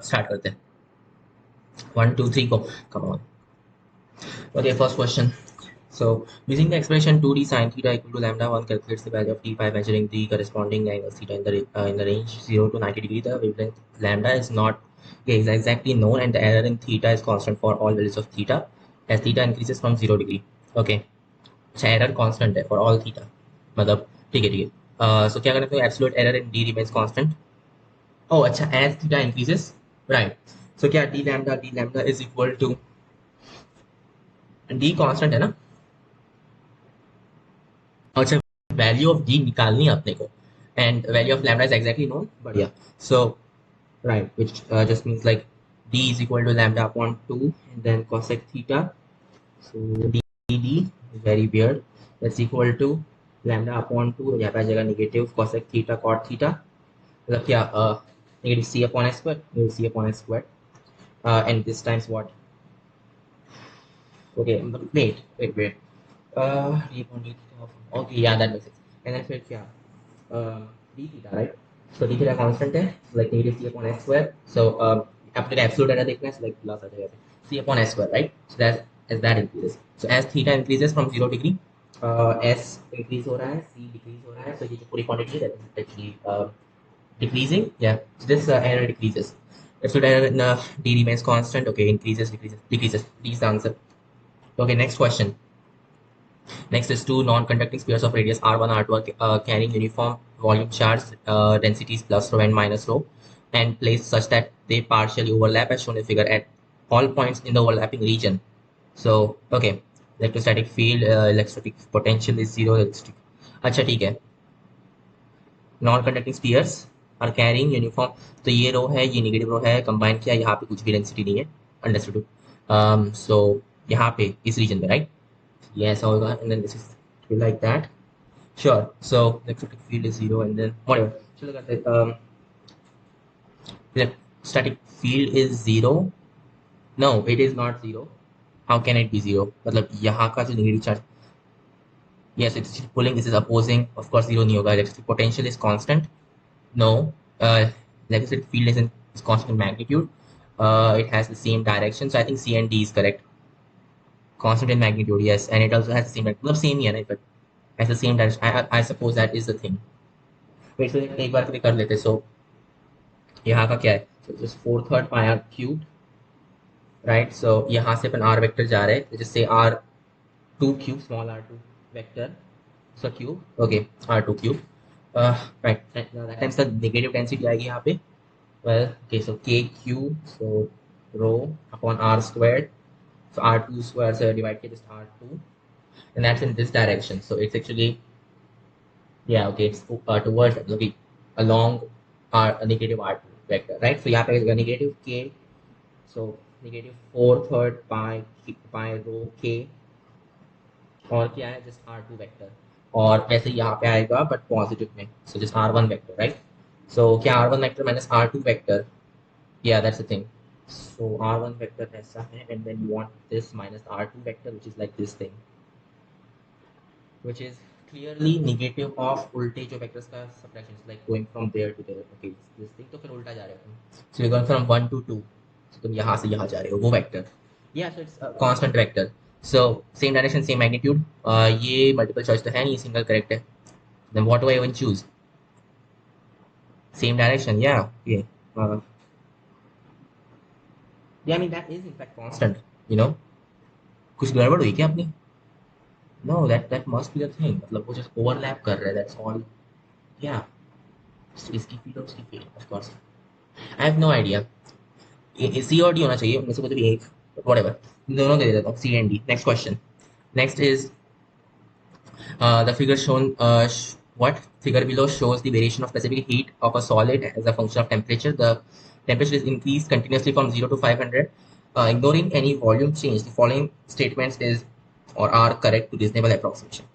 Start करते हैं 1 2 3 go. Come on. Okay, first question. So, using the expression 2d sine theta equal to lambda 1 calculates the value of t by measuring the corresponding angle theta in the range 0 to 90 degree. The wavelength lambda is not exactly known, and the error in theta is constant for all values of theta as theta increases from 0 degree. Okay, अच्छा error constant है for all theta. मतलब ठीक है. So क्या करते हैं? Absolute error in d remains constant. Oh, अच्छा, as theta increases, right? So क्या d lambda is equal to d constant है ना? अच्छा, वैल्यू ऑफ डी निकालनी है अपने को and value of lambda is exactly known बढ़िया so right which just means like d is equal to lambda upon 2 and then cosec theta so d very weird that's equal to lambda upon 2 यहाँ पे आ जाएगा negative cosec theta cot theta मतलब क्या negative c upon s square negative c upon s square and this times what okay wait d upon d theta okay yeah that makes sense and then फिर क्या d theta, right? So d theta constant है, like negative c upon s square. So after the absolute error देखना है, so like plus आ जाएगा c upon s square, right? So that as that increases. So as theta increases from 0 degree, s increase हो रहा है, c decrease हो रहा है. So ये जो पूरी quantity that is actually decreasing. Yeah. So this error decreases. Absolute error in d remains constant. Okay, decreases. D is the answer. Okay, next question. Next is two non-conducting spheres of radius r1, r2 are carrying uniform volume charge densities plus rho and minus rho and placed such that they partially overlap as shown in figure at all points in the overlapping region. So, okay, electrostatic field, electrostatic potential is zero. Electric. अच्छा ठीक है. Non-conducting spheres are carrying uniform. तो ये रो है, ये negative रो है, combine किया, यहाँ पे कुछ भी डेंसिटी नहीं है. अंडरस्टूड. So यहाँ पे इस रीजन में, right? Yes, however, and then this is like that. Sure. So electric field is zero, and then whatever. So look at the electrostatic field is zero. No, it is not zero. How can it be zero? मतलब यहाँ का जो negative charge. Yes, it's pulling. This is opposing. Of course, zero नहीं होगा. Electric potential is constant. No. Electric field is constant in magnitude. It has the same direction. So I think C and D is correct. Constant in magnitude, yes, and it also has the same. मतलब same ही है ना, but has the same direction. I suppose that is the thing. Wait, so एक बार कर लेते. So यहाँ का क्या है? So just 4/3 pi r cubed, right? So यहाँ से अपन r vector जा रहे हैं. Just say r2 cube, small r2 vector. So cube, okay, r2 cube. Right. That times the negative density आएगी यहाँ पे. Well, okay, so k cube, so rho upon r squared. So r2 square so divide by just r2, and that's in this direction. So it's actually yeah, okay, it's towards okay, along a negative r2 vector, right? So यहाँ पे negative k, so negative 4/3 pi rho k और क्या है just r2 vector और वैसे यहाँ पे आएगा but positive में, so just r1 vector, right? So क्या r1 vector minus r2 vector, yeah, that's the thing. So r1 vector ऐसा है and then you want this minus r2 vector which is like this thing, which is clearly negative of उल्टे जो vectors का subtraction is like going from there to there. Okay, this thing तो फिर उल्टा जा रहे हो तुम. So you're going from 1 to 2. So तुम यहाँ से यहाँ जा रहे हो वो vector. Yeah, so it's a constant vector. So same direction, same magnitude. ये multiple choice तो है नहीं, single correct है. Then what do I even choose? Same direction, yeah. Okay. Yeah, I mean that is in fact constant. You know, कुछ गड़बड़ हुई क्या अपनी? No, that must be the thing. मतलब वो just overlap कर रहा है. That's all. Yeah. इसकी फील्ड और उसकी field of course. I have no idea. C और डी होना चाहिए उनमें से कोई भी एक, व्हाटएवर. दोनों दे देता हूँ, C and D. Next question. Next is the figure shown what figure below shows the variation of specific heat of a solid as a function of temperature. The temperature is increased continuously from 0 to 500. Ignoring any volume change, the following statements is or are correct to reasonable approximation.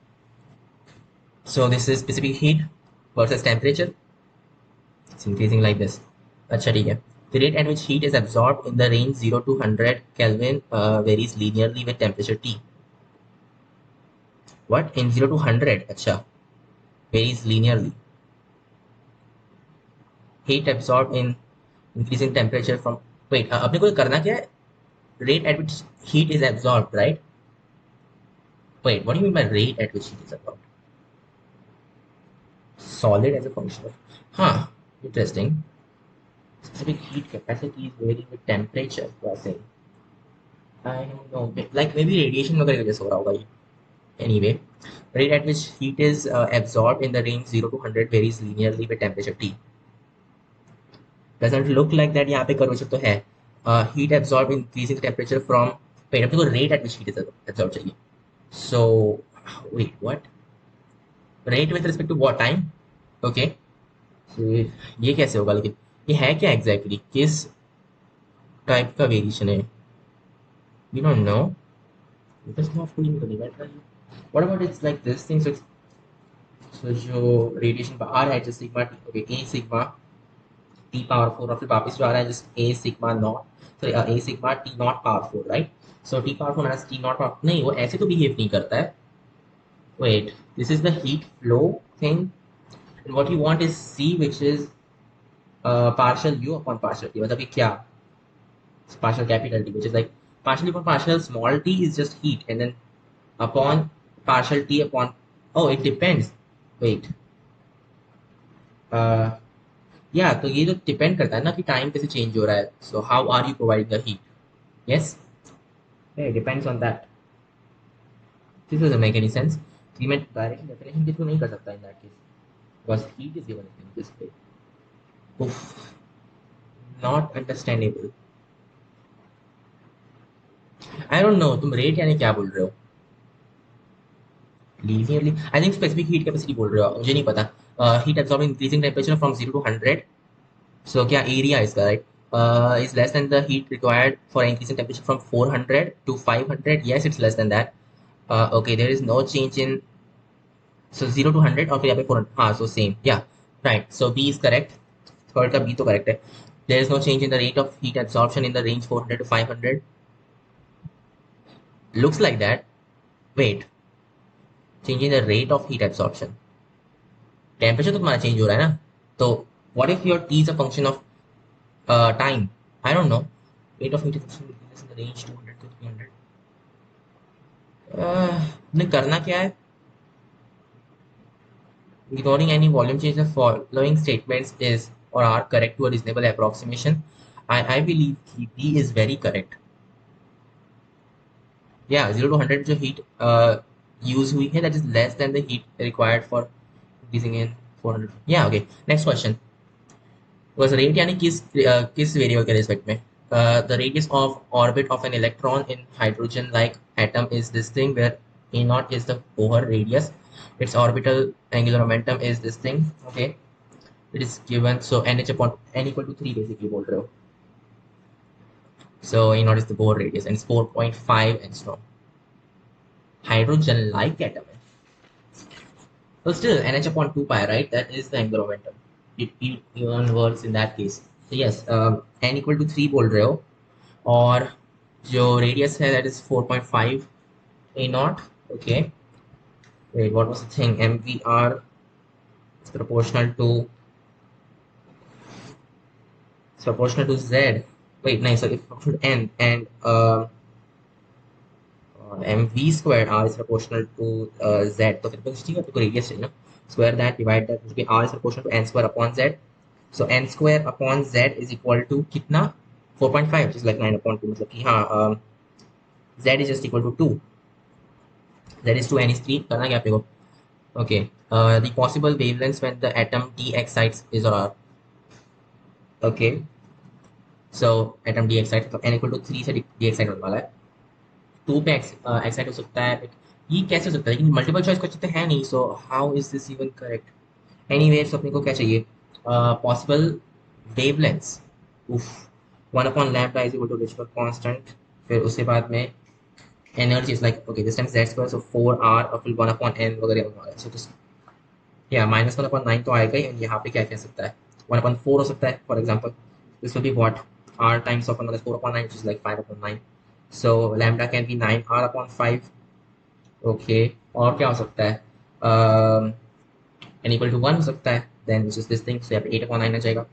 So this is specific heat versus temperature. It's increasing like this. अच्छा ठीक है. The rate at which heat is absorbed in the range 0 to 100 Kelvin varies linearly with temperature T. What? In 0 to 100? अच्छा. Varies linearly. Heat absorbed in increasing temperature from wait अपने को करना क्या है rate at which heat is absorbed right wait what do you mean by rate at which heat is absorbed solid as a function of huh interesting specific heat capacity is varying with temperature you are saying I don't know like maybe radiation वगैरह की वजह से हो रहा होगा ये anyway rate at which heat is absorbed in the range 0 to 100 varies linearly with temperature T doesn't look like that यहाँ पे कर्वेचर तो है heat absorbed increasing temperature from wait अपने को rate at which heat is absorbed चाहिए so wait what rate with respect to what time okay so ये कैसे होगा लेकिन ये है क्या एग्जैक्टली किस टाइप का वेरिएशन है we don't know because not fully निकल what about it's like this thing so जो रेडिएशन आ रहा है जैसे sigma T okay A sigma T power 4 और फिर वापस जो आ रहा है just A sigma not sorry A sigma T not power 4 right so T power 4 minus T not power नहीं वो ऐसे तो बिहेव नहीं करता है wait this is the heat flow thing and what you want is C which is partial u upon partial t मतलब ये क्या partial capital T which is like partial upon partial small t is just heat and then upon partial t upon oh it depends wait uh, या तो ये जो depend करता है ना कि टाइम कैसे चेंज हो रहा है so how are you provide the heat yes depends on that this doesn't make any sense कि मैं डायरेक्शन डेफिनेशन के थ्रू नहीं कर सकता in that case because heat is given in this way उफ not understandable I don't know तुम rate यानी क्या बोल रहे हो linearly I think specific heat capacity बोल रहे हो मुझे नहीं पता heat absorbing increasing temperature from 0 to 100 so क्या area is right is less than the heat required for increasing temperature from 400 to 500 yes it's less than that okay there is no change in so 0 to 100 और फिर यहाँ पे 400 हाँ so same yeah right so B is correct third का B तो correct है there is no change in the rate of heat absorption in the range 400 to 500 looks like that wait change in the rate of heat absorption temperature तो तुम्हारा change हो रहा है ना तो what if your T is a function of time I don't know rate of heat absorption increases in the range 200 to 300 हमने करना क्या है ignoring any volume change the following statements is or are correct to a reasonable approximation I believe कि B is very correct yeah 0 to 100 जो heat use हुई है that is less than the heat required for increasing in 400 yeah okay next question was rate यानी किस variable के respect में the radius of orbit of an electron in hydrogen like atom is this thing where a naught is the Bohr radius its orbital angular momentum is this thing okay it is given so nh upon n equal to 3 basically बोल रहे हो so a naught is the Bohr radius and it's 4.5 angstrom hydrogen like atom so still nh upon 2 pi right that is the angular momentum it even works in that case so yes n equal to 3 बोल रहे हो और जो radius है that is 4.5 a naught okay wait what was the thing mvr is proportional to z wait no so it's proportional to n and mv squared r is proportional to z तो फिर कुछ नहीं तो radius चाहिए ना square that divide that which be r is proportional to n square upon z so n square upon z is equal to कितना 4.5 which is like 9 upon 2 मतलब कि हाँ z is just equal to 2 z is 2 n is 3 करना क्या आपको okay the possible wavelengths when the atom d excites is or r okay so atom d excites मतलब n equal to 3 से d excite होने वाला है 2 पे excite हो सकता है ये कैसे हो सकता है लेकिन मल्टीपल चॉइस क्वेश्चन तो है नहीं सो how is this even correct anyways अपने को क्या चाहिए पॉसिबल वेवलेंथ्स उफ 1 upon lambda is equal to Richdorf constant फिर उसके बाद में energy is like okay this time z square so 4r और फिर 1 upon n वगैरह होने वाला है सो दिस या -1 upon 9 तो आएगा ही एंड यहाँ पे क्या कह सकता है 1 upon 4 हो सकता है for example this will be what r times of 4 upon 9 which is like 5 upon 9 so lambda can be 9r upon 5 okay और क्या हो सकता है n equal to 1 हो सकता है then which is this thing so यहाँ पे 8 upon 9 आ जाएगा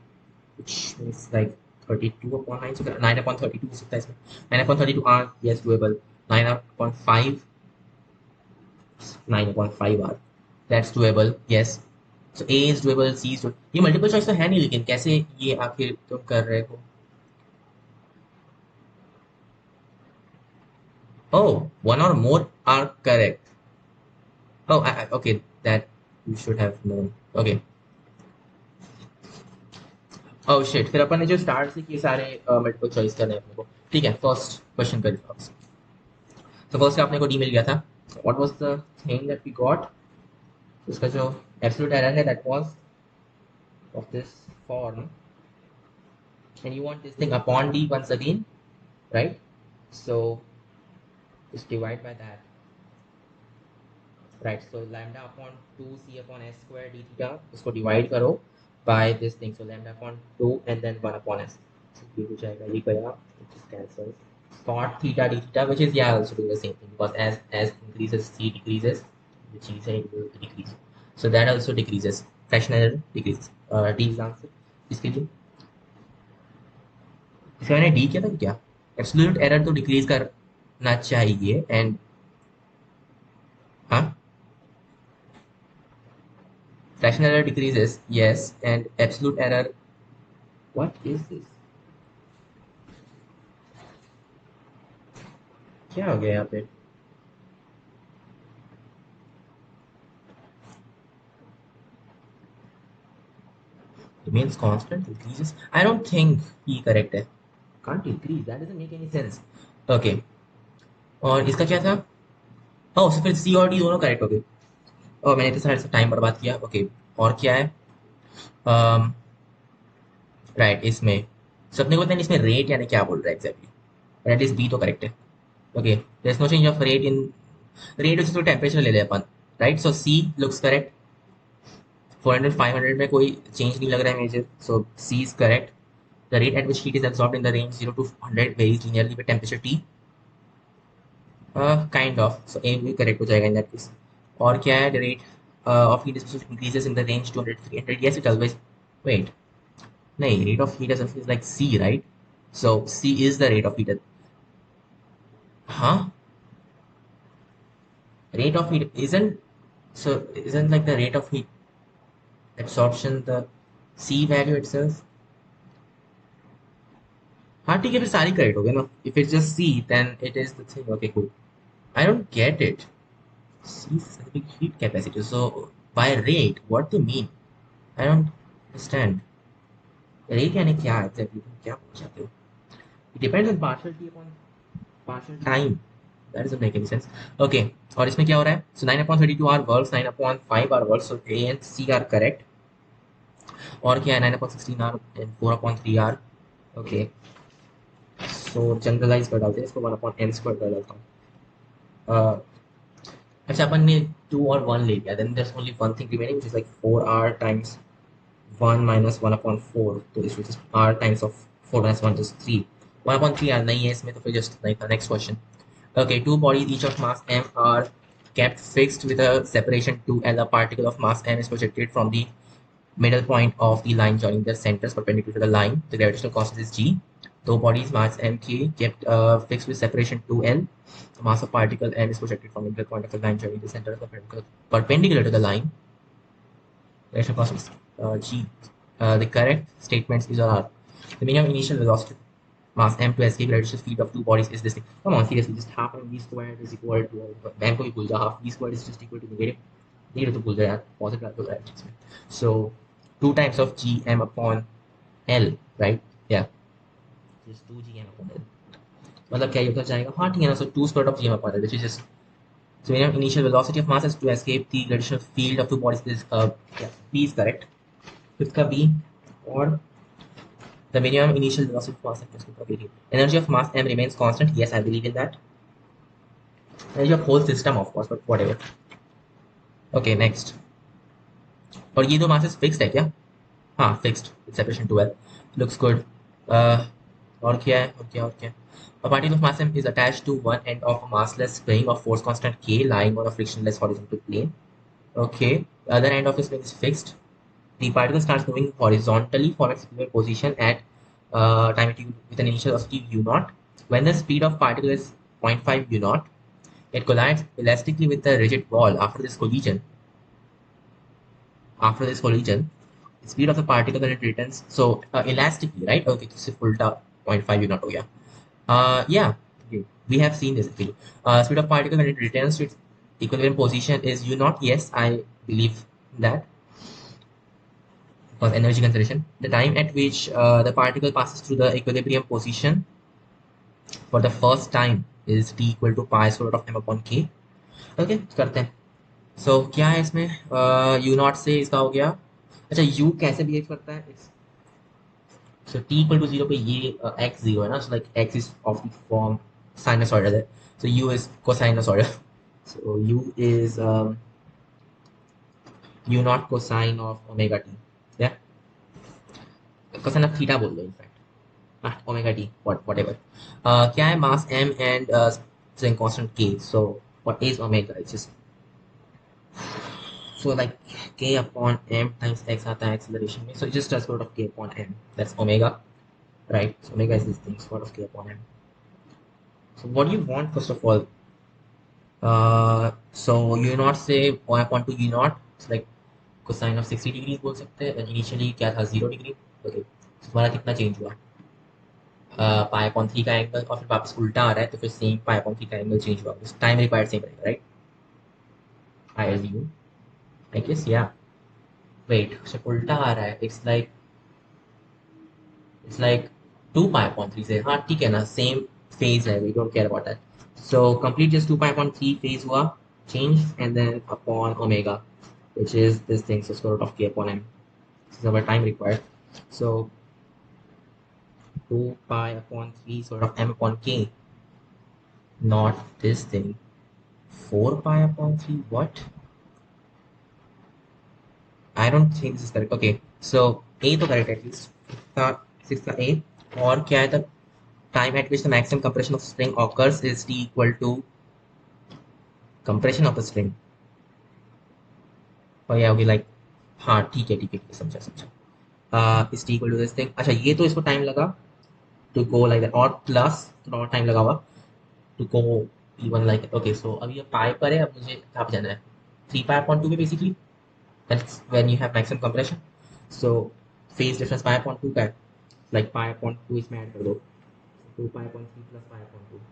which means like 32 upon 9, so 9 upon 32 हो सकता है इसमें. 9 upon 32 are yes doable. 9 upon 5, 9 upon 5 are that's doable. Yes. So A is doable, C is doable. ये मल्टीपल चॉइस तो है नहीं, लेकिन कैसे ये आखिर तुम कर रहे हो? Oh, one or more are correct. Oh, okay, that you should have known. Okay. Oh shit, फिर अपन ने जो स्टार्ट से किए सारे मल्टीपल चॉइस करने हैं अपने को. ठीक है, फर्स्ट क्वेश्चन कर लो. तो फर्स्ट आपने को डी मिल गया था. What was the thing that we got? उसका जो एब्सोल्यूट एरर है that was of this form, and you want this thing upon d once again, right? So just divide by that, right? So lambda upon 2c upon s square d theta, उसको divide करो by this thing. So lambda upon 2 and then 1 upon s. So ये हो जाएगा, ये गया, it just cancels. Cot theta d theta, which is yeah also doing the same thing, because as increases c decreases, which is saying will decrease. So that also decreases. Fractional error decreases. D is answer. इसके लिए इसका मैंने D किया था क्या? Absolute error तो decrease करना चाहिए. एंड हाँ, fractional error decreases, yes. And absolute error, what is this? क्या हो गया यहाँ पे? remains constant, increases. I don't think ये correct है. Can't increase, that doesn't make any sense. Okay. और इसका क्या था? oh so फिर सी और डी दोनों करेक्ट हो गए. और मैंने इतने सारे टाइम बर्बाद किया. ओके, और क्या है? राइट, इसमें सबने को पता नहीं इसमें रेट यानी क्या बोल रहा है एग्जैक्टली, बट एटलीस्ट बी तो करेक्ट है. Okay, there is no change of rate in rate, उससे तो टेम्परेचर ले ले अपन. Right, so C looks correct. 400 500 में कोई चेंज नहीं लग रहा है major, so C is correct. The rate at which heat is absorbed in the range 0 to 100 varies linearly with temperature T. Kind of. So A will be correct हो जाएगा in that case. और क्या है? The rate of heat dissipation increases in the range 200 to 300. Yes, it always. Wait. नहीं, rate of heat dissipation is like C, right? So C is the rate of heat. Huh? Rate of heat isn't. So isn't like the rate of heat absorption the C value itself? हाँ ठीक है, फिर सारी correct हो गए ना. If it's just C, then it is the thing. Okay, cool. I don't get it. C specific heat capacity. So by rate, what they mean? I don't understand. Rate यानी क्या exactly? तुम क्या पूछ चाहते हो? It depends on partial T upon partial time. That doesn't make any sense. Okay. और इसमें क्या हो रहा है? So 9 upon 32 are works, 9 upon 5 are works. So A and C are correct. और क्या है? 9 upon 16 are and 4 upon 3 are. Okay. So generalize कर डालते हैं इसको, 1 upon n square कर डालता हूँ. अच्छा, अपन ने 2 और 1 ले लिया. Then there's only one thing remaining, which is like 4r times 1 minus 1 upon 4. तो this which is r times of 4 minus 1 is 3. 1 upon 3 r नहीं है इसमें, तो फिर just like the next question. Okay, two bodies each of mass m are kept fixed with a separation 2l. A particle of mass m is projected from the middle point of the line joining their centers perpendicular to the line. The gravitational constant is g. Two bodies mass mk kept fixed with separation 2l. The mass of particle n is projected from the middle point of the line joining the center perpendicular to the line. Gravitational constant is g. The correct statements is are the minimum initial velocity mass m to escape gravitational field of two bodies is this thing. Come on, seriously, just half m v squared is equal to m को भी भूल जा, half v squared is just equal to negative तो भूल जा यार, positive तो है इसमें. So 2 times of g m upon l, right? Yeah, just 2 g m upon l. मतलब क्या ये होता जाएगा? हाँ ठीक है ना. So 2 square of g m upon l, which is just so minimum initial velocity of mass is to escape the gravitational field of two bodies is yeah, b is correct. Fifth का b. और the minimum initial velocity of mass m. Energy of mass m remains constant. Yes, I believe in that. Energy of whole system, of course, but whatever. Okay, next. और ये दो masses fixed है क्या? हाँ, fixed. Separation 2l. Looks good. और क्या है? और क्या? A particle of mass m is attached to one end of a massless spring of force constant k lying on a frictionless horizontal plane. Okay. The other end of the spring is fixed. The particle starts moving horizontally from its given position at time with an initial velocity u naught. When the speed of particle is 0.5 u naught, it collides elastically with the rigid wall. After this collision, the speed of the particle when it returns, so elastically, right? Okay, this is full 0.5 u naught. Oh yeah. Yeah, okay. We have seen this actually. Speed of particle when it returns to its equilibrium position is u naught. Yes, I believe that because energy conservation. The time at which the particle passes through the equilibrium position for the first time is t equal to pi square root of m upon k. Okay, करते हैं. So क्या है इसमें u naught से इसका हो गया. अच्छा u कैसे बिहेव करता है. So t equal to 0 पे ये x 0 है ना. So like x is of the form sinusoidal है. So u is cosinusoidal. So u is u naught cosine of omega t. Yeah, cosine of theta बोल दो in fact. Omega t, whatever. क्या है mass m and string constant k. So what is omega? It's just so like k upon m times x आता है acceleration में. So it's just a sort of k upon m. That's omega, right? So omega is this thing, sort of k upon m. So what do you want first of all? So u naught से 1 upon 2 u naught. It's like cosine of 60 degrees बोल सकते हैं. Initially क्या था 0 degree. Okay. So हमारा कितना change हुआ. Pi upon three का एंगल और फिर वापस उल्टा आ रहा है तो फिर सेम पाई अपॉन थ्री का एंगल चेंज हुआ. टाइम रिक्वायर्ड सेम रहेगा, right? I assume, I guess, yeah. Wait, so उल्टा आ रहा है. It's like 2 pi upon three से. हाँ ठीक है ना, सेम फेज है. We don't care about that. So complete just 2 pi upon three phase हुआ change and then upon omega which is this thing, so square root of k upon m. This is our time required. So 2 pi upon 3 square root of m upon k, not this thing. 4 pi upon 3, what? I don't think this is correct. Okay, so A तो correct at least. Six का A. और क्या है the time at which the maximum compression of string occurs is T equal to compression of the string. और यह होगी like, हाँ ठीक है समझा. is T equal to this thing. अच्छा ये तो इसको टाइम लगा to go like that, और प्लस थोड़ा और टाइम लगा हुआ to go even like that. Okay, so अब ये पाई पर है. अब मुझे कहाँ पे जाना है. 3 pi upon 2 पे basically. That's when you have maximum compression. So phase difference pi upon 2 का है. Like pi upon 2 इसमें ऐड कर दो. 2 pi upon 3 plus pi upon 2,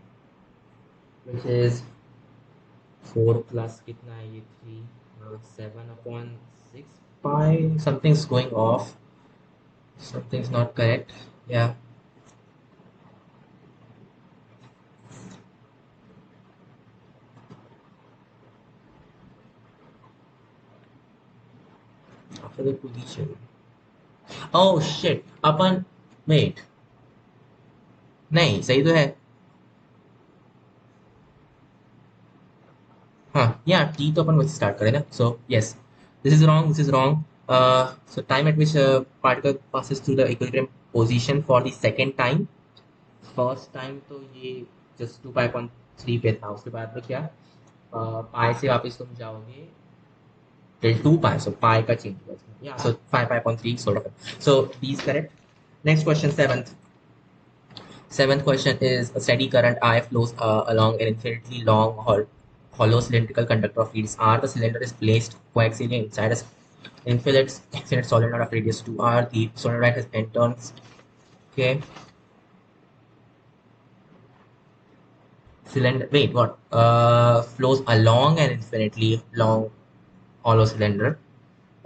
which is 4 plus कितना है ये 3, 7 upon 6 pi. Something's going off. Something's not correct. Yeah. After the position. Oh shit. Upon wait. नहीं सही तो है. हाँ या टी तो अपन वैसे स्टार्ट करें ना. So yes, this is wrong. So time at which a particle passes through the equilibrium position for the second time. First time तो ये जस्ट 2 पाई अपॉन 3 पे था. उसके बाद में क्या, पाई से वापस तुम जाओगे टिल 2 पाई. सो पाई का चेंज हुआ इसमें. या सो 5 pi upon 3 sort of. So these correct. Next question, seventh question is a steady current I flows along an infinitely long hollow cylindrical conductor of radius r. The cylinder is placed coaxially inside a infinite solenoid of radius 2r. The solenoid has n turns. Okay. Cylinder, wait, what? Flows along an infinitely long hollow cylinder.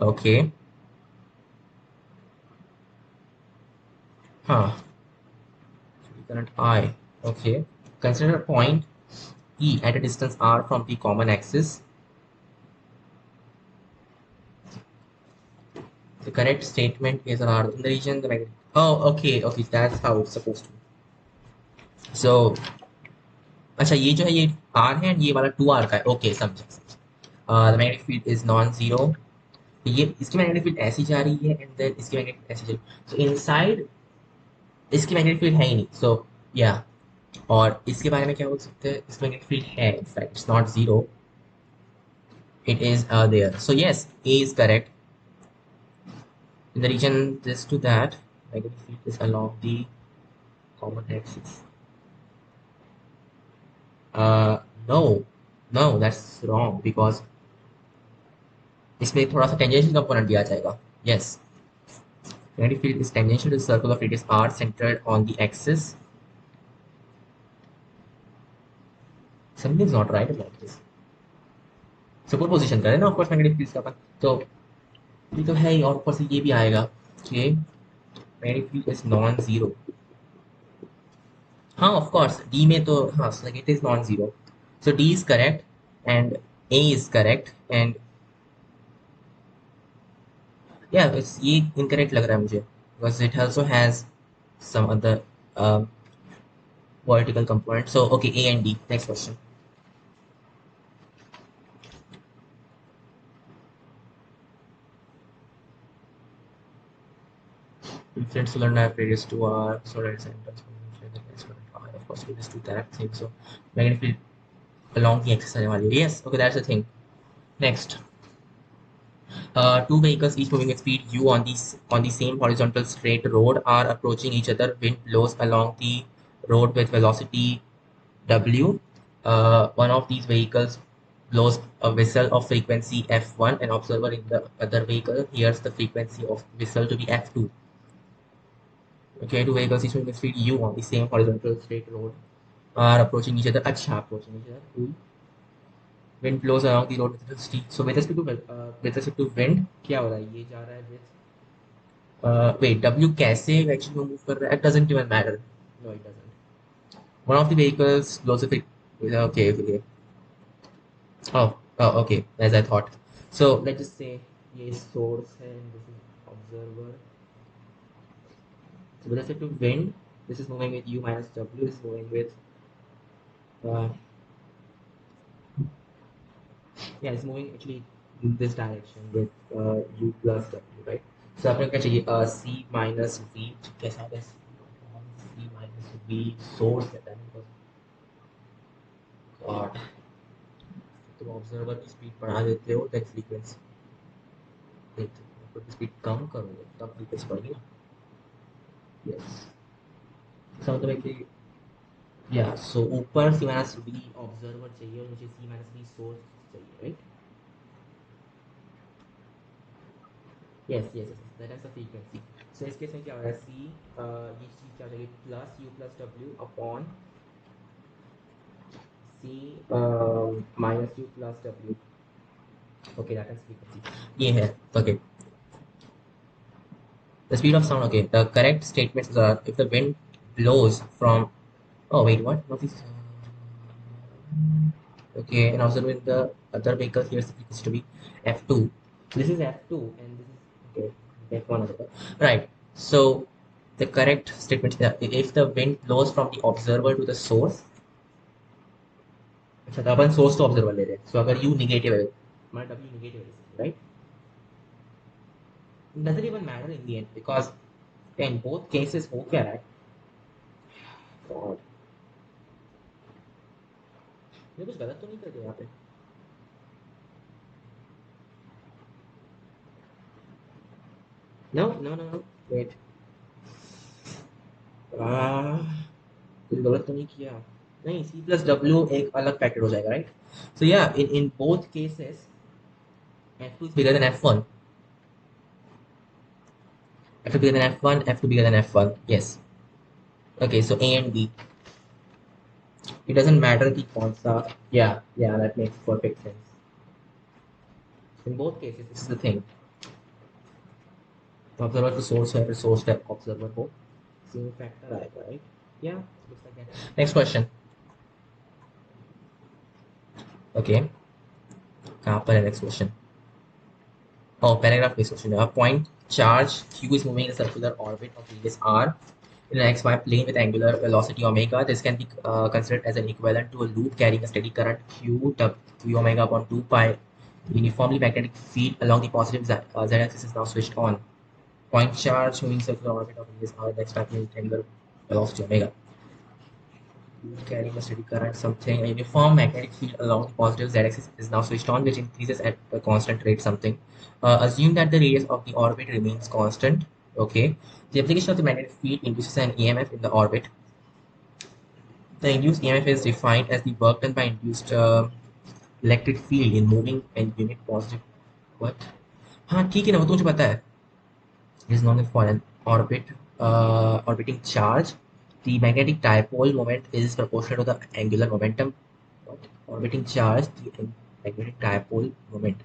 Okay. Huh. Current I. Okay. Consider a point E at a distance r from the common axis. The correct statement is an r in the region. Oh, okay. That's how it's supposed to be. So, अच्छा ये जो है ये r है, ये वाला 2r का है. ओके, समझा. The magnetic field is non-zero. ये इसकी मैग्नेटिक फील्ड ऐसी जा रही है एंड देन इसकी मैग्नेटिक ऐसी जा रही है. सो इनसाइड इसकी मैग्नेटिक फील्ड है ही नहीं. सो या, और इसके बारे में क्या बोल सकते हैं, इसकी मैग्नेटिक फील्ड है. In fact it's not zero, it is there. So yes, A is correct. In the region this to that, magnetic field is along the common axis. uh no, no, that's wrong because इसमें थोड़ा सा tangential component दिया जाएगा. Yes, magnetic field is tangential to the circle of radius r centered on the axis. Something's not right about this. Superposition करें ना of course magnetic fields का अपन, तो ये तो है ही, और ऊपर से ये भी आएगा कि magnetic field is non zero. हाँ ऑफ कोर्स डी में तो हाँ it is non zero. So D is correct and A is correct and या ये इनकरेक्ट लग रहा है मुझे because it also has some other vertical component. So okay, A and D. Next question. Different solar diameter radius to R, solar center. Of course, we just do that thing. So magnetic field along the axis आने वाली है. Yes, okay, that's the thing. Next. Two vehicles each moving at speed u on the same horizontal straight road are approaching each other. Wind blows along the road with velocity w. One of these vehicles blows a whistle of frequency f1. An observer in the other vehicle hears the frequency of whistle to be f2. Okay, two vehicles each moving at speed u on the same horizontal straight road are approaching each other. अच्छा, approaching each other. Cool. Wind blows along the road with velocity. So with respect to wind, क्या हो रहा है? ये जा रहा है with wait, W कैसे actually move कर रहा है? It doesn't even matter. No, it doesn't. One of the vehicles blows a okay, okay. Oh, okay. As I thought. So let's just say ये source है and this is observer. So with respect to wind, this is moving with u minus w. This is moving with yeah, it's moving actually in this direction with u plus w, right? So आपने क्या चाहिए c minus v कैसा होगा c minus v source है that because God तुम observer की speed बढ़ा देते हो तो फ्रीक्वेंसी देखते स्पीड कम करोगे तब फ्रीक्वेंसी बढ़ेगी ना. यस समझ में कि या सो ऊपर c minus v ऑब्जर्वर चाहिए और मुझे c minus v सोर्स चाहिए, right? yes, that is the frequency. So इस केस में क्या हो रहा है c ये चीज क्या हो जाएगी plus u plus w upon c minus u plus w. Okay, that is frequency. ये है okay. The speed of sound. Okay, the correct statements are if the wind blows from. Oh wait, what is okay? And observing the other vehicle here's the frequency to be f2. This is f2 and this is okay. F1 right. So the correct statement is if the wind blows from the observer to the source. अच्छा तो अपन source तो observer ले रहे हैं. सो अगर u negative है हमारा w negative है, right? Doesn't even matter in the end because in both cases हो क्या रहा है? God. ये कुछ गलत तो नहीं कर दिया यहाँ पे? No. Wait. कुछ गलत तो नहीं किया? नहीं, c plus w एक अलग फैक्टर हो जाएगा, right? So yeah, in both cases, f2 is bigger than f1. f2 bigger than f1, f2 bigger than f1. Yes. Okay, so A and B. It doesn't matter the concept. Yeah, that makes perfect sense. In both cases, this is the thing. Observer to source है, फिर source step observer को same factor आएगा, right? Yeah, looks like that. Next question. Okay. कहाँ पर है next question? Oh, paragraph based question. A point charge q is moving in a circular orbit of radius r in an xy plane with angular velocity omega. This can be considered as an equivalent to a loop carrying a steady current q omega upon 2 pi. Uniformly magnetic field along the positive z-axis is now switched on. Point charge moving circular orbit of radius r in an xy plane with angular velocity omega. Carrying a steady current something. A uniform magnetic field along the positive z-axis is now switched on, which increases at a constant rate something. Assume that the radius of the orbit remains constant. Okay. The application of the magnetic field induces an EMF in the orbit. The induced EMF is defined as the work done by induced electric field in moving and unit positive. What? हाँ ठीक है ना, वो तो मुझे पता है. Is known for an orbiting charge. The magnetic dipole moment is proportional to the angular momentum. What? Orbiting charge, the magnetic dipole moment.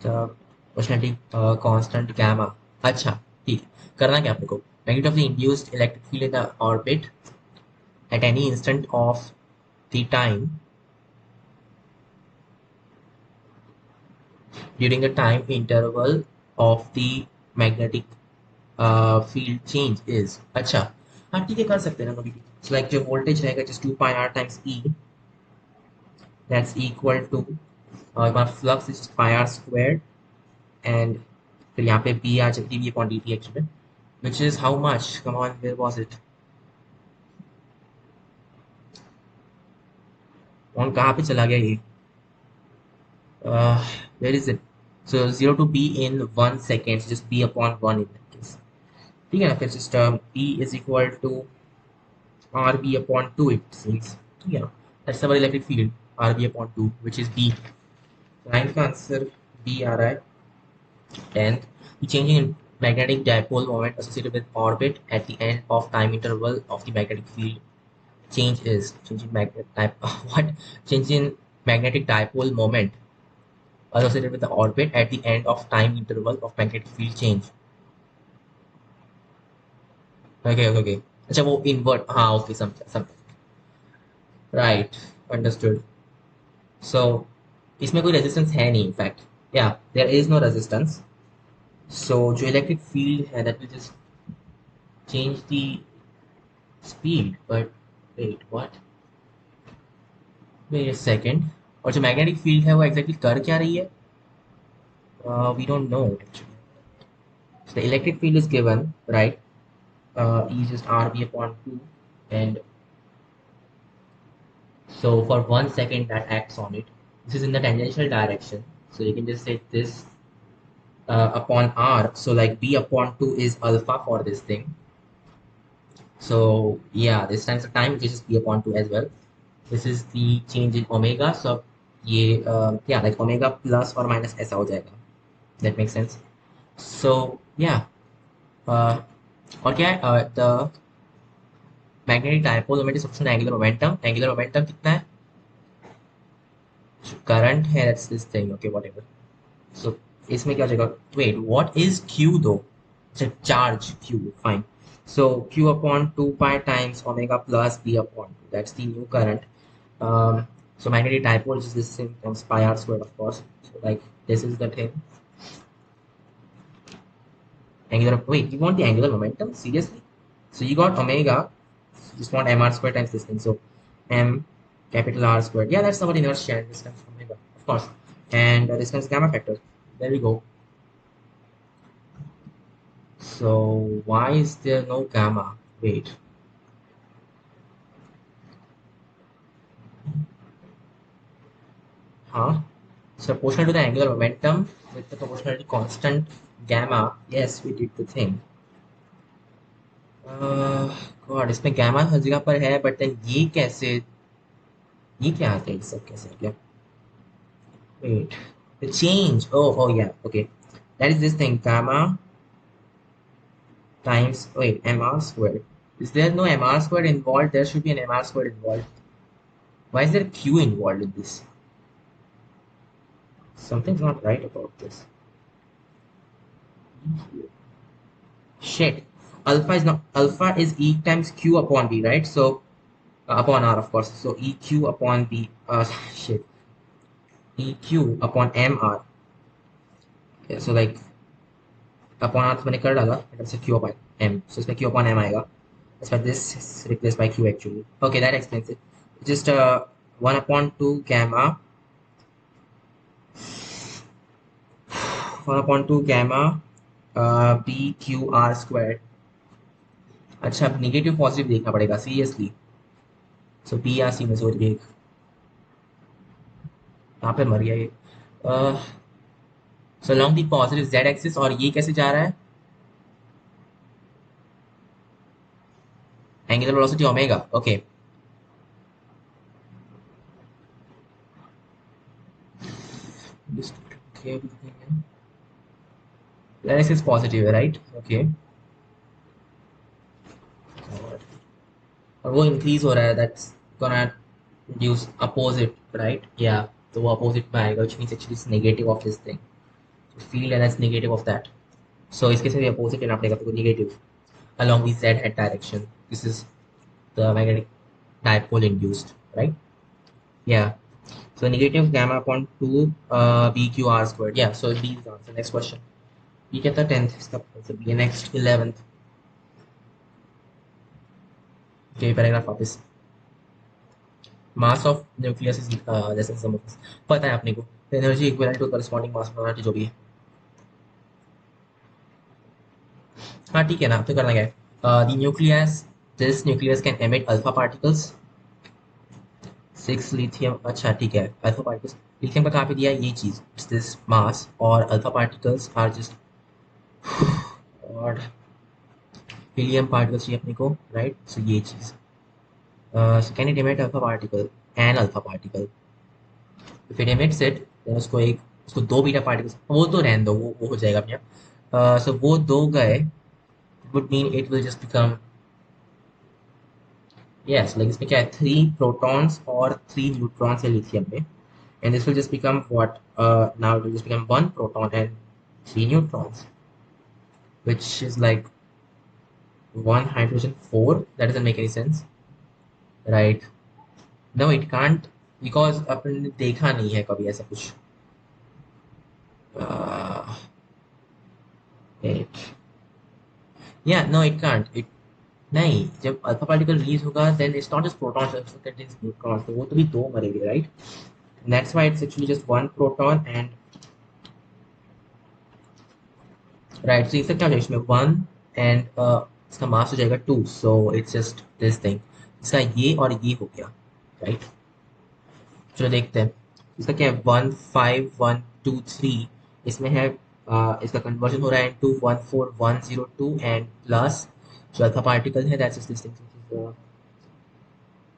The proportionality constant gamma. अच्छा ठीक है. करना क्या अपने को? Magnitude of the induced electric field in the orbit at any instant of the time during the time interval of the magnetic field change is. अच्छा हाँ ठीक है, कर सकते हैं ना कभी भी. So like जो voltage रहेगा just 2 pi r times E, that's equal to हमारा flux is pi r squared, and फिर यहाँ पे B आ जाएगी dV upon dt actually, which is how much? Come on, where was it? कौन कहाँ पे चला गया ये? Where is it? So 0 to B in 1 second, so just B upon 1 in that case. ठीक है ना, फिर just E is equal to RB upon 2 it seems. ठीक है ना, that's our electric field, RB upon 2, which is B. Ninth का answer B आ रहा है. 10th, the changing in magnetic dipole moment associated with orbit at the end of time interval of the magnetic field change is change in what? Change in magnetic dipole moment associated with the orbit at the end of time interval of magnetic field change. Okay. अच्छा वो invert, हाँ okay, समझा. Right, understood. So इसमें कोई resistance है नहीं, in fact. Yeah, there is no resistance. So जो electric field है that will just change the speed, but wait, what? Wait a second. और जो magnetic field है वो exactly कर क्या रही है? We don't know actually. So the electric field is given, right? E is just RB upon 2, and so for 1 second that acts on it. This is in the tangential direction, so you can just say this upon R. So like B upon 2 is alpha for this thing. So yeah, this times the time, which is B upon 2 as well. This is the change in omega. So ये yeah, like omega plus or minus ऐसा हो जाएगा. That makes sense. So yeah, और क्या है? The magnetic dipole moment is proportional to angular momentum. Angular momentum कितना है? Current है, that's this thing. Okay, whatever. So इसमें क्या हो जाएगा? Wait, what is Q though? It's a charge Q. Fine. So Q upon 2 pi times omega plus B upon 2. That's the new current. So magnetic dipole is this thing times pi r squared, of course. So like this is the thing. Angular. Wait, you want the angular momentum? Seriously? So you got omega. You just want mr squared times this thing. So m capital R squared. Yeah, that's our inertia. This times omega, of course. And this times gamma factor. There we go. So why is there no gamma? Wait. Huh? So proportional to the angular momentum with the proportionality constant gamma. Yes, we did the thing. God, इसमें gamma हर जगह पर है, but then ये क्या आता है? सब कैसे क्या? Wait, the change. Oh yeah, okay. That is this thing, gamma times, wait, mr squared. Is there no mr squared involved? There should be an mr squared involved. Why is there q involved in this? Something's not right about this. Shit. Alpha is E times Q upon B, right? So upon R, of course. So EQ upon B. Shit. EQ upon MR. Yeah, so like upon R तो मैंने कर डाला, मतलब से Q upon M. So इसमें Q upon M आएगा. That's why this is replaced by Q actually. Okay, that explains it. Just 1 upon 2 gamma. 1 upon 2 gamma BQR squared. अच्छा, अब नेगेटिव पॉजिटिव देखना पड़ेगा सीरियसली. सो बी या सी में से एक. यहाँ पे मर गया ये. So long the positive z axis, और ये कैसे जा रहा है? Angular velocity omega. Okay. Just okay, everything. Let's is positive, right? Okay. और वो इंक्रीज हो रहा है, that's gonna induce opposite, right? या तो वो अपोजिट में आएगा, which means actually it's negative of this thing, field and that's negative of that. So इसके से अपोजिट लेना पड़ेगा तो negative along the z head direction. This is the magnetic dipole induced, right? Yeah. So negative gamma upon 2 bq r squared. Yeah. So B is the answer. Next question. You get the 10th. इसका answer B. Next 11th. Okay, paragraph वापस. Mass of nucleus is less than sum of mass. पता है आपने को. Energy equivalent to corresponding mass of जो भी है. हाँ ठीक है ना, तो करना क्या है? The nucleus, this nucleus can emit alpha particles. 6 lithium, अच्छा ठीक है, अल्फा पार्टिकल्स लिथियम का कहाँ पे दिया है, ये चीज, इट्स दिस मास, और अल्फा पार्टिकल्स आर जस्ट, और हीलियम पार्टिकल्स चाहिए अपने को, राइट? सो ये चीज, so can it emit alpha particle, an alpha particle, if it emits it then उसको एक, उसको दो बीटा पार्टिकल्स, वो तो रहने दो, वो हो जाएगा अपने, सो वो दो गए, would mean it will just become, yes, like इसमें क्या है, 3 प्रोटॉन्स और 3 न्यूट्रॉन्स है लिथियम में, and this will just become what, now it will just become 1 proton and 3 neutrons, which is like 1 hydrogen 4. That doesn't make any sense, right? No, it can't, because अपन ने देखा नहीं है कभी ऐसा कुछ. uh, it, yeah, no, it can't, it, नहीं, जब alpha particle release होगा then it's not just protons, it's contains neutrons, तो वो तो भी दो मरेंगे, right? That's why it's actually just 1 proton and, right? So इसका क्या हो जाएगा, इसमें 1 एंड इसका मास हो जाएगा 2, सो इट्स जस्ट दिस थिंग, इसका ये और ये हो गया, राइट? चलो देखते हैं इसका क्या है, 1 5 1 2 3, इसमें है इसका कन्वर्जन हो रहा है इनटू 1 4 1 0 2 एंड प्लस जो अल्फा पार्टिकल है दैट्स दिस थिंग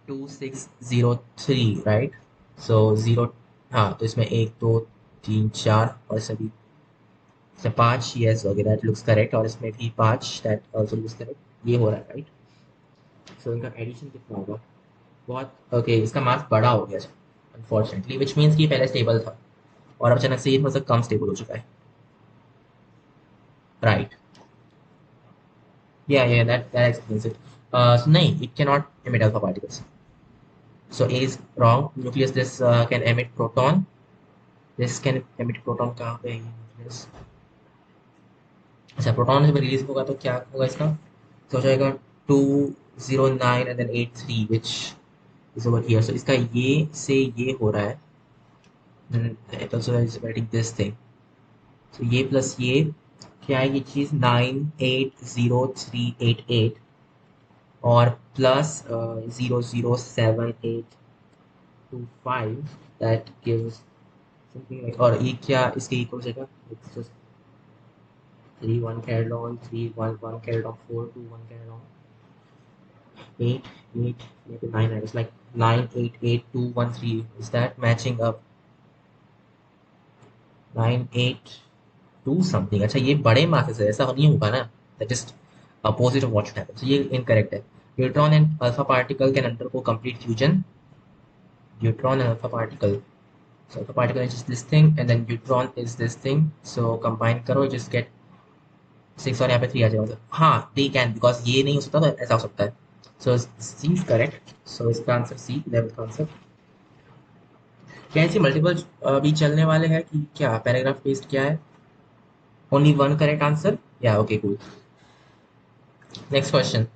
2 6 0 3, राइट? सो 0, हाँ, तो इसमें 1 2 3 4 और सभी से 5, yes, okay, that looks correct, और इसमें भी 5, दैट आल्सो लुक्स करेक्ट, ये हो रहा है, राइट? सो इनका एडिशन कितना होगा, बहुत, ओके, इसका मास बड़ा हो गया अनफॉर्चुनेटली, विच मीन्स कि पहले स्टेबल था और अब अचानक से ये थोड़ा सा कम स्टेबल हो चुका है, राइट? या दैट एक्सप्लेन्स इट. सो नहीं, it can not emit alpha particles, so A is wrong. Nucleus, this can emit proton, this can emit proton, कहाँ पे है ये nucleus? अच्छा, प्रोटॉन जब रिलीज होगा तो क्या होगा इसका, तो हो जाएगा 209 and then 83 which is over here, so इसका ये से ये हो रहा है, it also is writing this thing, so ये प्लस ये क्या है, ये चीज 980388 और plus 007825, that gives something like, और ये क्या इसके इक्वल हो जाएगा, 3 1 carried on, 3 1 1 carried on, 4 2 1 carried on, 8 8 maybe 9, it's like 9 8 8 2 1 3, is that matching up? 9 8 2 something, अच्छा ये बड़े मासेस है, ऐसा नहीं होगा ना, that is opposite of what should happen, so ये इनकरेक्ट है. Neutron and alpha particle can undergo complete fusion, neutron and alpha particle, so alpha particle is just this thing and then neutron is this thing, so combine करो, just get 6 और यहाँ पे 3 आ जाएगा, मतलब हाँ, they can, because ये नहीं हो सकता तो ऐसा हो सकता है, सो सी इज करेक्ट, सो इसका आंसर सी, लेवल का आंसर. क्या ऐसे मल्टीपल भी चलने वाले हैं कि क्या, पैराग्राफ बेस्ड क्या है, ओनली वन करेक्ट आंसर, या okay cool. Next question.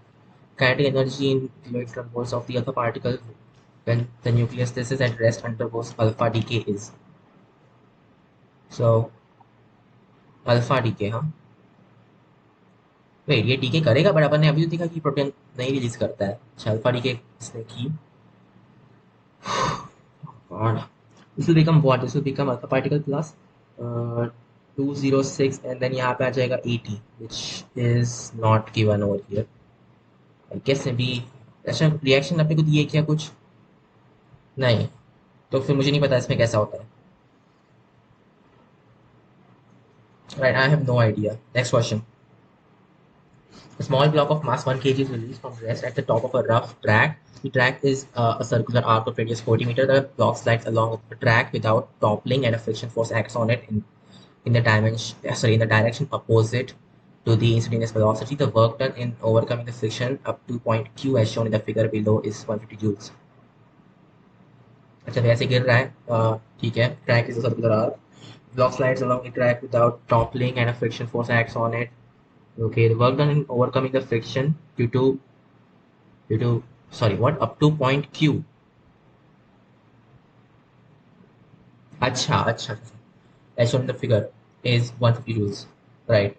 kinetic energy in electron volts of the other particle when the nucleus this is at rest undergoes alpha decay is, so alpha decay, हाँ, wait, ये DK करेगा, but अपन ने अभी तो देखा कि protein नहीं release करता है. अच्छा, अल्फा डीके इसने की, god, this will become what, this will become alpha particle plus 206 and then यहाँ पे आ जाएगा 80 which is not given over here, कैसे भी अच्छा रिएक्शन अपने को दिए क्या कुछ नहीं, तो फिर मुझे नहीं पता इसमें कैसा होता है। Right, I have no idea. Next question. A small block of mass 1 kg is released from rest at the top of a rough track. The track is a circular arc of radius 40 meters. The block slides along the track without toppling, and a friction force acts on it in the dimension, in the direction opposite to the instantaneous velocity. The work done in overcoming the friction up to point Q as shown in the figure below is 150 joules. अच्छा, वैसे गिर रहा है, ठीक है। Track is a circular arc. Block slides along the track without toppling, and a friction force acts on it. Okay, the work done in overcoming the friction due to sorry what up to point Q. अच्छा अच्छा, as shown in the figure is 150 joules. Right.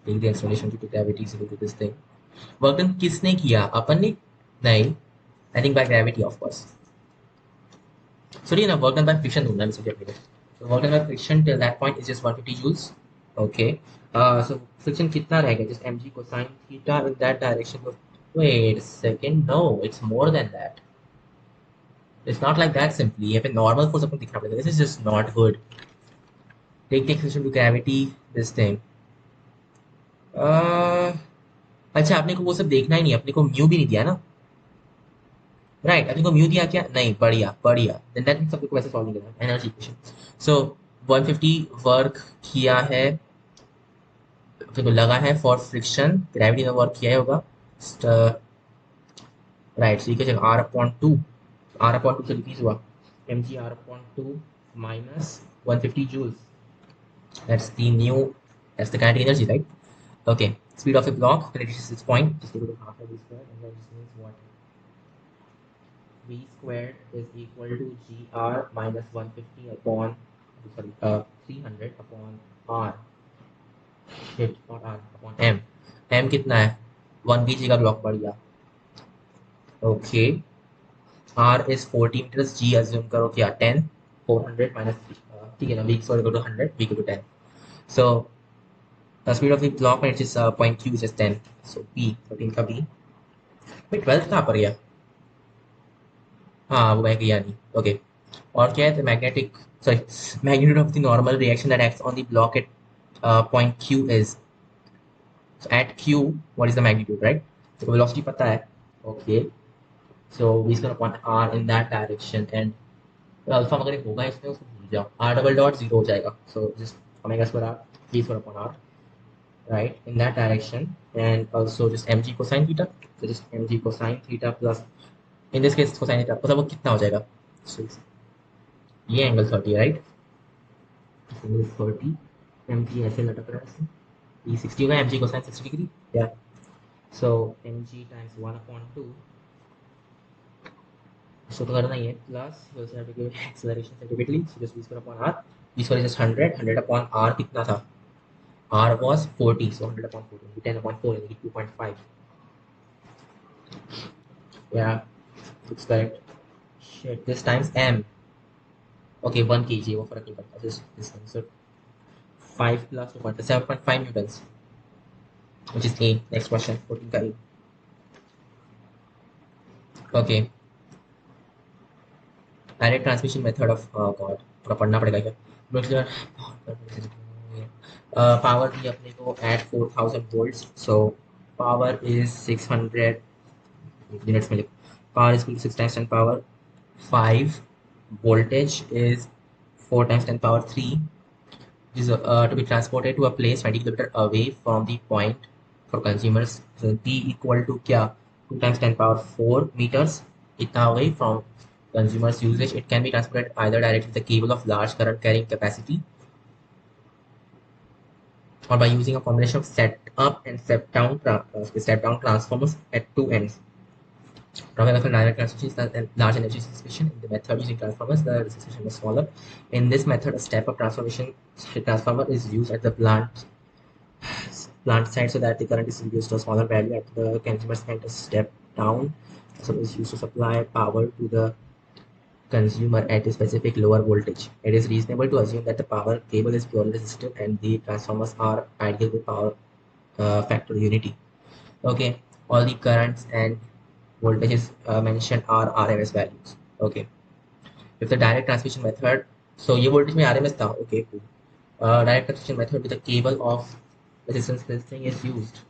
Take the acceleration due to gravity is equal to this thing. Work done किसने किया, अपन ने? नहीं, I think by gravity of course. Sorry ना, work done by friction ढूंढना है मुझे अपने को. So work done by friction till that point is just 150 joules. Okay. So friction कितना रहेगा? Just mg cosine theta in that direction. Wait a second. No, it's more than that. It's not like that simply. यहाँ पे normal force अपन दिखना पड़ेगा. This is just not good. Take the acceleration to gravity. This thing. Uh, अच्छा, आपने को वो सब देखना ही नहीं, अपने को म्यू भी नहीं दिया ना। राइट, अपने को म्यू दिया क्या? नहीं, बढ़िया बढ़िया। देन दैट मींस अपने को वैसे सॉल्व नहीं करना एनर्जी इक्वेशन। सो 150 वर्क किया है, अपने को लगा है फॉर फ्रिक्शन, ग्रेविटी ने वर्क किया होगा। राइट, so की जगह r/2 से रिलीज हुआ mg r/2 minus 150 joules. That's the kinetic energy, right? Okay, speed of the block when it reaches this point, just equal to half of v squared, and that just means what? V squared is equal to gr minus 150 upon, sorry, 300 upon r. Shit, not r, upon m. M कितना है? 1 kg का block बढ़ गया। Okay, r is 40 meters, g assume करो क्या 10, 400 minus 3, ठीक है ना, v squared equal to 100, v equal to 10. So the speed of the block when it is point q is just 10. So b, 13 का b. भाई 12 कहाँ पर गया? हाँ, वो मैं किया नहीं। ओके, और क्या है? The magnetic sorry magnitude of the normal reaction that acts on the block at point Q is at Q, what is the magnitude, right? तो वेलोसिटी पता है। Okay, so V square upon R in that direction, and alpha अगर एक होगा इसमें, उसको भूल जाओ, आर डबल डॉट जीरो हो जाएगा। So just omega square R, V square upon R, right, in that direction, and also just mg cosine theta. So just mg cosine theta plus, in this case cosine theta, मतलब वो कितना हो जाएगा? So ये angle 30 है, right? Angle 30, mg ऐसे लटक रहा है इसमें, ये 60 होगा, mg cosine 60 डिग्री, या so mg times 1/2, इसको तो करना ही है, plus we also have to give acceleration scientifically, so just v square upon r, v square is just 100 upon r कितना था? R was 40, so 100 upon 40, 10 upon 4 is 2.5. Yeah, looks correct. Shit, this times m. Okay, 1 kg, वो फर्क नहीं पड़ता, this thing. So 5 plus 7.5 newtons, which is A. Next question, 14 का A. Okay, direct transmission method of God, थोड़ा पढ़ना पड़ेगा क्या? Nuclear power दी अपने को at 4000 volts, so power is 600 units में लिखो, power is equal to 6 times 10 power 5, voltage is 4 times 10 power 3, is to be transported to a place 20 kilometer away from the point for consumers. So T equal to क्या? 2 times 10 power 4 meters, इतना away from consumers usage. It can be transported either directly with a cable of large current carrying capacity, or by using a combination of step up and step down transformers at two ends. However, for direct transmission is a large energy dissipation. In the method using transformers, the dissipation is smaller. In this method, a step-up transformer is used at the plant side so that the current is reduced to a smaller value at the consumer's end. A step-down transformer is used to supply power to the consumer at a specific lower voltage. It is reasonable to assume that the power cable is purely resistive and the transformers are ideal with power factor unity. Okay, all the currents and voltages mentioned are RMS values. Okay, if the direct transmission method, so ये voltage में RMS था. Okay, cool. Direct transmission method with a cable of resistance thing is used.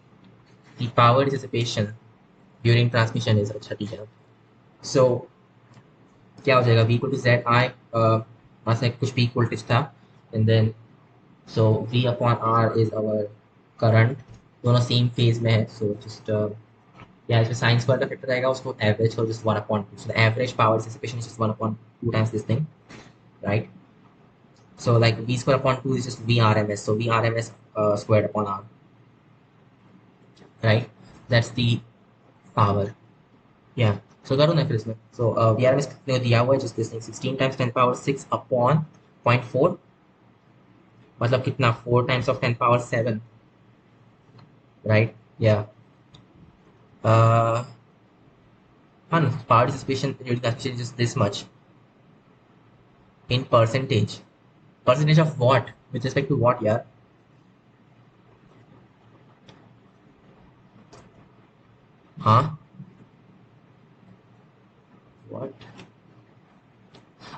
The power dissipation during transmission is अच्छा ठीक है. So क्या हो जाएगा? V equal to Z I वहाँ से कुछ peak voltage था, and then so V upon R is our current. दोनों सेम फेज में है. So just या इसमें साइन स्क्वायर का फैक्टर आएगा, उसको एवरेज और just 1/2. So the average power dissipation is just 1/2 times this thing, right? So like V square upon 2 is just VRMS. So VRMS squared upon R, right? That's the power. Yeah. So करो ना फिर इसमें. So VRMS कितने दिया हुआ है? Just this thing 16 times 10 power 6 upon 0.4. मतलब कितना? 4 times of 10 power 7, right? Yeah. Power dissipation during transmission is just this much in percentage. Percentage of what? With respect to what, यार? हाँ, what?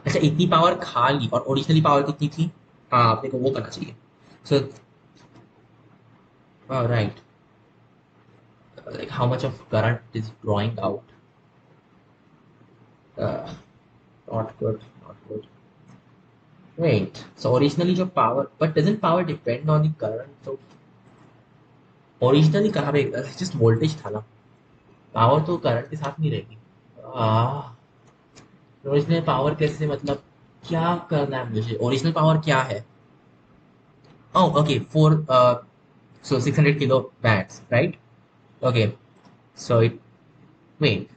अच्छा, इतनी पावर खा ली और ओरिजिनली पावर कितनी थी? हाँ, आपने को वो करना चाहिए. So right, like how much of current is drawing out? uh, Not good, not good. Wait, so originally जो power, but doesn't power depend on the current? So originally कहाँ पे just voltage था ना, पावर तो current के साथ नहीं रहेगी. ओरिजिनल पावर कैसे, मतलब क्या करना है मुझे? ओरिजिनल पावर क्या है? Oh, okay, so 600 kilowatts, right? Okay, so it, wait,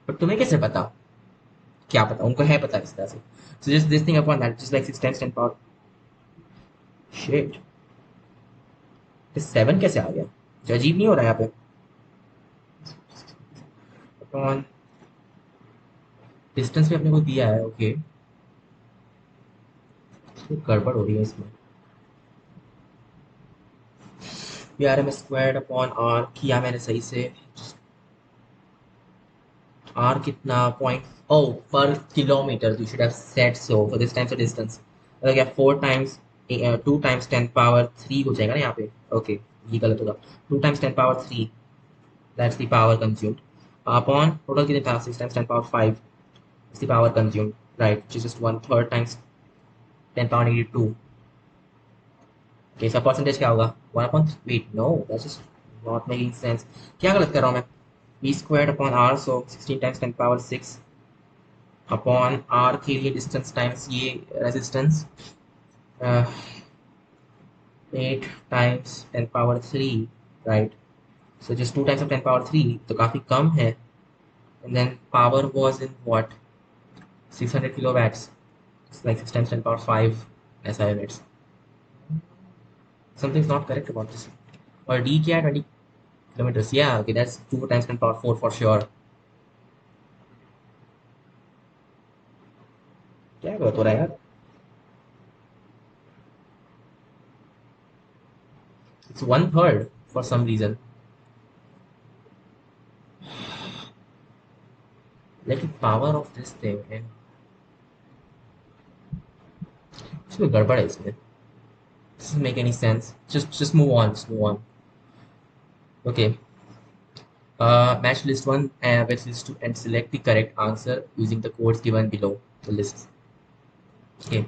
but तुम्हें कैसे पता? क्या पता? उनको है पता इस तरह से. So just this thing upon that, just like 6 times 10 power. Shit, this 7 कैसे आ गया? जो अजीब नहीं हो रहा है यहाँ पे? Upon डिस्टेंस भी अपने को दिया है. ओके, गड़बड़ हो रही है इसमें. VRM स्क्वायर्ड अपॉन R किया मैंने सही से. R कितना? पॉइंट, ओ पर kilometre. You should have set so for this times of distance. मतलब क्या 4 टाइम्स 2 टाइम्स 10 पावर 3 हो जाएगा ना यहाँ पे. ओके, ये गलत होगा. 2 times 10 power 3, that's the power consumed upon total कितने था? 6 times 10 power 5 is the power consumed, right, which is just 1/3 times 10 power -2. Okay, इसका परसेंटेज क्या होगा? 1/, wait, no, that's just not making sense. क्या गलत कर रहा हूँ मैं? V squared upon R, so 16 times 10 power 6 upon R के लिए डिस्टेंस टाइम्स ये resistance 8 times 10 power 3, right? So just 2 times of 10 power 3 तो काफ़ी कम है. And then power was in what? 600 kilowatts. It's like 6 times 10 power 5 SI units. Something's not correct about this. और D क्या है? 20 kilometers. Yeah, okay, that's 2 times 10 power 4 for sure. क्या गलत हो रहा है यार? It's 1/3 for some reason. Like the power of this thing, and इसमें गड़बड़ है इसमें. Doesn't make any sense. Just move on. Just move on. Okay. Match list 1 with list 2 and select the correct answer using the codes given below the list. Okay.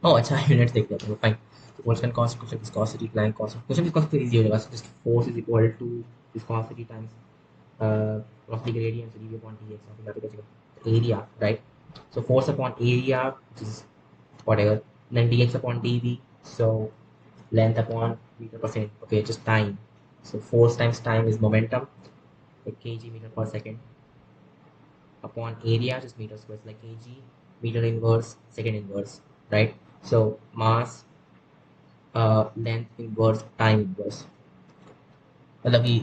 Oh, अच्छा, units देख लेते हैं. Fine. So constant cost, constant viscosity, Planck constant. Constant viscosity is easy हो जाएगा. So just force is equal to viscosity times velocity gradient, so dV upon dx. Something like that. Area, right? So force upon area, which is whatever. Then dx upon dv. So length upon meter per second. Okay, just time. So force times time is momentum, like kg meter per second, upon area, just meter square, like kg meter inverse second inverse, right? So mass, length inverse, time inverse. मतलब कि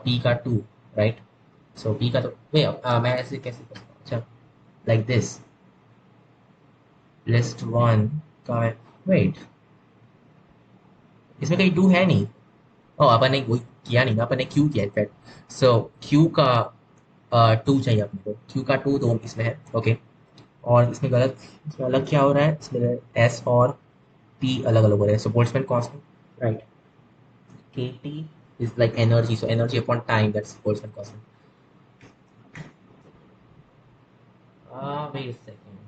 p का 2, right? So p का तो मैं ऐसे कैसे करता हूँ? अच्छा, like this. List 1 का मैं, wait, इसमें कहीं 2 है नहीं. अपन ने वही किया नहीं ना, अपन ने क्यू किया इनफैक्ट। सो क्यू का टू चाहिए अपने को, क्यू का टू तो इसमें है ओके। और इसमें अलग क्या हो रहा है, इसमें एस और पी अलग अलग हो रहे हैं। So Boltzmann constant right, K T is like energy, so energy upon time that's Boltzmann constant. Wait a second,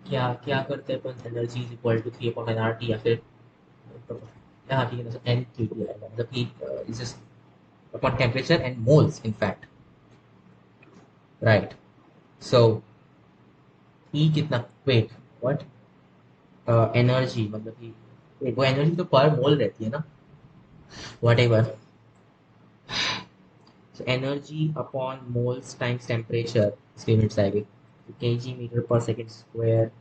क्या क्या करते हैं अपन, energy is equal to 3 upon N R T, या फिर हाँ ठीक है, एन के टी आएगा, मतलब कि is just upon temperature and moles in fact right. So E कितना, वेट व्हाट, एनर्जी मतलब कि wait, वो एनर्जी तो पर मोल रहती है ना, whatever. So energy upon moles times temperature, इसके यूनिट्स आएगी K G meter per second square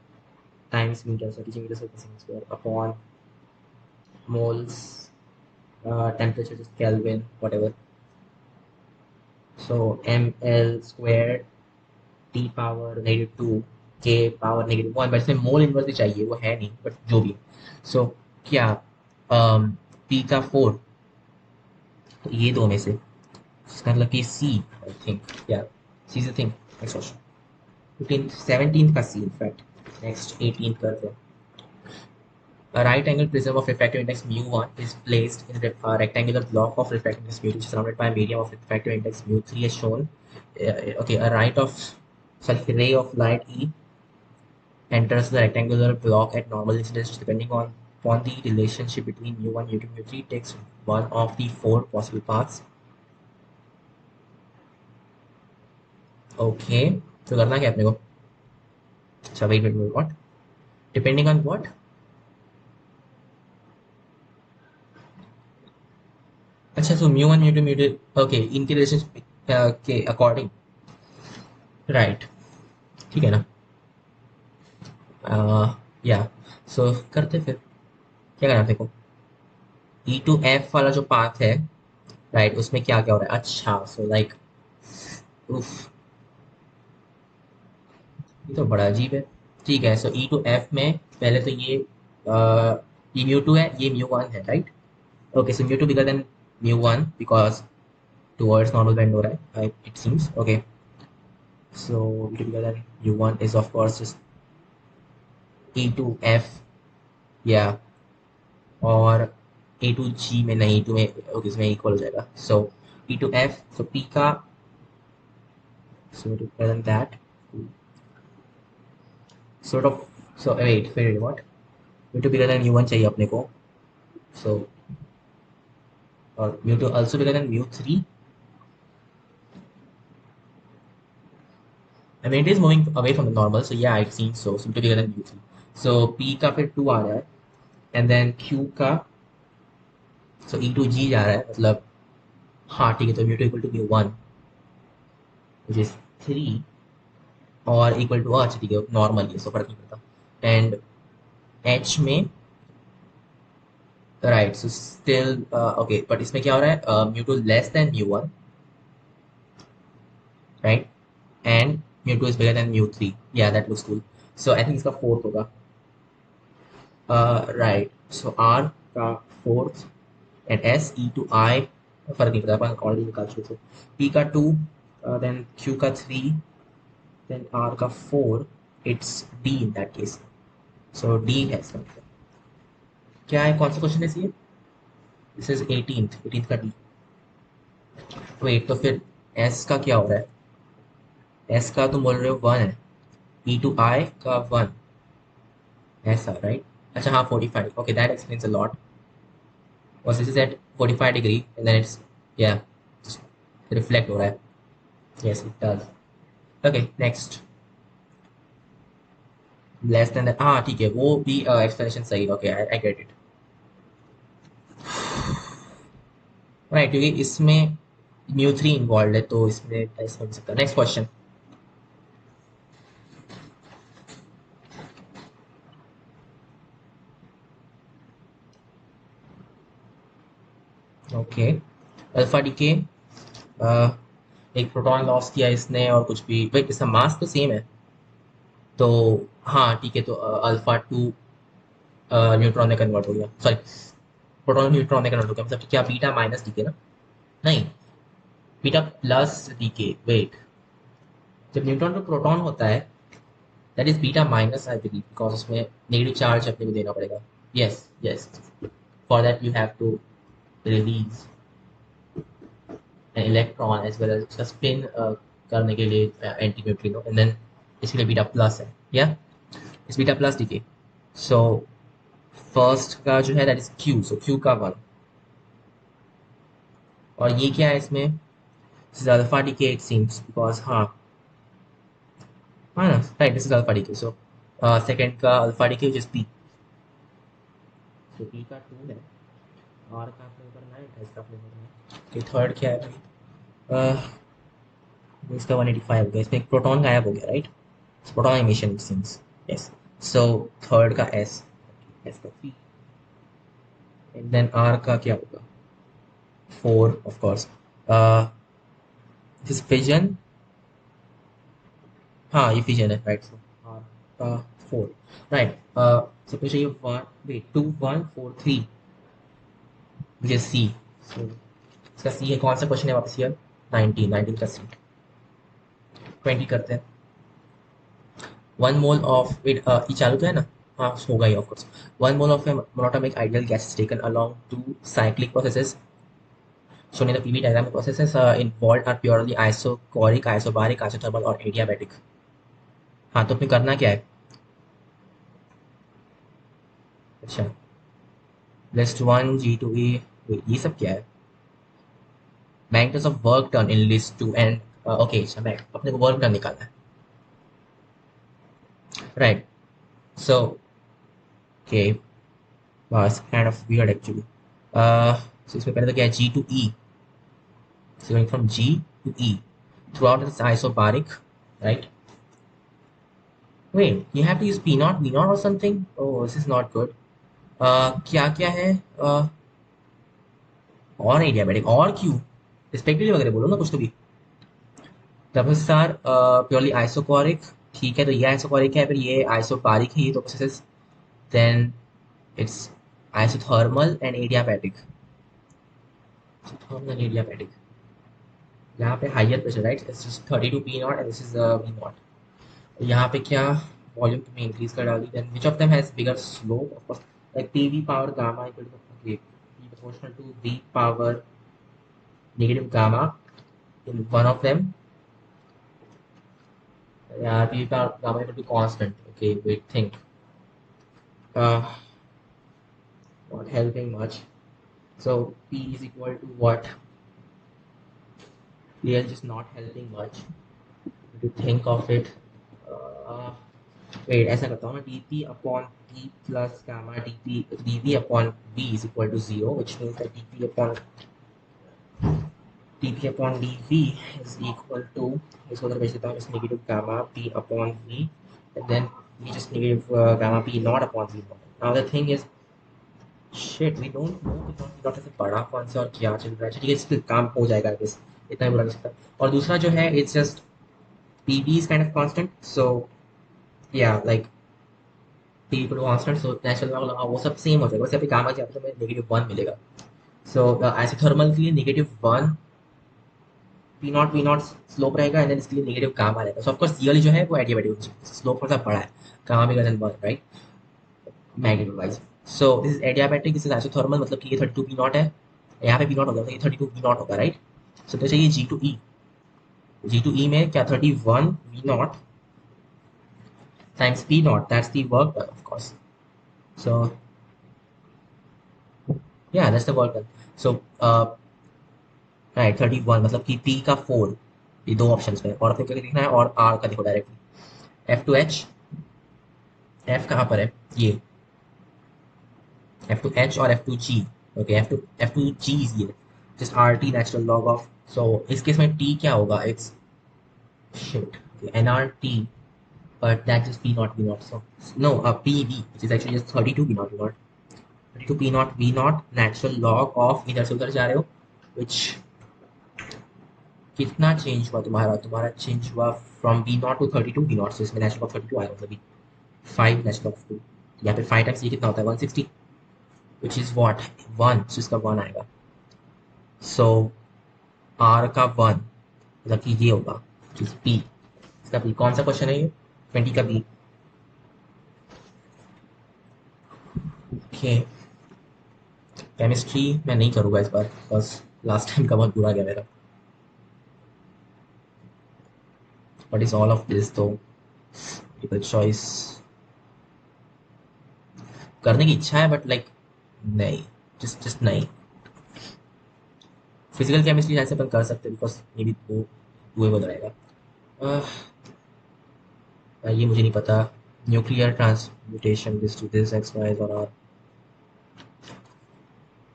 times meter, so K G meter per second square upon moles temperature is kelvin whatever. So M L square T power -2 के power -1, but इसमें mole inverse भी चाहिए, वो है नहीं but जो भी। सो क्या पी का 4, तो ये दो में से इसका मतलब कि सी, आई थिंक या C is the thing. Next question, 17th का सी इनफैक्ट। नेक्स्ट 18th करते हैं। A right angle prism of refractive index mu1 is placed in a rectangular block of refractive index mu2 which is surrounded by a medium of refractive index mu3 as shown. Okay, a right of sorry ray of light E enters the rectangular block at normal incidence depending on upon the relationship between mu1, mu2, mu3 takes one of the four possible paths. Okay तो करना क्या अपने को, अच्छा wait wait what, depending on what, अच्छा so mu one mu two mu two, okay इनके relation के according right, ठीक है ना। या सो करते फिर, क्या करना देखो, ई टू एफ वाला जो पाथ है राइट, उसमें क्या क्या हो रहा है, अच्छा सो लाइक उफ, ये तो बड़ा अजीब है। ठीक है, सो ई टू एफ में पहले तो ये म्यू टू है, ये म्यू वन है right. Okay so mu two bigger than mu one because towards normal bend हो रहा है it seems okay. So mu two bigger than mu one is of course just E to F yeah, और ए to जी में नहीं, to में okay इसमें equal हो जाएगा। So E to F, so P का, so to present that sort of, so wait what, mu two bigger than mu one चाहिए अपने को। सो और mu two also bigger than mu three, I mean it is moving away from the normal so yeah it seems so, so mu two bigger than mu three. So P का फिर to आ रहा है and then Q का, सो E to जी जा रहा है मतलब, हाँ ठीक है, तो mu two equal to mu one which is three, और इक्वल टू अच्छा ठीक है नॉर्मल है सो फर्क नहीं पड़ता। एंड एच में right, so still okay, but इसमें क्या हो रहा है, mu two less than mu one right, and mu two is bigger than mu three, या that looks cool. So I think इसका फोर्थ होगा राइट। सो आर का fourth and S E to आई, फर्क नहीं पड़ता अपन ऑलरेडी निकाल चुके थे। पी का टू, देन क्यू का थ्री, देन आर का four, it's D in that case. So D है इसका मतलब, क्या है कौन सा क्वेश्चन है ये, दिस इज 18th का डी। वेट तो फिर एस का क्या हो रहा है, एस का तुम बोल रहे हो वन है, ई टू आई का वन, ऐसा राइट। अच्छा हाँ 45, okay that explains a lot, और this is at 45 degree and then it's या रिफ्लेक्ट हो रहा है, yes it does. Okay next, less than that, हाँ ठीक है वो भी एक्सप्लेनेशन सही, okay I get it right, क्योंकि इसमें म्यू थ्री इन्वॉल्व है तो इसमें ऐसा हो सकता है। Next question, okay alpha decay, एक प्रोटॉन लॉस किया इसने और कुछ भी, वेट इसका मास तो सेम है, तो हाँ ठीक है, तो अल्फा टू न्यूट्रॉन में कन्वर्ट हो गया, सॉरी प्रोटॉन न्यूट्रॉन में कन्वर्ट हो गया, मतलब क्या बीटा माइनस डीके ना, नहीं बीटा प्लस डीके, वेट, जब न्यूट्रॉन टू प्रोटॉन होता है that is beta minus I believe, because उसमें नेगेटिव चार्ज अपने को देना पड़ेगा, yes yes, for that you have to release electron as well as उसका स्पिन करने के लिए एंटी न्यूट्रिनो, एंड देन इसके लिए बीटा प्लस है, या इस beta plus decay. So first का जो है that is Q, so Q का वन, और ये क्या है इसमें, this is alpha decay it seems, because हाँ हाँ ना, right, this is alpha decay, so second का alpha decay which is P, so P का टू है, आर का अपने करना है, एस का अपने करना है, तो थर्ड क्या है भाई, इसका 185 हो गया, इसमें एक प्रोटॉन गायब हो गया, right, proton emission seems, yes, so third का एस, एस का पी, एंड देन आर का क्या होगा, four of course, this fission, हाँ ये फिजन है, राइट, सो आर का फोर, राइट, सबको चाहिए one, wait, two one four three, मुझे सी, सो इसका सी है, कौन सा क्वेश्चन है वापस यार, 19, 19 का सी, 20 करते हैं, वन मोल ऑफ वेट, ये चालू तो है ना, हाँ होगा ही of course, one mole of a monatomic ideal gas is taken along two cyclic processes shown in the PV diagram. The processes involved are purely isochoric, isobaric, isothermal और adiabatic. हाँ तो फिर करना क्या है, अच्छा लिस्ट वन जी two ई, ये सब क्या है, magnitudes of work done in list two and okay, अच्छा मैं अपने को वर्क डन निकालना है, राइट, सो ओके, बस kind of weird actually, so इसमें पहले तो क्या है, G two E, so going from G to E throughout this isobaric, right? Wait, you have to use P naught, V naught or something? Oh, this is not good. क्या क्या है, और adiabatic और क्यू रिस्पेक्टिवली वगैरह बोलो ना कुछ तो भी, तब सर प्योरली आइसोकोरिक, ठीक है, तो ये आइसोकोरिक है, फिर ये आइसोबारिक है, ये तो process, then it's isothermal and adiabatic, thermal and adiabatic, यहाँ पे higher pressure, right, this is 32 P not and this is V not, यहाँ पे क्या वॉल्यूम में इंक्रीज कर डाली, then which of them has bigger slope, of course like PV power gamma equal to P proportional to V power negative gamma in one of them, yeah, pv power gamma equal to constant, okay, wait, think, uh not helping much, so p is equal to what, clearly just not helping much to think of it, uh, wait, ऐसा करता हूँ मैं, dp upon p plus gamma dv upon v is equal to 0, which means that dp upon dv is equal to, इसको अगर भेज देता हूँ, is negative gamma p upon v, and then we just negative gamma p not upon v naught. Now the thing is, shit, we don't know कि dot से बड़ा कौन सा और क्या चल रहा है, ठीक है, इससे काम हो जाएगा I guess, इतना ही बुरा नहीं सकता, और दूसरा जो है it's just pv is kind of constant, so yeah, like p equal to constant, so natural log लगा वो सब सेम हो जाएगा, बस यहाँ पे गामा क्या तो हमें -1 मिलेगा, so आइसोथर्मल के लिए -1 पी नॉट स्लोप रहेगा, एंड देन इसके लिए नेगेटिव गामा रहेगा, सो ऑफकोर्स ये वाली जो है वो एडियाबेटिक स्लोप थोड़ा सा बड़ा है, gamma bigger than 1, right, magnitude wise, so this is adiabatic, this is isothermal, मतलब कि ये 32 पी नॉट है, यहाँ पे पी नॉट होगा तो ये 32 पी नॉट होगा, राइट, सो तो चाहिए जी टू ई, जी टू ई में क्या 31 V naught times P naught, that's the work done of course, so या that's the work done, so right 31 मतलब कि पी का 4, ये दो ऑप्शंस में, और आपको क्या लिखना है, और आर का देखो डायरेक्टली, एफ टू एच, एफ कहाँ पर है, ये एफ टू एच और F to G, okay, F to G is ये just R T natural log of, so इस केस में टी क्या होगा, it's shit N R T, but that is P naught V naught, so no P V which is actually just 32 P naught V naught, 32 P naught V naught natural log of, इधर से उधर जा रहे हो, विच कितना change हुआ तुम्हारा, change हुआ from V naught to 32 V naught, so इसमें नेचुरल ऑफ 32 आएगा, मतलब 5 नेचुरल ऑफ 2, यहाँ पे 5 टाइम्स ये कितना होता है 160, which is what 1, so इसका 1 आएगा. So R का 1 मतलब कि ये होगा which is P. इसका P कौन सा क्वेश्चन है ये? 20 का B. ओके, केमिस्ट्री मैं नहीं करूँगा इस बार बिकॉज लास्ट टाइम का बहुत बुरा गया मेरा. What is all of this though? Multiple choice करने की इच्छा है बट लाइक नहीं, जस्ट नहीं. फिजिकल केमिस्ट्री ऐसे अपन कर सकते हैं बिकॉज मे बी वो बन रहेगा. ये मुझे नहीं पता. Nuclear transmutation this to this X Y और आर.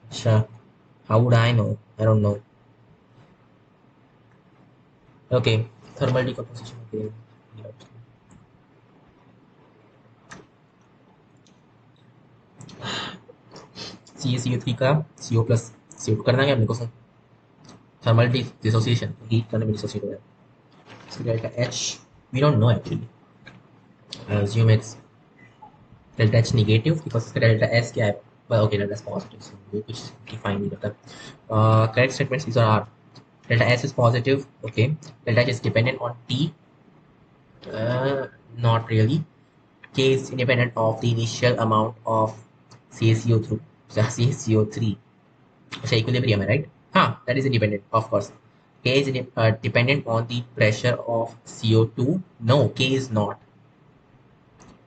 अच्छा, how would I know? I don't know. Okay, thermal decomposition. Okay, CaCO3 का CO प्लस CO2 करना है अपने को सर. थर्मल डिसोसिएशन, हीट करने में डिसोसिएट हो रहा है. So delta H, we don't know actually. I assume it's delta H negative because इसका delta S क्या है? Well, okay, delta S positive. So ये कुछ define नहीं करता. Correct statements these are delta S is positive. Okay, delta H is dependent on T. Not really. K is independent of the initial amount of CaCO3. CaCO3. अच्छा, equilibrium, right? That is independent, of course. K is dependent on the pressure of CO2. No, K is not.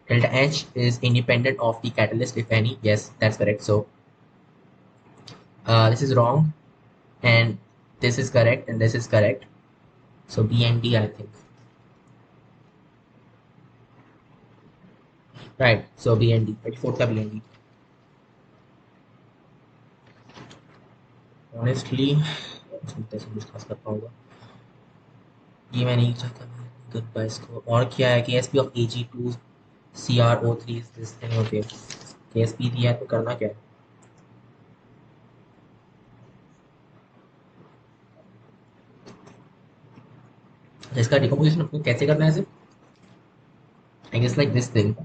Delta H is independent of the catalyst, if any. Yes, that's correct. So this is wrong, and this is correct, and this is correct. So B and D, I think. Right. So B and D. Right. Fourth का B and D. Honestly, कुछ खास कर पाऊंगा ये मैं नहीं चाहता. Good bye इसको. और क्या है? KSP of Ag2 CrO3 is this thing. Okay, KSP दिया है तो करना क्या है? इसका डिकम्पोजिशन आपको कैसे करना है? I guess like this thing,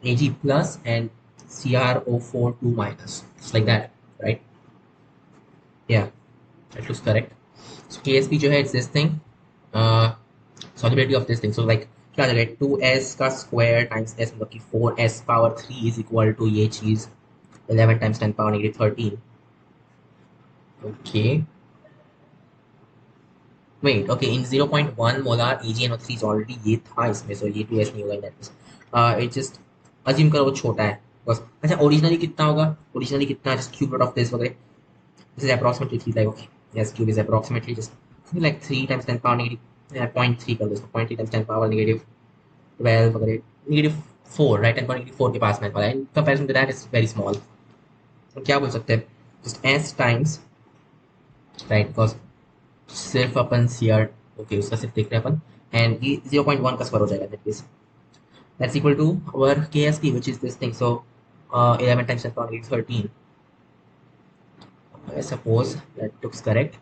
Ag plus and CrO4 2 minus, just like that, right? Yeah, that looks correct. So KSP जो है it's this thing, solubility of this thing. So like क्या आ जाएगा? 2s का square times s मतलब कि 4s power 3 is equal to ये चीज 11 times 10 power negative 13. Okay. Wait, okay, in 0.1 molar AgNO3 is already ये था इसमें, so ये 2s नहीं होगा in that case. It just assume करो वो छोटा है बस. अच्छा, ओरिजिनली कितना होगा? ओरिजिनली कितना? just cube root of this वगैरह. This is approximately 3, like okay, yes, cube is approximately just something like 3 times 10 power negative 0.3 कर दो इसको. 0.3 times 10 power negative 12 वगैरह negative 4, right? 10 power negative 4 के पास में वाला है. In comparison to that is very small. तो क्या बोल सकते हैं? just s times, right? Because सिर्फ अपन CR, ओके, उसका सिर्फ देख रहे हैं अपन, एंड ये 0.1 का स्क्वायर हो जाएगा that is that's equal to our KSP which is this thing. So 11 times 10 power negative 13. I suppose that looks correct,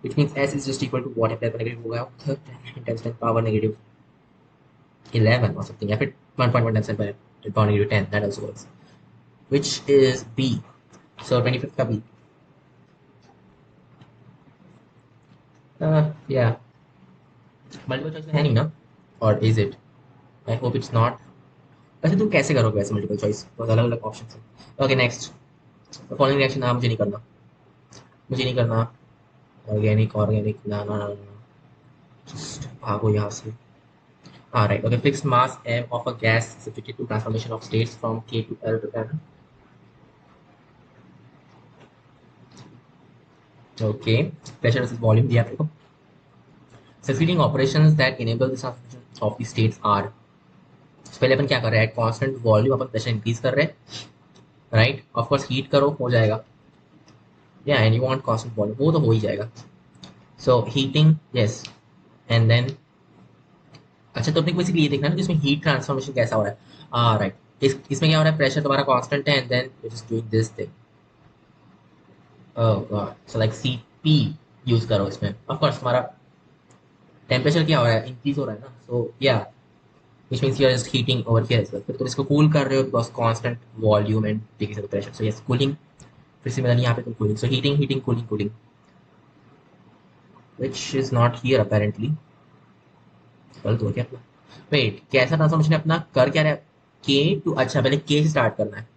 which means S is just equal to what if negative होगा 10 times 10 power negative 11 or something, या फिर 1.1 times 10 power negative 10, that also works, which is B. So 25th का B. Yeah, multiple choice में है नहीं ना? और is it? I hope it's not. वैसे तुम कैसे करोगे वैसे मल्टीपल चॉइस? बहुत अलग अलग ऑप्शन है. Okay, next. फॉलोइंग रिएक्शन मुझे नहीं करना, मुझे नहीं करना. ऑर्गेनिक ऑर्गेनिक ना ना ना ना, जस्ट भागो यहाँ से. Right. Okay, fixed mass m of a gas is subjected to transformation of states from K to L to M. Okay, pressure versus volume दिया आपको. Succeeding operations that enable the transformation of the states are. पहले अपन क्या कर रहे हैं? Constant volume अपन pressure increase कर रहे हैं, राइट? ऑफ कोर्स हीट करो हो जाएगा. या and you want constant volume, वो तो हो ही जाएगा. सो हीटिंग, यस, एंड देन अच्छा, तो अपने को बेसिकली ये देखना है कि इसमें हीट ट्रांसफॉर्मेशन कैसा हो रहा है. राइट. इसमें क्या हो रहा है? प्रेशर तुम्हारा कांस्टेंट है and then it is doing this thing. Oh God. So like CP use करो इसमें. ऑफ कोर्स तुम्हारा टेम्परेचर क्या हो रहा है? इंक्रीज हो रहा है ना. सो या which means you are just heating over here as well. फिर तुम इसको cool कर रहे हो because constant volume and decrease of pressure. So yes, cooling. फिर similarly यहाँ पे तुम cooling. So heating, heating, cooling, cooling, which is not here apparently. गलत हो गया अपना. Wait, कैसा ट्रांसफॉर्मेशन है अपना? कर क्या रहा है? K to अच्छा पहले K से स्टार्ट करना है.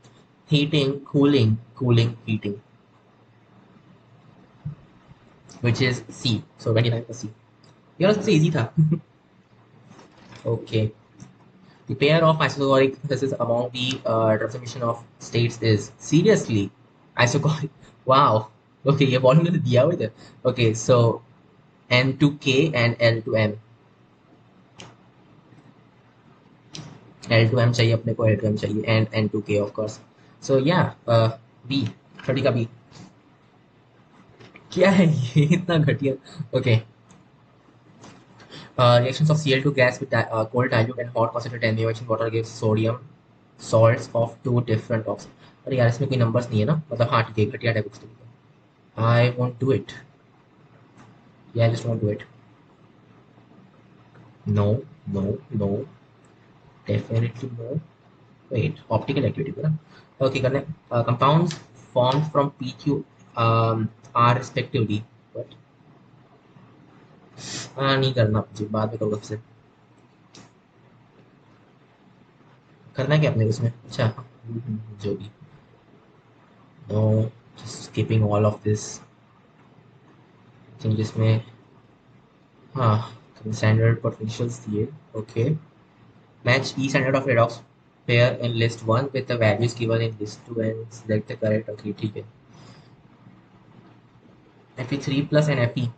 Heating, cooling, cooling, heating, which is C. So 29 plus C. ये सबसे easy था. Okay. The pair of isochronic processes among the transformation of states is seriously isochronic. Wow. Okay, ये volume तो दिया हुआ है. Okay, so N to K and L to M. L to M चाहिए अपने को, L to M चाहिए and N to K of course. So yeah, B 30 का B. क्या है ये इतना घटिया? Okay. Reactions of Cl2 gas with cold dilute and hot concentrated NaOH in water gives sodium salts of two different oxides. अरे यार इसमें कोई नंबर्स नहीं है ना, मतलब हाँ ठीक है घटिया टाइप कुछ तो I won't do it. Yeah, I just won't do it. No, no, no, definitely no. Wait, optical activity पूरा. Okay, करने compounds formed from PQ are respectively. What? हाँ नहीं करना मुझे, बाद में करूँगा फिर से. करना क्या अपने उसमें? अच्छा जो भी. No, just skipping all of this. जिसमें हाँ standard potentials दिए. Okay. Match E standard of redox pair in list 1 with the values given in list 2 and select the correct. Okay, ठीक है. Fe3 plus and Fe.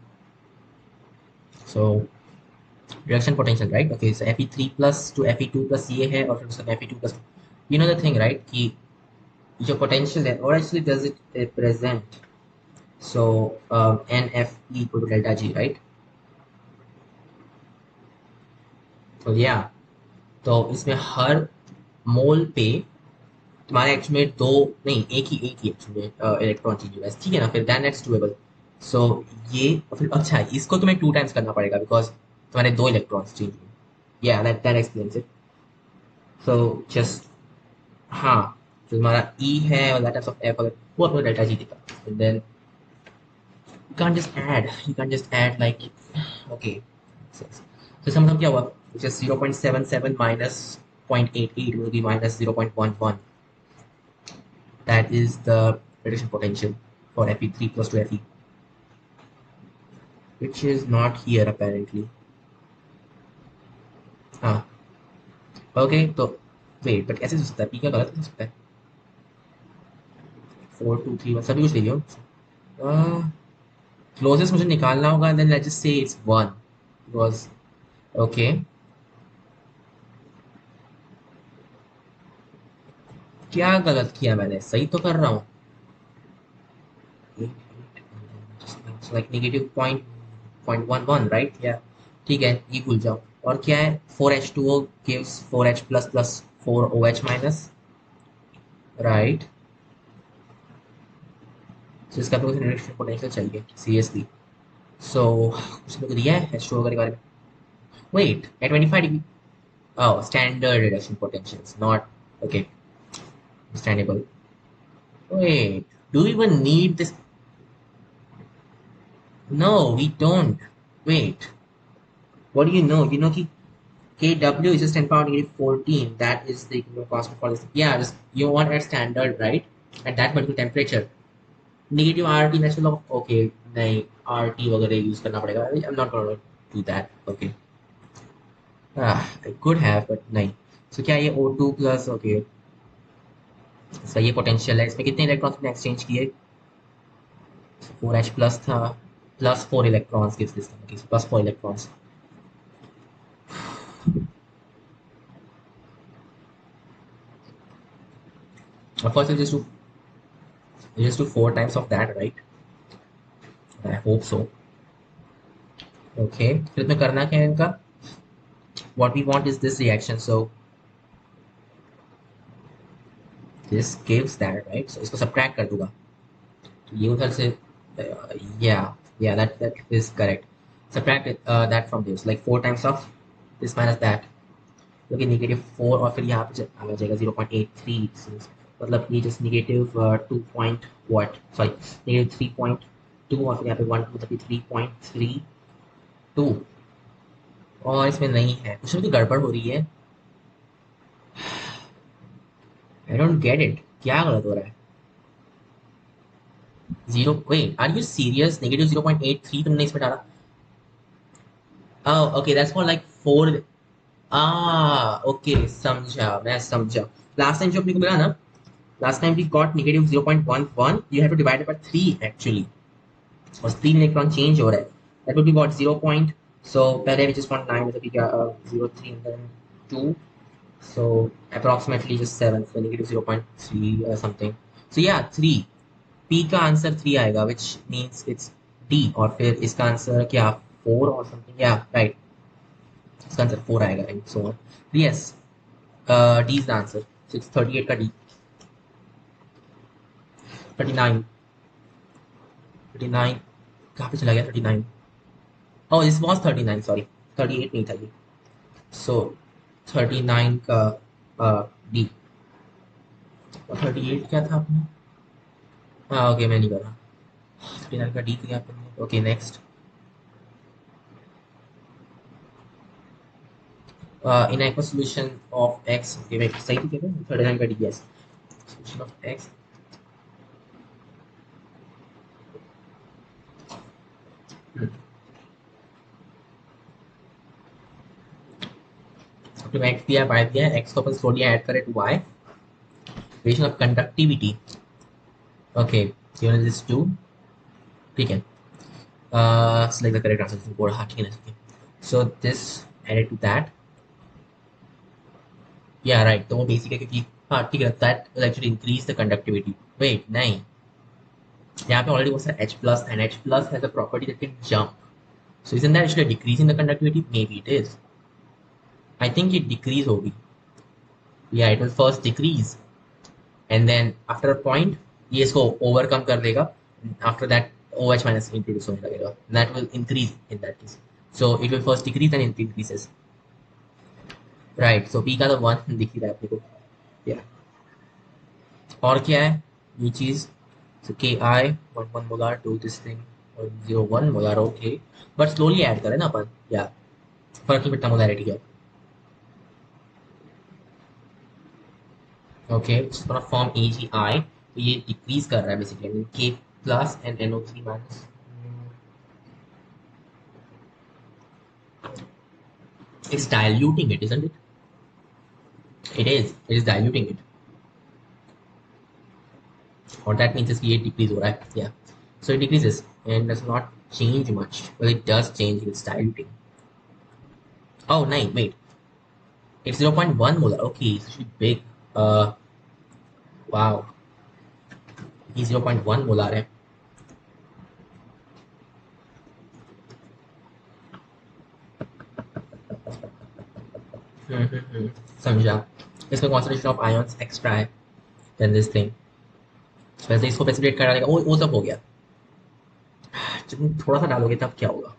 So reduction potential, right? Okay, so Fe3 plus to Fe2 plus ये है और फिर उसका Fe2 plus. You know the thing, right? कि जो potential है, what actually does it represent? So NF equal to delta G, right? So yeah, तो इसमें हर मोल पे तुम्हारे एक्चुअल में दो नहीं एक ही एक्चुअल में इलेक्ट्रॉन चेंज हुआ है, ठीक है ना? फिर दैन इट्स डुएबल. सो ये फिर अच्छा इसको तुम्हें 2 टाइम्स करना पड़ेगा बिकॉज तुम्हारे दो इलेक्ट्रॉन्स चेंज हुए. या that explains it. So just हाँ, जो तुम्हारा ई है और दैट ऑफ एफ अगर वो अपना डेल्टा जी देगा and then you can't just add like okay. So इसका मतलब क्या हुआ? Which is 0.77 minus 0.88 will be minus 0.11. That is the radiation potential for Fe3 plus to Fe, which is not here apparently. हाँ okay तो wait but कैसे हो सकता है? पी क्या गलत हो सकता है? 4 2 3 1 सभी कुछ ले लियो. क्लोजेस्ट मुझे निकालना होगा then let's just say it's 1 because okay. क्या गलत किया मैंने? सही तो कर रहा हूँ. Like negative 0.11 right? या ठीक है ये भूल जाओ. और क्या है? 4H2O gives 4H plus plus 4OH minus, right? तो इसका तो रिडक्शन पोटेंशियल चाहिए सीरियसली. सो उसने तो दिया है H2O के बारे में. Wait at 25 degree. Oh, standard reduction potentials, not okay. Understandable. Wait, do we even need this? No, we don't. Wait, what do you know? You know ki KW is just 10 power negative 14. That is the constant for this. Yeah, just you want at standard, right? At that particular temperature. Negative RT natural of okay. नहीं RT वगैरह use करना पड़ेगा. I'm not gonna do that. Okay. I could have, but नहीं. So क्या ये O2 plus okay. इसका ये potential है. इसमें कितने इलेक्ट्रॉन्स ने एक्सचेंज किए? 4H प्लस था plus 4 electrons gives this plus 4 electrons. Of course, you just do 4 times of that, right? I hope so. Okay. फिर इसमें करना क्या है इनका? What we want is this reaction. So this gives that, right? So इसको subtract कर दूंगा. तो ये उधर से yeah that is correct. Subtract that from this like 4 times of this minus that क्योंकि -4 और फिर यहाँ पे आ जाएगा 0.83, मतलब ये जस्ट -2 पॉइंट व्हाट सॉरी -3.2 और फिर यहाँ पे 1 मतलब 3.32 और इसमें नहीं है, कुछ भी गड़बड़ हो रही है। आई डोंट गेट इट, क्या गलत हो रहा है? Zero, wait are you serious? -0.83 तुमने इसमें डाला? Okay that's for like 4। Okay समझा, मैं समझा। लास्ट टाइम जो अपने को मिला ना, last time we got -0.11, you have to divide by 3 actually, और 3 इलेक्ट्रॉन चेंज हो रहा है, that will be what 0 point, so पहले which is 0.9 मतलब कि क्या 0.3 and then 2, so approximately just 7, so -0.3 or something, so yeah 3। P का answer 3 आएगा which means it's D, और फिर इसका आंसर क्या 4 और समथिंग, या राइट, इसका आंसर 4 आएगा and so on, yes D is the answer, so it's 38 का D। 39, 39 कहाँ पे चला गया 39? ओह दिस वाज 39, सॉरी 38 नहीं था ये, सो 39 का डी, और 38 क्या था आपने? हाँ ओके मैं नहीं कर रहा, 39 का डी किया आपने, okay next. In aqua solution of X, okay wait सही थी क्या? 39 का D, yes, solution of X, तो एक्स दिया बाय दिया, एक्स को अपन स्लोली ऐड करें to Y, relation of conductivity, okay given this 2, ठीक है, select the correct translation code, हाँ ठीक है, so this added to that, या राइट, तो वो बेसिक है क्योंकि हाँ ठीक है, that will actually increase the conductivity, wait नहीं, यहाँ पे ऑलरेडी वो सर H plus, and H plus has a property that can jump, so isn't that actually decreasing the conductivity? Maybe it is, I think it decrease होगी, yeah it will first decrease and then after a point ये इसको overcome कर देगा, after that OH minus introduce होने लगेगा, that will increase in that case, so it will first decrease and it increases, right, so P का तो 1 दिख ही रहा है अपने को, yeah, और क्या है ये चीज, so Ki 1 molar to this thing, और 0.1 molar, okay, but slowly add करें ना अपन, या फर्क नहीं पड़ता मोलैरिटी है, okay it's gonna form AgI, तो ये डिक्रीज कर रहा है basically, K plus and NO3 minus, it's diluting it, isn't it? It is diluting it, or that means कि ये decrease हो रहा है, yeah, so it decreases and does not change much, well it does change, it's diluting, oh नहीं wait, it's 0.1 molar, okay it's actually big, uh wow, ये 0.1 molar है, समझा, इसका concentration of ions extra है than this thing, वैसे इसको precipitate करा देगा, वो सब हो गया, जब तुम थोड़ा सा डालोगे तब क्या होगा,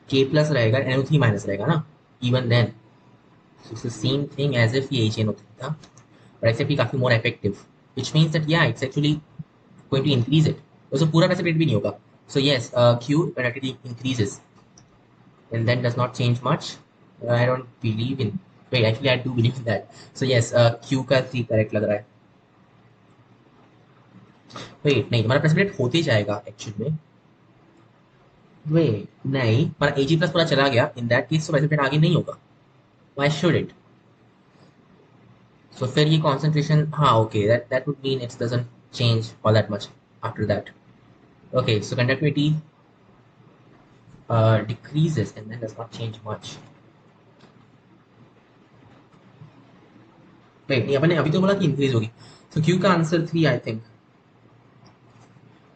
K प्लस रहेगा, NO3 माइनस रहेगा ना, even then it's the same thing as if ये HNO3 था, but except ये काफी more effective, which means that yeah it's actually going to increase it, उसको पूरा precipitate भी नहीं होगा, so yes Q practically increases and then does not change much, I don't believe in, wait actually I do believe in that, so yes Q का 3 correct लग रहा है, wait नहीं हमारा precipitate होते जाएगा एक्चुअल में, वेट नहीं हमारा Ag प्लस पूरा चला गया, इन दैट केस तो precipitate आगे नहीं होगा, why should it, so फिर ये concentration, हाँ okay that would mean it doesn't change all that much after that, okay so conductivity decreases and then does not change much, wait नहीं अपन ने अभी तो बोला कि इंक्रीज होगी, so Q का answer 3 I think,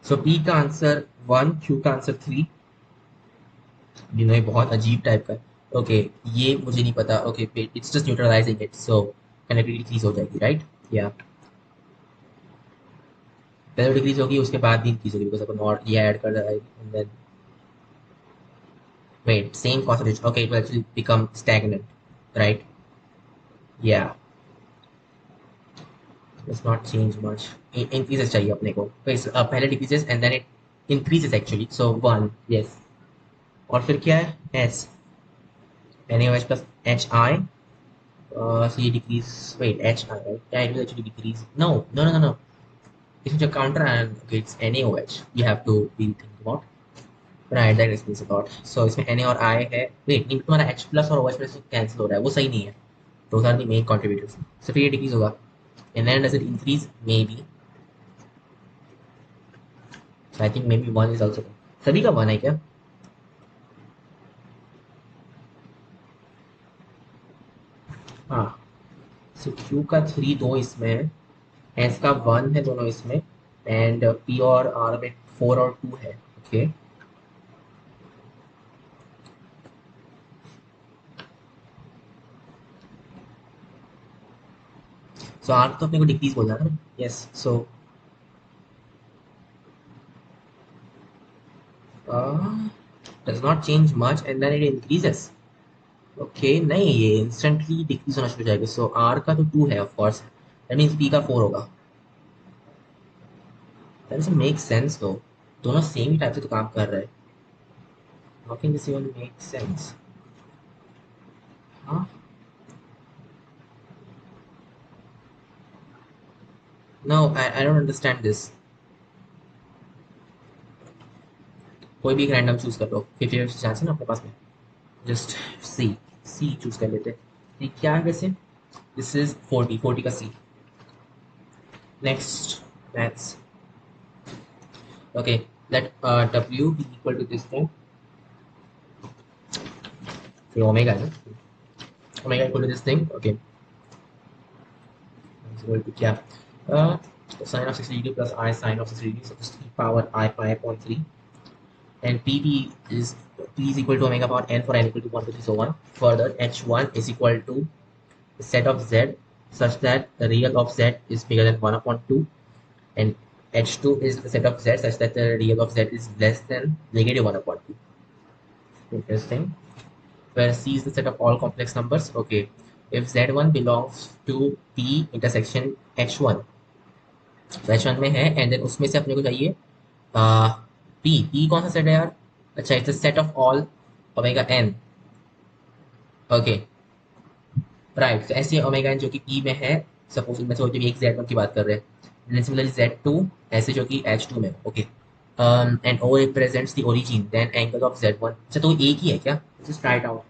so P का आंसर 1, Q का आंसर 3, ये बहुत अजीब टाइप का है, ओके ये मुझे नहीं पता, okay it's just neutralising it, so connectivity decrease हो जाएगी राइट, या पहले डिक्रीज होगी उसके बाद भी इंक्रीज होगी, बिकॉज अपन और ये ऐड कर रहा है and then Wait, same concentration. Okay, it will actually become stagnant, right? Yeah, does not change much. Increases चाहिए अपने को. Wait, so, पहले decreases and then it increases actually. So 1, yes. और फिर क्या है? S. NaOH plus HI. So ये decrease. Wait, HI, right? Yeah, it will actually decrease. No. It's a counter and okay, it's NaOH. You have to be thinking about. Right, that explains a lot. So इसमें Na और I है. Wait, नहीं तुम्हारा H plus और OH plus cancel हो रहा है. वो सही नहीं है. Those are the main contributors. So फिर ये decrease होगा. And then does it increase? Maybe. So I think maybe 1 is also. सभी का 1 है क्या? हाँ. So Q का 3 दो इसमें है. S का 1 है दोनों इसमें. And P और R में 4 और 2 है. Okay. So R तो अपने को decrease बोलना है ना? Yes. So does not change much and then it increases. Okay नहीं ये इंस्टेंटली डिक्रीज होना शुरू हो जाएगा. सो आर का तो 2 है of course. That means P का 4 होगा. दैट डजंट मेक सेंस दो. दोनों सेम ही टाइप से तो काम कर रहे हैं. How can this even make sense? हाँ. No I don't understand this. कोई भी एक रैंडम चूज कर लो. 50 चांस है ना अपने पास में. Just see. सी चूज कर लेते. सी क्या है वैसे? दिस इज 40 का C. Next maths. Okay let W be equal to this thing. फिर ओमेगा है ना. Omega equal to this thing. Okay. Is equal to क्या? Sine of 60 degree plus I sine of 60 degree. So just e power I pi upon 3. And P is equal to omega power n for n equal to 1 to 3 so on. Further, H1 is equal to the set of Z such that the real of Z is bigger than 1 upon 2. And H2 is the set of Z such that the real of Z is less than negative 1 upon 2. Interesting. Where C is the set of all complex numbers. Okay. If Z1 belongs to P intersection H1. तो H1 में है and then उसमें से अपने को चाहिए P कौन सा सेट है यार? अच्छा it's set of all omega N. Okay right. तो ऐसे ओमेगा एन जो कि P में है. सपोज इनमें से एक Z1 की बात कर रहे हैं. सिमिलरली Z2 ऐसे जो कि H2 में. Okay and O represents the origin then angle of Z1. अच्छा तो एक ही है क्या? Just try it out.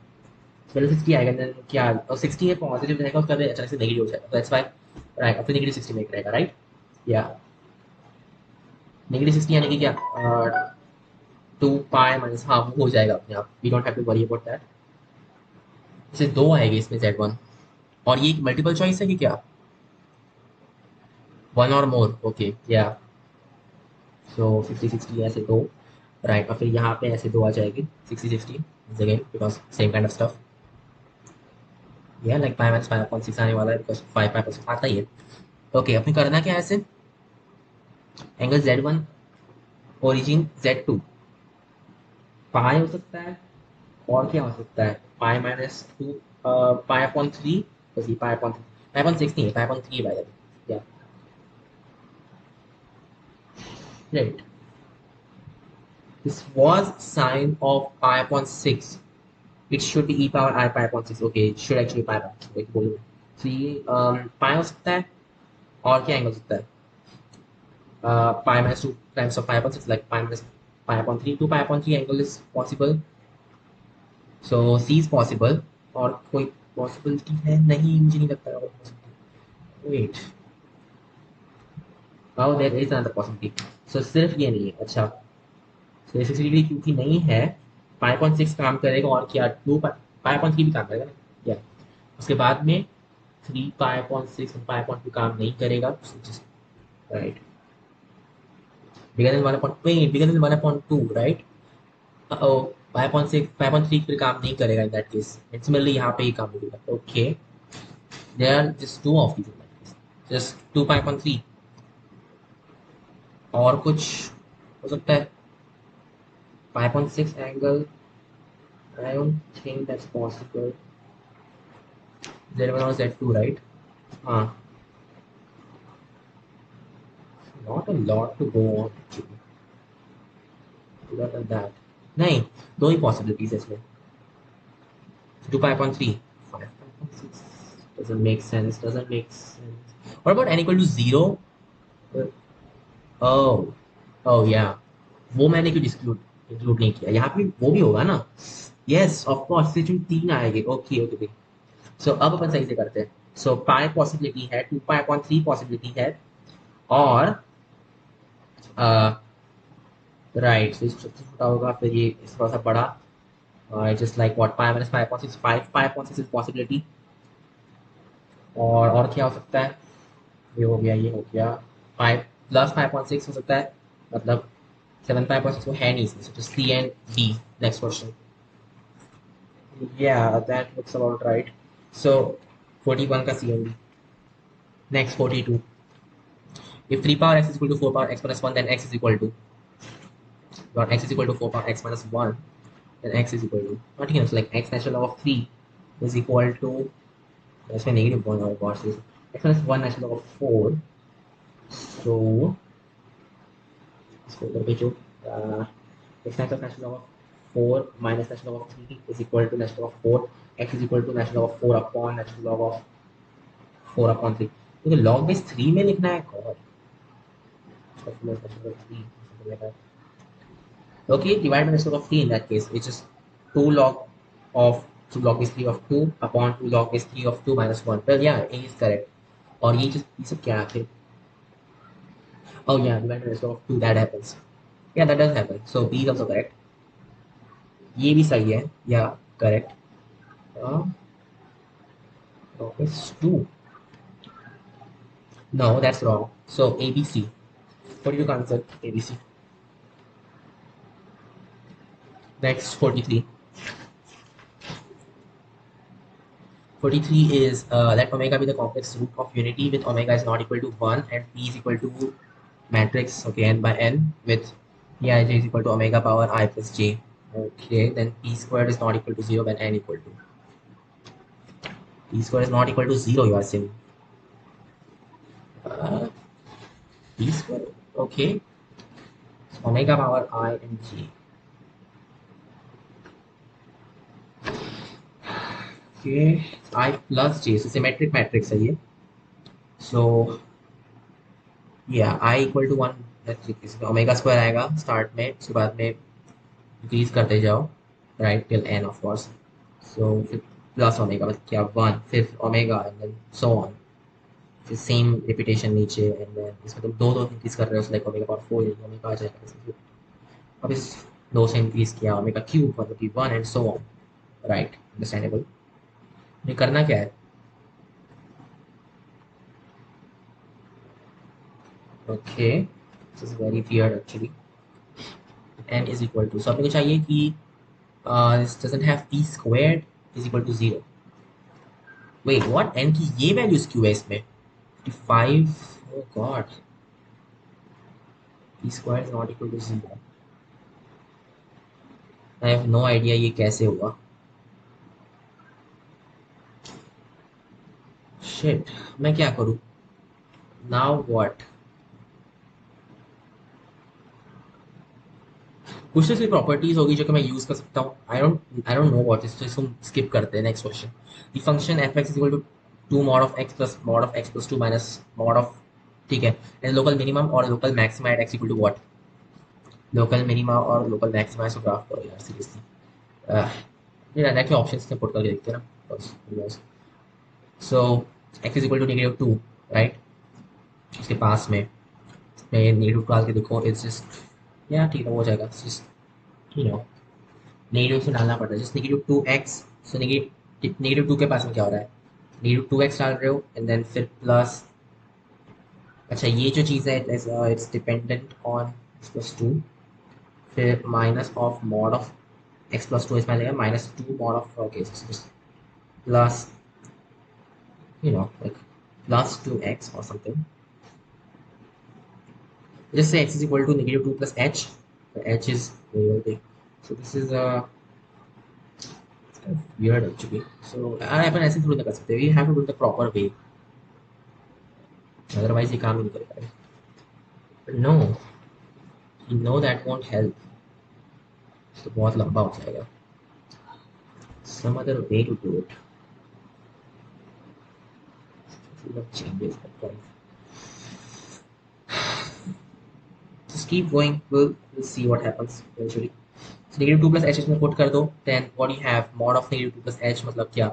पहले 60 आएगा देन क्या? और 60 है पॉजिटिव रहेगा उसका अचानक से नेगेटिव हो जाएगा. That's why right. अब नेगेटिव 60 में रहेगा राइट. या नेगेटिव 60 यानी कि क्या? 2 पाई माइनस. हाँ वो हो जाएगा अपने आप. We don't have to worry about that. इसे 2 आएगी इसमें Z1. और ये एक मल्टीपल चॉइस है कि क्या? 1 और मोर. ओके या सो 60 ऐसे 2 राइट. और फिर यहाँ पे ऐसे 2 आ जाएगी 60 again because same kind of stuff. या लाइक पाई माइनस 5/6 आने वाला है बिकॉज 5/6 आता ही है. ओके अपने करना क्या है ऐसे? एंगल Z1 ओरिजिन Z2 पाई हो सकता है. और क्या हो सकता है? Pi minus 2 pi upon 3. बस ये पाई अपॉन 6 नहीं है. Pi upon 3 by the way. Yeah right. This was sine of pi upon 6. It should be e power I pi upon 6. Okay it should actually pi upon 6 बोलूँ. तो ये पाई हो सकता है. और क्या एंगल हो सकता है? Pi minus 2 times of pi upon 6 like pi minus pi upon 3. 2 pi upon 3 angle is possible. So C is possible. और कोई पॉसिबिलिटी है नहीं मुझे नहीं लगता है. Wait how there is another possibility. So सिर्फ ये नहीं है. अच्छा सो 60 डिग्री क्योंकि नहीं है 5.6 काम करेगा. और क्या 2 5.3 भी काम करेगा ना. या उसके बाद में 3 5.6 5.2 काम नहीं करेगा. Right. Bigger than 1.2 bigger than 1.2 right. Oh 5.6 5.3 फिर काम नहीं करेगा इन दैट केस. सिमिलरली यहाँ पे ही काम नहीं करेगा. Okay there are just 2 of these. Just 2 5.3. और कुछ हो सकता है 5.6 angle I don't think that's possible. Z1 or Z2, right? Uh, not a lot to go on actually. Other than that. नहीं, दो ही possibilities है इसमें. 2 pi upon 3. 5 pi upon 6. Doesn't make sense. Doesn't make sense. What about n equal to 0? Oh. Oh yeah. वो मैंने क्यों include नहीं किया यहाँ पे वो भी होगा ना यस ऑफ कोर्स सिचुएशन 3 आएगी ओके ओके सो अब अपन सही से करते हैं सो पाई पॉसिबिलिटी है 2 पाई अपॉन 3 पॉसिबिलिटी है और राइट सो इसको सबसे छोटा होगा फिर ये इस थोड़ा सा बड़ा just like what pi minus 5.6 5.6 is possibility और क्या हो सकता है ये हो गया 5 प्लस 5.6 हो सकता है मतलब 7.5.6 वो है नहीं इसमें so just C and D next question yeah that looks about right so 41 का C and D next 42 if 3 power x is equal to 4 power x minus 1 then x is equal to dot x is equal to 4 power x minus 1 then x is equal to not here so like x natural log of 3 is equal to that's my negative 1 or what is x minus 1 natural log of 4 so let's go to x natural log of 4 minus natural log of 3 is equal to natural log of 4 x is equal to natural log of 4 upon natural log of 4 upon 3 तो log base 3 में लिखना है और natural log of 3 something like that okay divide by natural log of 3 in that case which is 2 log of 2 log base 3 of 2 upon 2 log base 3 of 2 minus 1 well yeah A is correct और ये सब क्या है oh yeah divide by natural log of 2 that happens yeah that does happen so B is also correct ये भी सही है yeah correct It's 2. No, that's wrong. So ABC. What do you answer? ABC. Next, 43. 43 is let omega be the complex root of unity with omega is not equal to 1 and p is equal to matrix, okay, n by n with Pij is equal to omega power I plus j. Okay, then p squared is not equal to 0 when n equal to. P squared is not equal to 0, you are saying. P squared, okay. So omega power I and j. Okay, I plus j, so symmetric matrix है ये. So yeah, I equal to 1 इसमें omega square आएगा start में उसके बाद में increase करते जाओ right till n of course. So फिर plus omega मतलब क्या 1 फिर omega and then so on. फिर same repetition नीचे and then इसमें तुम दो increase कर रहे हो like omega power 4 omega आ जाएगा इसमें. अब इस 2 से increase किया omega cube मतलब कि 1 and so on. Right, understandable. ये करना क्या है okay this is very weird actually n is equal to so अपने को चाहिए कि this doesn't have p squared is equal to 0 wait what n की ये values क्यों है इसमें 55 oh god p squared is not equal to 0 I have no idea ये कैसे हुआ shit मैं क्या करूँ now what कुछ तो प्रॉपर्टीज होगी जो कि मैं यूज कर सकता हूँ I don't know what is तो इसको स्किप करते हैं next question the function F X equal to 2 mod of x plus mod of x plus 2 minus mod of ठीक है एंड लोकल मिनिमम और local maxima at X equal to what local minima और local maxima इसको graph करो यार seriously ये direct के options में पुट करके देखते हैं ना so x is equal to -2 right उसके पास में नेगेटिव डाल के देखो इट्स जस्ट या ठीक है हो जाएगा जस्ट यू नो नेगेटिव से डालना पड़ता है जस्ट -2x सो -2 के पास में क्या हो रहा है -2x डाल रहे हो एंड देन फिर प्लस अच्छा ये जो चीज़ है इट्स डिपेंडेंट ऑन x+2 फिर minus of mod of x+2 इसमें लगेगा -2 mod of okay plus you know like +2x or something just say x is equal to -2 plus h h is so this is weird actually. So अपन ऐसे थोड़ी ना कर सकते, we have to do it the proper way, otherwise ये काम ही नहीं कर पाएगा. No, you know that won't help. तो बहुत लंबा हो जाएगा. Some other way to do it. Changes that point. Just keep going. We'll see what happens eventually. So negative 2 plus h इसमें put कर दो. Then what do you have? Mod of negative 2 plus h मतलब क्या?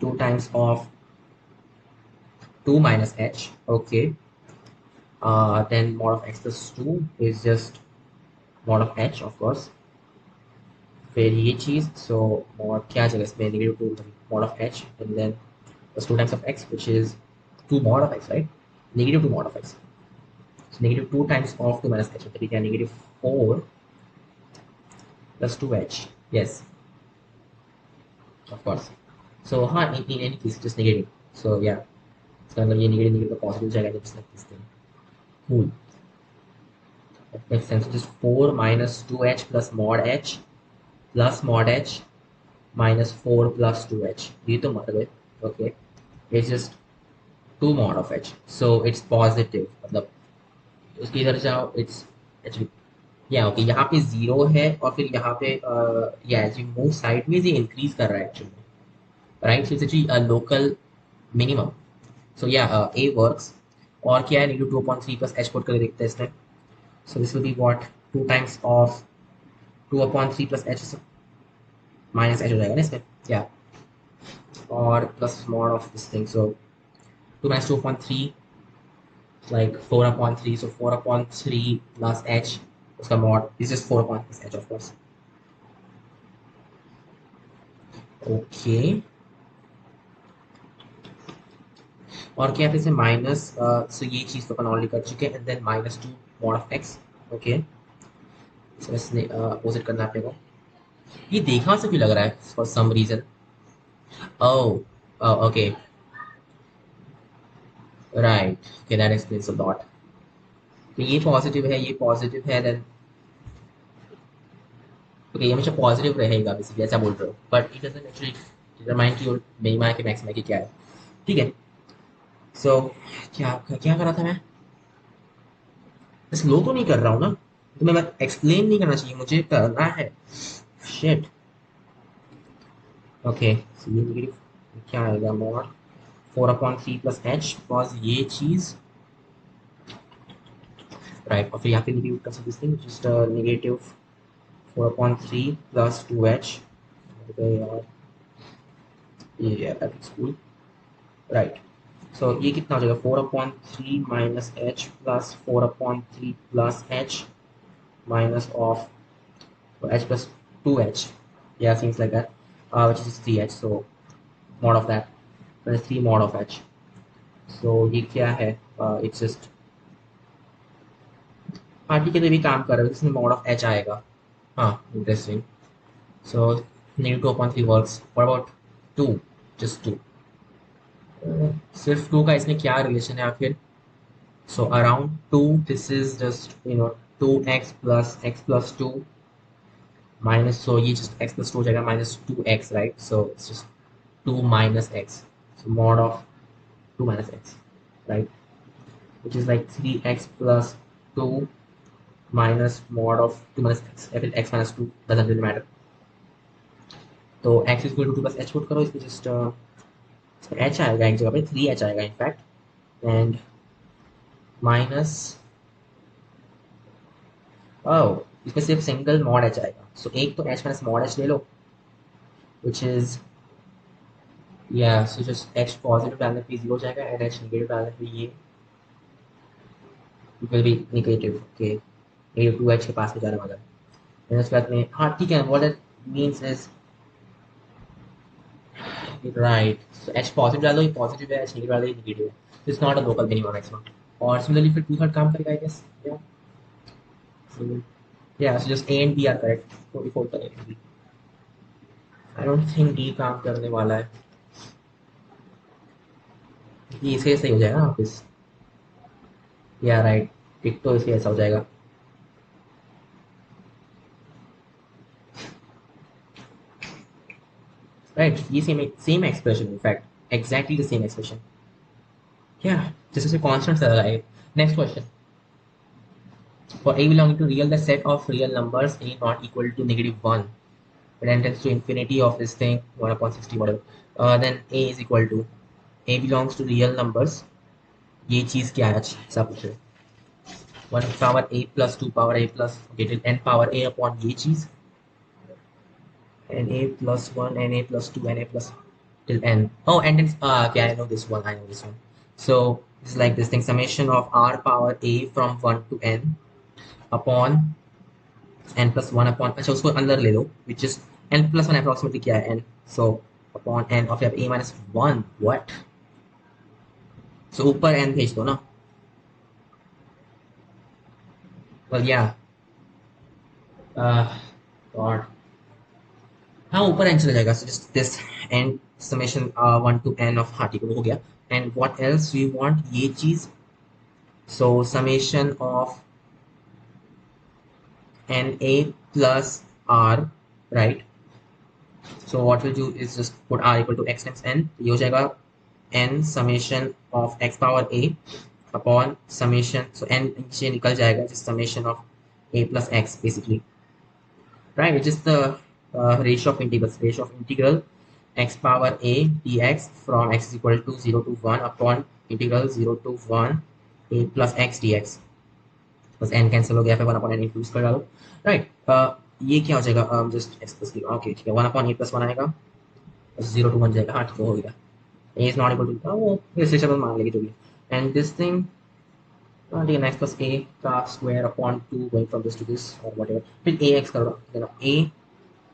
2 times of 2 minus h. Okay. Then mod of x plus 2 is just mod of h, of course. फिर ये चीज़, so mod क्या जगह इसमें negative 2 mod of h, and then plus 2 times of x, which is 2 mod of x, right? Negative 2 mod of x. So negative 2 times of 2 minus h, that is negative 4 plus 2h. Yes, of course. So हाँ, in any case, just negative. So yeah, इसका मतलब ये negative negative का positive जाएगा, just like this thing. Cool. That makes sense. So just 4 minus 2h plus mod h minus 4 plus 2h. ये तो मर गए. Okay. It's just 2 mod of h. So it's positive. मतलब उसके इधर जाओ, it's actually या ओके, यहाँ पे 0 है और फिर यहाँ पे या एज यू मूव साइडवेज ये इंक्रीज कर रहा है actually, right? So it's actually a local minimum. So yeah A works. और क्या है, नेगेटिव 2/3 प्लस एच पुट करके देखते हैं इसमें. So this will be what, 2 times of 2/3 plus H minus H हो जाएगा ना इसमें, या और plus mod of this thing. So 2 minus 2/3 like 4/3, so 4/3 plus h, उसका mod is just 4/3 plus h, of course. Okay. और क्या है, माइनस, सो ये चीज़ तो अपन ऑलरेडी कर चुके हैं, and then -2 mod of x. Okay, so इसने अपोजिट करना है अपने को. ये देखा से क्यों लग रहा है for some reason. Oh okay, right. Okay, that explains a lot. तो ये पॉजिटिव है देन. ओके, ये हमेशा पॉजिटिव रहेगा बेसिकली, ऐसा बोल रहे हो, but it doesn't actually determine कि मिनिमा है कि मैक्सिमा की क्या है. ठीक है. सो क्या क्या कर रहा था मैं, स्लो तो नहीं कर रहा हूँ ना, तो मैं एक्सप्लेन नहीं करना चाहिए, मुझे करना है. शिट. ओके, सो ये नेगेटिव क्या आएगा, मॉड 4/3 प्लस एच, बिकॉज ये चीज, राइट. और फिर यहाँ पे नेगेटिव कर सकते हैं, जस्ट नेगेटिव 4/3 प्लस 2h. यार ये स्कूल, राइट. सो ये कितना हो जाएगा, 4/3 minus H plus 4/3 plus H minus of h plus 2h. Yeah, things like that, which is 3h. So mod of that, then 3 mod of h. So ये क्या है, it's just हाँ ठीक है, तो भी काम कर रहा है, इसमें mod of h आएगा. हाँ, interesting. So negative 2/3 works. What about 2? Just 2. सिर्फ 2 का इसमें क्या रिलेशन है आखिर. So around 2, this is just 2x plus 2 minus, so ये just x plus 2 हो जाएगा minus 2x, right? So it's just 2 minus x. So mod of 2 minus x, right? Which is like 3x plus 2 minus mod of 2 minus x. If it's x minus 2, doesn't really matter. तो x is equal to 2 plus h put करो, इसमें just h आएगा एक जगह पे, 3h आएगा in fact, and minus, ओह, इसमें सिर्फ सिंगल मॉड h आएगा. सो एक तो h माइनस मॉड h ले लो, which is yeah, so just h positive डालने पे 0 हो जाएगा, एंड h नेगेटिव डालने पे ये will be negative. Okay, ये 2h के पास में जाने वाला है. एंड उसके बाद में हाँ ठीक है, what it means is right, so h positive डालो, ये पॉजिटिव है, h नेगेटिव डालो, ये नेगेटिव है. It's not a local minimum maximum. और सिमिलरली फिर 2 थर्ड काम करेगा आई guess. Yeah so yeah, so just a and b are correct. 44 correct. I don't think d काम करने वाला है. ये इसे सही हो जाएगा ना वापस. या राइट, टिक तो इसे ऐसा हो जाएगा. राइट, ये same expression, in fact exactly the same expression. क्या जैसे से कांस्टेंट से लगाए। Next question, for a belonging to real, the set of real numbers a not equal to -1, but n tends to infinity of this thing 1 upon 60 whatever, then a is equal to, a belongs to real numbers, ये चीज क्या है, अच्छा ऐसा पूछ रहे, 1 power a plus 2 power a plus okay till n power a upon ये चीज, na plus 1 na plus 2 na plus till n, oh and then okay, I know this one, I know this one. So it's like this thing, summation of r power a from 1 to n upon n plus 1 upon, अच्छा उसको अंदर ले लो, which is n plus 1 approximately क्या है n, so upon n of a minus 1, what, so ऊपर n भेज दो ना, well yeah, uh, और हाँ ऊपर n चला जाएगा, so just this n summation 1 to n of हाँ ठीक है वो हो गया, and what else we want, ये चीज, so summation of na plus r, right, so what we'll do is just put r equal to x times n, ये हो जाएगा n summation of x power a upon summation, so n नीचे निकल जाएगा, just summation of a plus x basically, right, which is the ratio of integrals, ratio of integral x power a dx from x is equal to 0 to 1 upon integral 0 to 1 a plus x dx, बस n cancel हो गया, फिर 1 upon n include कर डालो, right, ये क्या हो जाएगा, जस्ट x प्लस ओके ठीक है, 1 upon a plus 1 आएगा, 0 to 1 जाएगा, हाँ ठीक है हो गया, a is not equal to वो इस मान लेगी जो भी, and this thing ठीक है, x plus a का square upon 2 going from this to this or whatever, फिर ax कर दो, a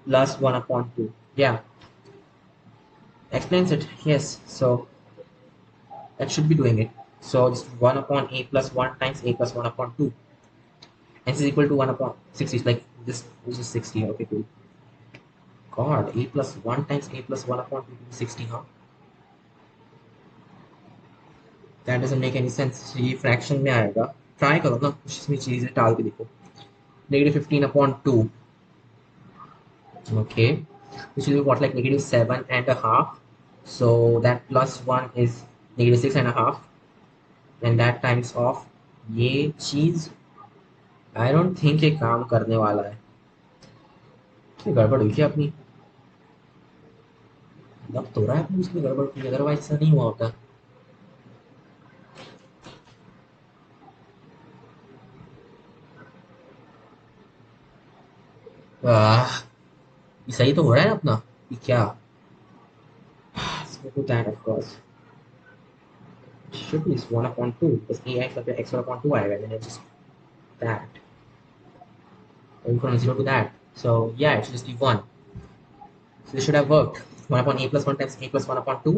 plus 1 upon 2, yeah, explains it, yes, so that should be doing it, so just 1 upon a plus 1 times a plus 1 upon 2, and this is equal to 1 upon 60, it's like this is 60, okay cool, god, a plus 1 times a plus 1 upon 2 is 60, huh, that doesn't make any sense, ये fraction में आएगा, try करो ना कुछ इसमें चीजें डाल के देखो, -15 upon 2, okay, which will be what, like -7.5, so that plus 1 is -6.5, and that times of ये चीज, आई डोंट थिंक ये काम करने वाला है, ये गड़बड़ हुई क्या अपनी, लग तो रहा है अपनी उसमें गड़बड़ हुई, अदरवाइज ऐसा नहीं हुआ होता, ये सही तो हो रहा है अपना, ये क्या, so that of course should be 1 upon 2 because ax of x 1 upon 2 आएगा, then it's just that, and from 0 to that, so yeah it should just be 1, so this should have worked, 1 upon a plus 1 times a plus 1 upon 2,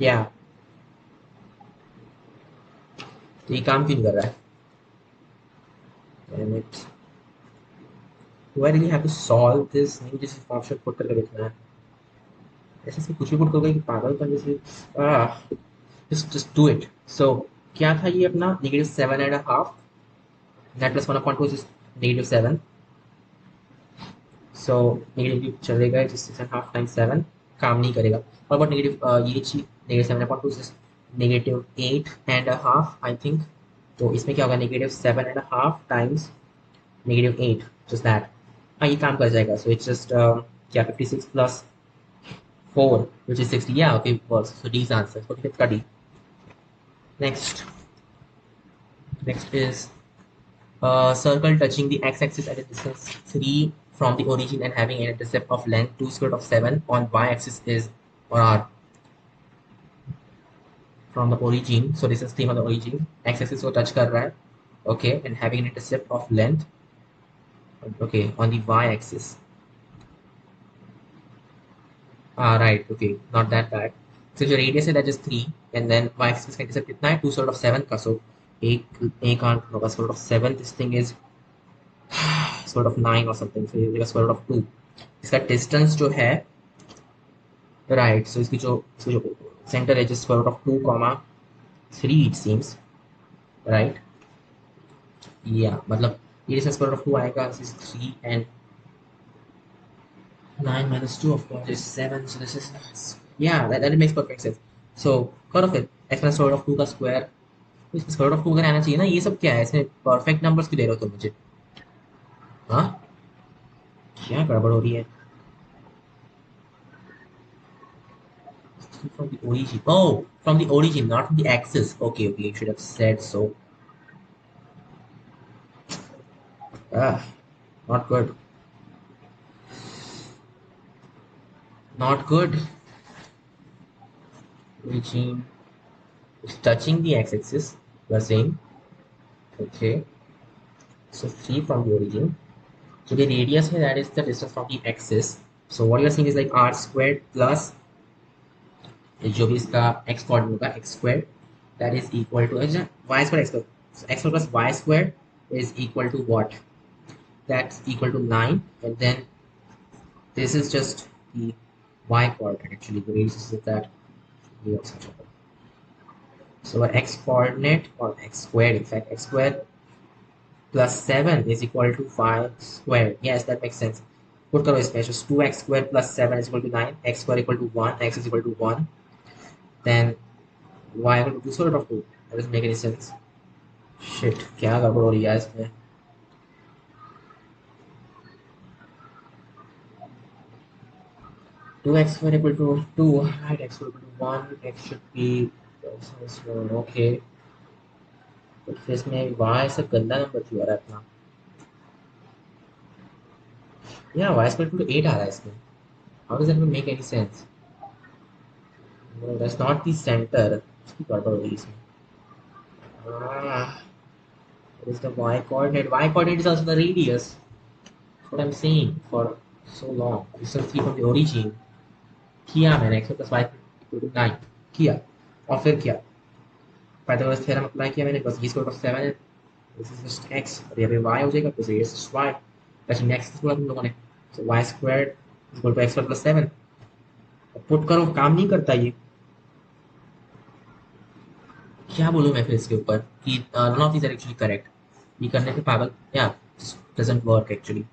yeah, तो ये काम क्यों नहीं कर रहा है, and it, do I really have to solve this, नहीं मुझे सिर्फ ऑप्शन पुट करके देखना है, ऐसे से कुछ भी पुट करोगे कि पागल कर जैसे, just do it, so क्या था ये अपना -7.5, that plus 1 upon 2 is -7, so negative चलेगा, just 6.5 times 7 काम नहीं करेगा, और बट नेगेटिव ये चीज -7.2 is -8.5 आई थिंक, तो इसमें क्या होगा -7.5 टाइम्स -8, जस्ट दैट, हाँ ये काम कर जाएगा, सो इट्स जस्ट क्या 56 plus 4 which is 60, yeah okay works, so D is answer, okay इसका D, next is circle touching the x-axis at a distance 3 from the origin and having an intercept of length 2 square root of 7 on y-axis is, or r, from the origin, so distance 3 from the origin, x-axis को touch कर रहा है, okay, and having an intercept of length, okay, on the y-axis, right, okay, not that bad, so जो radius है that is 3, and then y-axis का intercept कितना है 2 square root of 7 का, so एक होगा square root of 7, this thing is square root of 9 or something, so ये square root of 2, इसका distance जो है, right, so इसकी जो center edge is square root of 2 comma 3 it seems, right, yeah, मतलब ये distance square root of 2 आएगा, this is 3 and 9 minus 2, of course, is 7. So this is, yeah, that makes perfect sense. So, cut off it. X minus square root of 2 का square. इसमें square root of 2 अगर आना चाहिए ना, ये सब क्या है? इसमें perfect numbers क्यों दे रहे हो तुम मुझे? हाँ? क्या गड़बड़ हो रही है? From the origin. Oh, from the origin, not from the axis. Okay, okay, you should have said so. Ah, not good. Not good. Origin is touching the x-axis. You are saying, okay. So 3 from the origin. So the radius here, that is the distance from the axis. So what you are saying is like r squared plus जो भी इसका x coordinate होगा x squared, that is equal to y squared x squared. So x squared plus y squared is equal to what? That's equal to 9, and then this is just the y coordinate. Actually, the radius is that we also have. So our x coordinate, or x squared, in fact, x squared plus 7 is equal to y squared. Yes, that makes sense. Put करो इसमें, just 2x squared plus 7 is equal to 9, x squared equal to 1, x is equal to 1, then y equal to 2 square root of 2. That doesn't make any sense. Shit, क्या गड़बड़ हो रही है इसमें? 2x squared equal to 2, right? X equal to 1, x should be okay. But फिर इसमें y से गंदा नंबर क्यों आ रहा है अपना? Yeah, y squared equal to 8 आ रहा है इसमें. How does that even make any sense? No, that's not the center. इसकी गड़बड़ हो रही है इसमें. Ah, what is the y coordinate? Y coordinate is also the radius. That's what I'm saying for so long. Distance 3 from the origin. किया मैंने x plus y equal to 9 किया, और फिर किया पाइथागोरस थ्योरम अप्लाई किया मैंने, बस ये स्क्वायर ऑफ 7 है, दिस इज जस्ट x और ये पे y हो जाएगा, तो ये जस्ट y. वैसे नेक्स्ट बोला तुम लोगों ने, so y squared equal to x plus 7. Put करो, काम नहीं करता ये. क्या बोलूं मैं फिर इसके ऊपर कि none of these are actually correct. ये करने पे पागल, या डजंट वर्क एक्चुअली.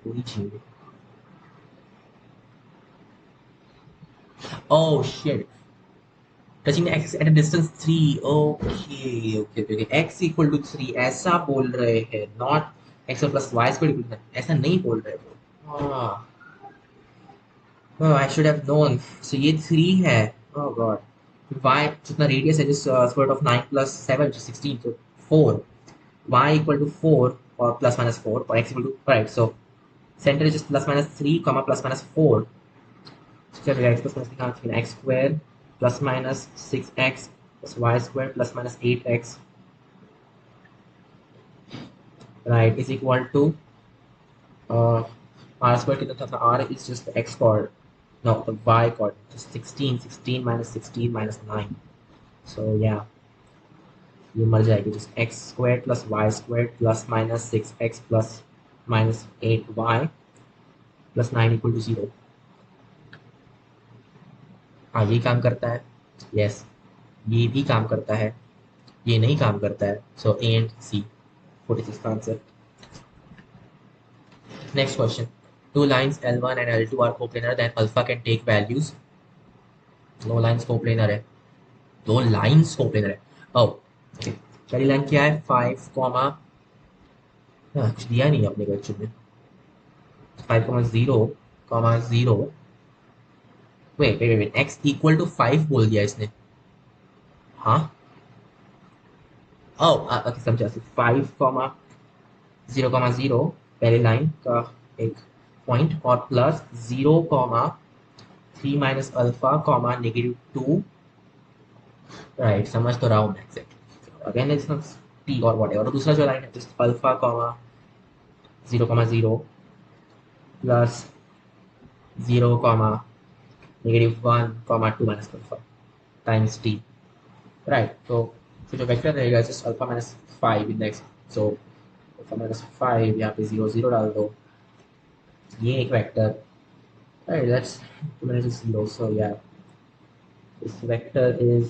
पूरी चीज. Oh shit, touching the x at a distance 3. Okay, okay, okay, okay. X equal to 3 ऐसा बोल रहे हैं, not x plus y square equal to 9. ऐसा नहीं बोल रहे वो. Oh, I should have known. So ये 3 है. Oh god. Y जितना radius है, just square root of 9 plus 7 which is 16, so 4. Y equal to 4 or plus minus 4, or x equal to, right, so center is just plus minus 3 comma plus minus 4. So x plus minus x square plus minus 6x plus y square plus minus 8x, right, is equal to r square कितना था? R is just the x coordinate, no, the y coordinate, just 16. 16 minus 16 minus 9. So yeah, ये मर जाएगी. just x squared plus y squared plus minus 6x plus minus 8y plus 9 equal to 0. हाँ, ये काम करता है. यस, ये भी काम करता है. ये नहीं काम करता है. सो ए एंड सी, 46 का answer. Next question. Two lines L1 and L2 are coplanar, then alpha can take values. दो लाइंस कोप्लेनर है. दो लाइंस कोप्लेनर है. ओह, ओके. पहली लाइन क्या है? 5 कॉमा, कुछ दिया नहीं अपने को actually. 5,0,0. Wait wait wait, x equal to 5 बोल दिया इसने. हाँ, ओह ओके, समझा. 5,0,0 पहले लाइन का एक पॉइंट, और plus 0,3 minus alpha comma -2. Right, समझ तो रहा हूँ मैं exactly. Again it's not T और वॉट एवर. और दूसरा जो लाइन है, just alpha comma 0,0 plus 0,-1, 2 minus alpha times T. Right, तो फिर जो वेक्टर रहेगा just alpha minus 5 in next. So alpha minus 5, यहाँ पे 0 0 डाल दो. ये एक वेक्टर. Right, that's 2 minus 0. सो या, this vector is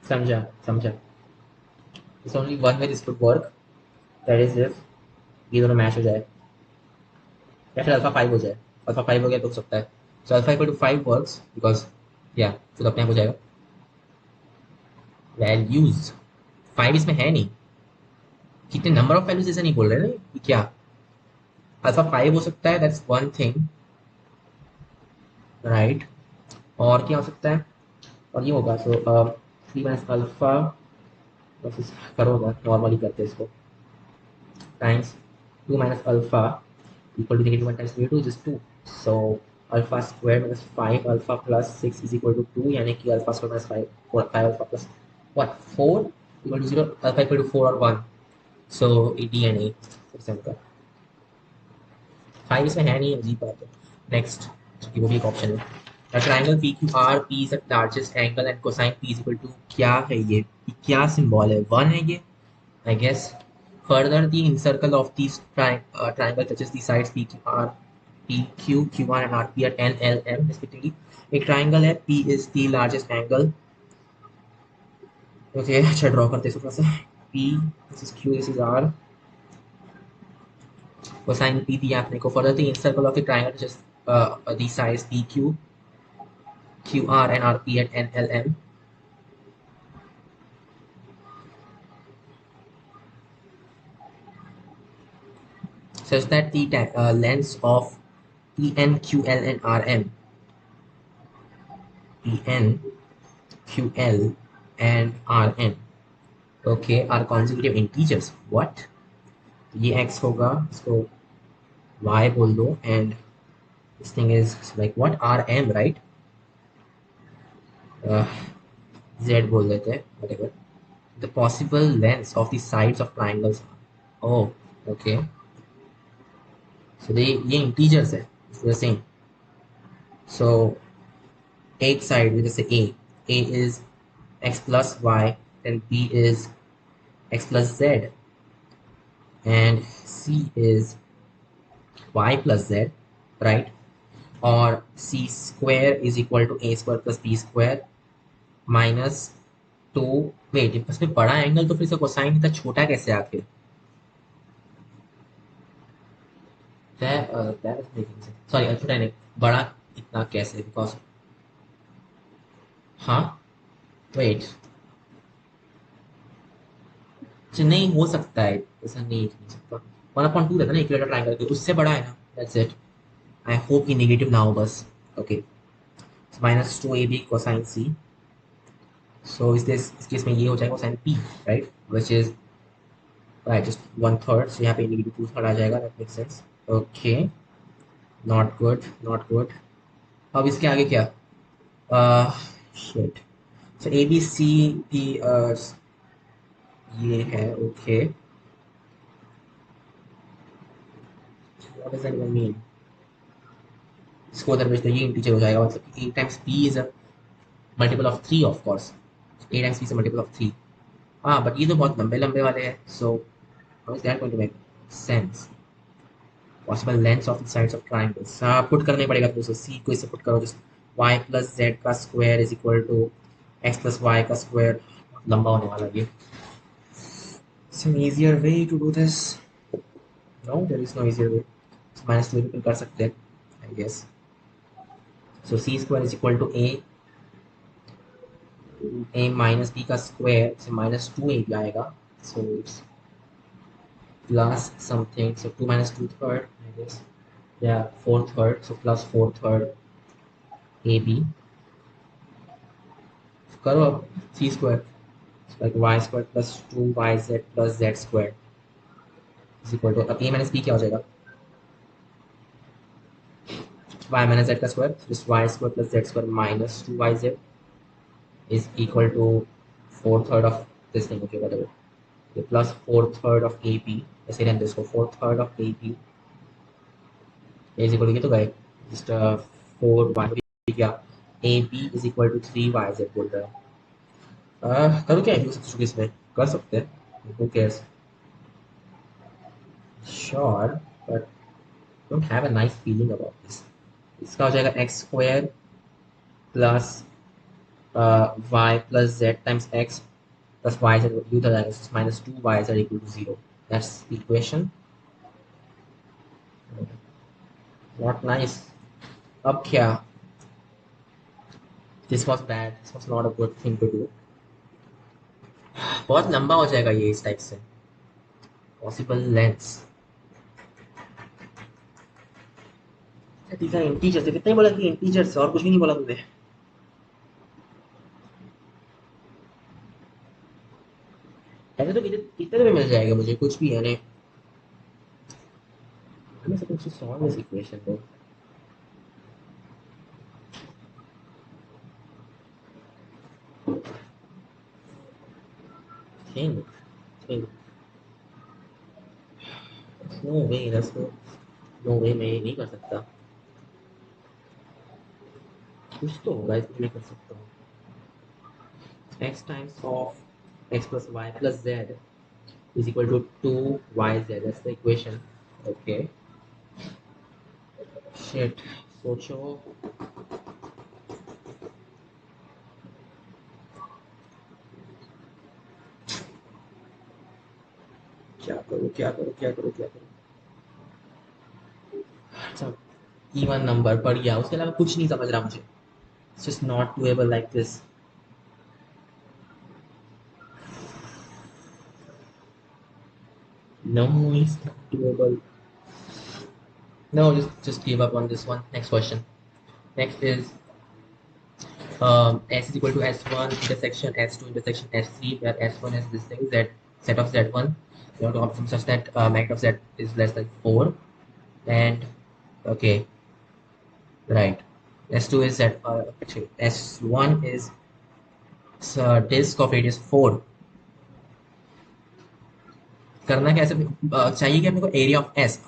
समझा समझा. There's only one way this could work. That is if ये दोनों मैच हो जाए या फिर अल्फा 5 हो जाए. अल्फा 5 हो गया तो हो सकता है. So alpha equal to 5 works because yeah, तो अपने आप हो जाएगा. Values 5 इसमें है नहीं. कितने नंबर ऑफ वैल्यूज ऐसे नहीं बोल रहे ना कि क्या. अल्फा 5 हो सकता है. That's one thing right. और क्या हो सकता है. और ये होगा. सो 3 माइनस अल्फा बस करोगा नॉर्मली करते हैं इसको times 2 minus alpha equal to negative 1 times negative 2 is 2. So alpha square minus 5 alpha plus 6 is equal to 2. यानी कि alpha square minus 5 5 alpha plus what 4 equal to 0. Alpha equal to 4 or 1. So D and A. Example 5 इसमें है नहीं. अजीब बात है. Next क्योंकि वो भी एक ऑप्शन है. A triangle PQR P is the largest angle and cosine P is equal to क्या है ये क्या सिंबल है 1 है ये I guess. Further, the incircle of these triangle touches the sides PQR, PQ, QR, and RP at NLM respectively. एक triangle है. P is the largest angle. Okay, अच्छा draw करते हैं थोड़ा सा. P, this is Q, this is R. Cosine P दिया आपने को. Further, the incircle of the triangle touches the sides PQ, QR, and RP at NLM. Such that the lengths of PN, QL, and RM. PN, QL, and Rn okay are consecutive integers. What. ये x होगा इसको y बोल दो and this thing is like what Rm right. uh, z बोल देते हैं whatever. The possible lengths of the sides of triangles. Oh okay. So ये integers है. It's the same. So एक side जैसे a is x plus y then b is x plus z and c is y plus z right. और C square is equal to A square plus B square minus 2. Wait इसमें बड़ा angle तो फिर से cosine इतना छोटा कैसे आखिर. सॉरी छोटा नहीं बड़ा इतना कैसे बिकॉज हाँ वेट नहीं हो सकता है ऐसा नहीं हो सकता. 1/2 रहता है ना इक्विलेटरल ट्रायंगल के उससे बड़ा है ना. That's it. आई होप कि नेगेटिव ना हो बस. ओके माइनस 2ab कोसाइन सी. सो इस केस में ये हो जाएगा cosine P right which is right just 1/3. So यहाँ पे नेगेटिव 2/3 आ जाएगा. that makes sense. Okay not good not good. अब इसके आगे क्या. shit. So A B C D ये है. okay what does that even mean. इसको उधर भेज दो ये इंटीजर हो जाएगा मतलब कि A times B is a multiple of 3 of course. A times B is a multiple of 3. हाँ बट ये तो बहुत लंबे लंबे वाले हैं. So how is that going to make sense. Possible lengths of sides of triangles. हाँ put करने पड़ेगा तो सी को इससे पुट करो. जस्ट y प्लस जेड का square is equal to X plus Y का स्क्वायर. लंबा होने वाला ये. Some easier way to do this. No there is no easier way. Minus 2 भी कर सकते हैं I guess. So C square is equal to A minus B का स्क्वायर से माइनस 2 ए भी आएगा. So it's plus something. So 2 minus 2/3 I guess. Yeah 4/3. So plus 4/3 AB. करो अब c square. It's like y square plus 2yz plus z square is equal to अब a minus b क्या हो जाएगा. y minus z का square. So just y square plus z square minus 2yz is equal to 4/3 of this thing. Okay whatever. Okay, plus 4/3 of AB. ऐसे रहने दो इसको. 4/3 of AB is equal to तो गए just 4y क्या AB is equal to 3yz बोल रहा है. करो क्या है सबसे इसमें कर सकते हैं. who cares. sure but don't have a nice feeling about this. इसका हो जाएगा x square plus y plus z times x plus y z u the x minus 2 y z equal to 0. That's the equation. Not nice. Up here. This was bad. This was not a good thing to do. बहुत लंबा हो जाएगा ये इस type से. Possible lengths. These are integers. कितने बोला कि integers और कुछ भी नहीं बोला तुमने. ऐसे तो कितने में मिल जाएगा मुझे कुछ भी है नहीं. I'm supposed to solve this equation though. Think. No way. That's no way. मैं ये नहीं कर सकता. कुछ तो होगा इसमें मैं कर सकता हूँ. X times of x plus y plus z is equal to 2yz. That's the equation. Okay. Shit. सोचो. क्या करूँ. अच्छा. Even number बढ़ गया. उसके अलावा कुछ नहीं समझ रहा मुझे. It's just not doable like this. No, it's not doable. No, just give up on this one. Next question. Next is s is equal to s1 intersection s2 intersection s3, where s1 is this thing z set of z1. You have to option such that magnitude of z is less than 4, and okay, right. S2 is z. Actually, s1 is disk of radius 4. करना क्या ऐसे चाहिए कि अपने को area of S.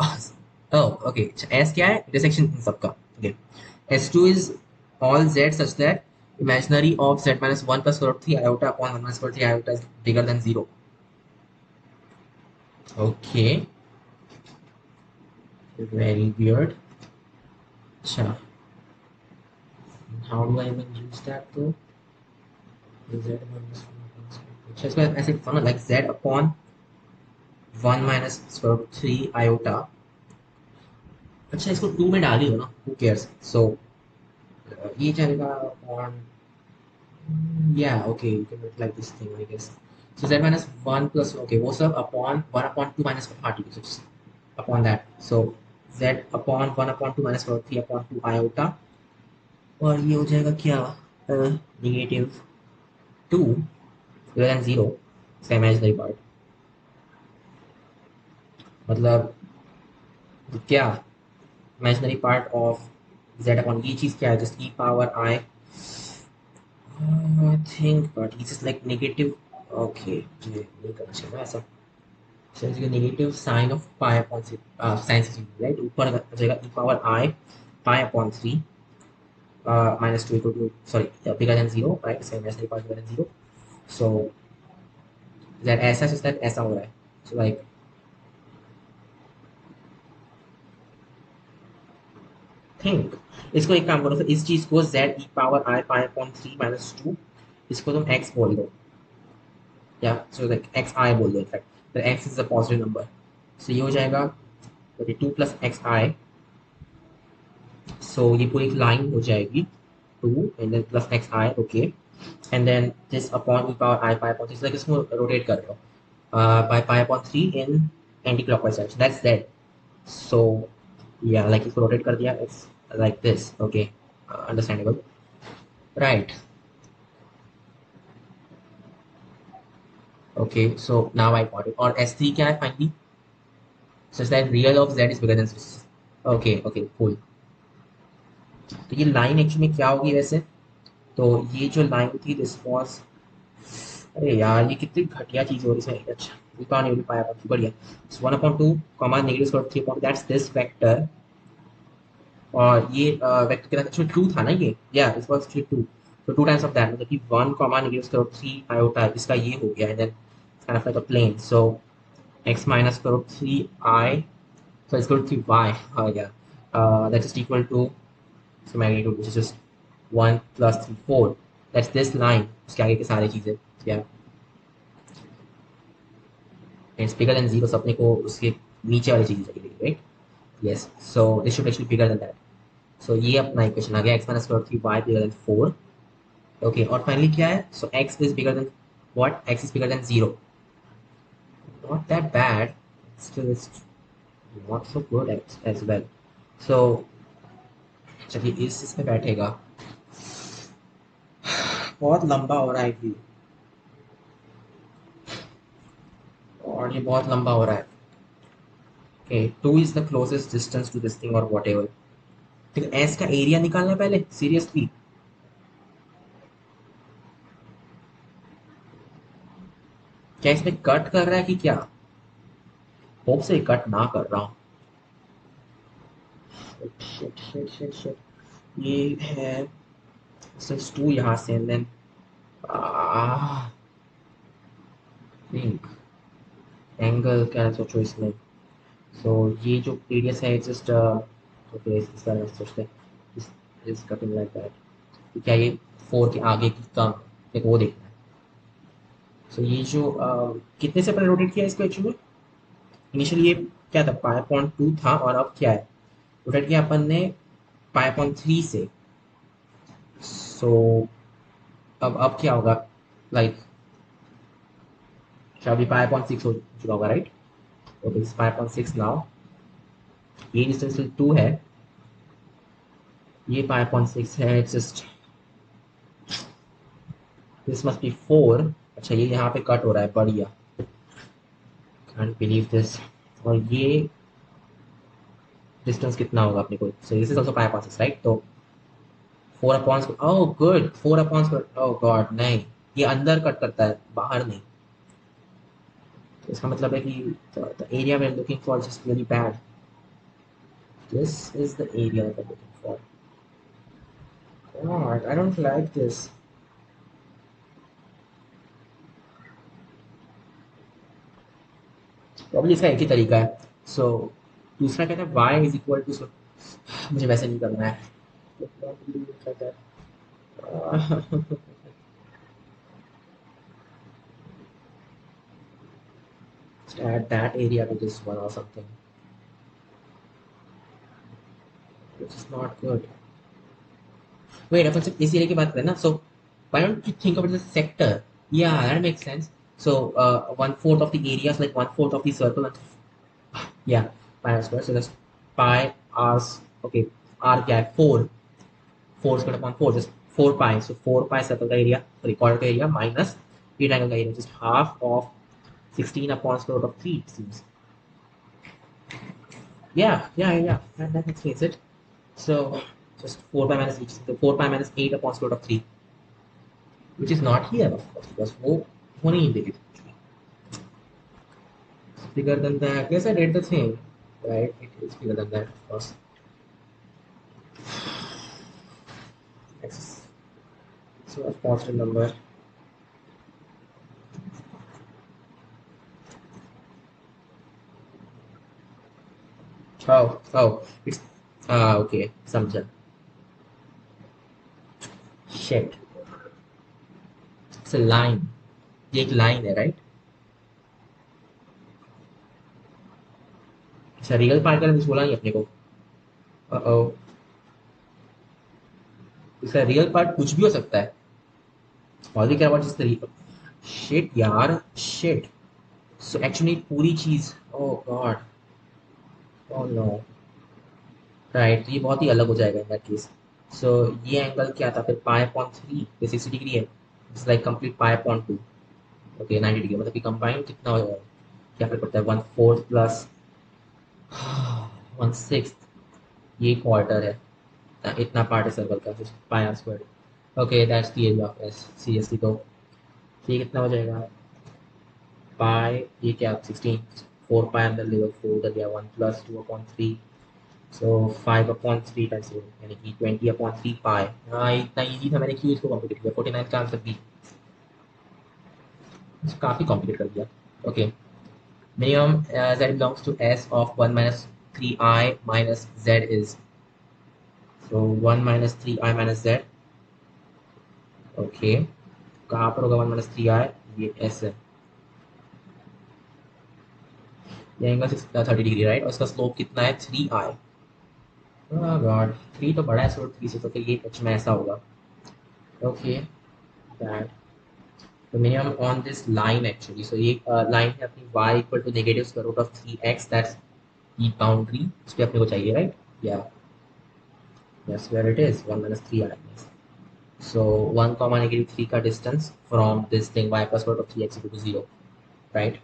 Okay, S क्या है? Intersection इन सबका. Okay, s2 is all z such that imaginary of z minus 1 plus square root 3 iota upon 1 minus square root 3 iota is bigger than 0. Okay, very weird. Acha, how do I even use that though? Z minus 1 plus ऐसे समझ like z upon 1 minus square root 3 iota. अच्छा, इसको 2 में डाल ही दो ना, who cares. So ये चलेगा on. Yeah, okay, you can write like this thing, I guess. So z minus 1 plus, okay, वो सब upon 1 upon 2 minus rt, so just upon that. So z upon 1 upon 2 minus 3 upon 2 iota, और ये हो जाएगा क्या? Negative 2 greater than 0. इसका imaginary part मतलब क्या? Imaginary part of z upon ये चीज़ क्या है? Just e power I think, but it's just like negative. Okay, ये नहीं करना चाहिए ना ऐसा. So it's a negative sine of pi upon sine 60, right? ऊपर आ जाएगा e power I pi upon 3 minus 2 equal to, sorry, bigger than 0, right? So imaginary part bigger than 0. So that ऐसा is that ऐसा हो रहा है. So like think, इसको एक काम करो, फिर इस चीज को z e power I pi upon 3 minus 2, इसको तुम x बोल दो. Yeah, so like xi बोल दो. In fact, the x is a positive number. So ये हो जाएगा 2 plus xi. So ये पूरी लाइन हो जाएगी 2 and then plus xi. Okay, and then this upon e power I pi upon 3. Like इसको rotate कर रहे हो by pi upon 3 in anti-clockwise direction. That's that. So yeah, like इसको rotate कर दिया. It's like this. Okay, understandable, right? Okay, so now I got it. और S3 क्या है finally? Such that real of z is bigger than 6. Okay, okay, cool. तो ये line actually क्या होगी वैसे? तो ये जो लाइन थी दिस वाज, अरे यार ये कितनी घटिया चीज हो रही है. अच्छा, we can't even पाया बाकी बढ़िया. So 1/2 comma negative square root 3 upon, that's this vector. और ये वेक्टर के साथ ट्रू था ना ये. या it was true. So 2 times of that, मतलब कि 1 comma negative square root 3 iota, इसका ये हो गया, and then it's kind of like a plane. So x minus square root 3i, so it's equal to 3y. Yeah, that's just equal to, so magnitude, which is just 1 plus 3 4. That's this line, उसके आगे की सारी चीजें क्या it's bigger than zero, अपने को उसके नीचे वाली चीजें चाहिए, right? Yes, so this should actually bigger than that. So ये अपना इक्वेशन आ गया, x minus square 3 y bigger than 4. Okay, और फाइनली क्या है? So x is bigger than what? x is bigger than 0. Not that bad, still it's not so good as well. So चलिए इस इसमें बैठेगा. बहुत लंबा हो रहा है व्यू, और ये बहुत लंबा हो रहा है. Okay, 2 is the closest distance to this thing और वॉट एवर. ठीक है, एस का एरिया निकालना है पहले, सीरियसली. क्या इसमें कट कर रहा है कि क्या? होप से कट ना कर रहा हूँ. Shit shit shit shit. ये है सिक्स टू यहाँ से, एंड देन थिंक एंगल क्या सोचो इसमें. सो ये जो रेडियस है जस्ट ओके, इस तरह से सोचते हैं, इस कटिंग लाइक दैट. क्या ये 4 के आगे की कम, एक वो देखना है. सो ये जो कितने से अपन रोटेट किया इसको एक्चुअली? इनिशियली ये क्या था, 5.2 था, और अब क्या है? रोटेट किया अपन ने 5.3 से. सो अब क्या होगा, लाइक अभी 5.6 हो चुका होगा, राइट? Okay, 5.6 now. ये डिस्टेंस 2 है, ये 5.6 है, जस्ट दिस मस्ट बी 4. अच्छा, ये यहाँ पे कट हो रहा है, बढ़िया. Can't believe this. और ये डिस्टेंस कितना होगा अपने को? सो दिस इज ऑल्सो 5.6, राइट? तो 4 अपॉन, ओह गुड, 4 अपॉन, ओह गॉड नहीं, ये अंदर कट करता है, बाहर नहीं. तो इसका मतलब है कि the area we are looking for just very bad. This is the area that we are looking for. God, I don't like this. Problem इसका एक ही तरीका है. सो दूसरा कहता है y इज इक्वल टू, मुझे वैसे नहीं करना है. add that area to this one or something, which is not good. Wait, अपन सिर्फ इस एरिया की बात करें ना. सो why don't you think about the sector? Yeah, that makes sense. So 1/4 of the area is like 1/4 of the circle. Yeah, pi r square. So that's pi r. Okay, r क्या है? 4. 4 squared upon 4, just 4 pi. So 4 pi circle का area, sorry कॉर्डर का area, minus ये triangle का area, just half of 16 upon square root of 3, it seems. Yeah. That explains it. So just 4 pi minus 8, so 4 pi minus 8 upon square root of 3, which is not here, of course, because वो नहीं देगी. It's bigger than that. Yes, I did the thing, right? It is bigger than that, of course. X is a positive number. Oh, it's okay, समझा. Shit, it's a line. ये एक line है, right? अच्छा, real part का कुछ बोला नहीं अपने को. ओ, इसका रियल पार्ट कुछ भी हो सकता है. और भी क्या बात जिस तरीके. शिट यार, शिट. सो एक्चुअली पूरी चीज, ओह गॉड, ओह नो. राइट, ये बहुत ही अलग हो जाएगा इन दैट केस. सो ये एंगल क्या था फिर? पाई अपॉन 3, ये 60 डिग्री है. It's like complete pi upon 2. Okay, 90 degree, मतलब कि कंबाइन कितना हो जाएगा? क्या फिर पड़ता है? 1/4 प्लस 1/6, ये क्वार्टर है. इतना पार्ट है सर्कल का, pi R square. Okay, that's the area of S. Seriously तो ये कितना हो जाएगा? पाई, ये क्या 16, 4 पाई अंदर ले लो, 4 उधर गया, 1 प्लस 2/3. सो 5/3 टाइम्स, यानी कि 20/3 पाई. हाँ, इतना इजी था, मैंने क्यों इसको कॉम्प्लिकेट किया? 49 का आंसर भी काफ़ी कॉम्प्लिकेट कर दिया. Okay, minimum z belongs to s of 1 minus 3i minus z is, so 1 minus 3i minus z. Okay, कहाँ पर होगा 1 - 3i? ये ऐसे, ये एंगल 30 डिग्री राइट, और इसका स्लोप कितना है 3i। गॉड, 3 तो बड़ा है स्लोप 3 से, तो फिर ये कुछ में ऐसा होगा। Okay, that the minimum on this line actually, so ये line है अपनी y equal to negative square root of 3x, that's the boundary इस पे अपने को चाहिए right. yeah, that's where it is, 1 - 3i। so 1 comma negative 3 का distance from this thing y plus root of 3x equal to 0, right?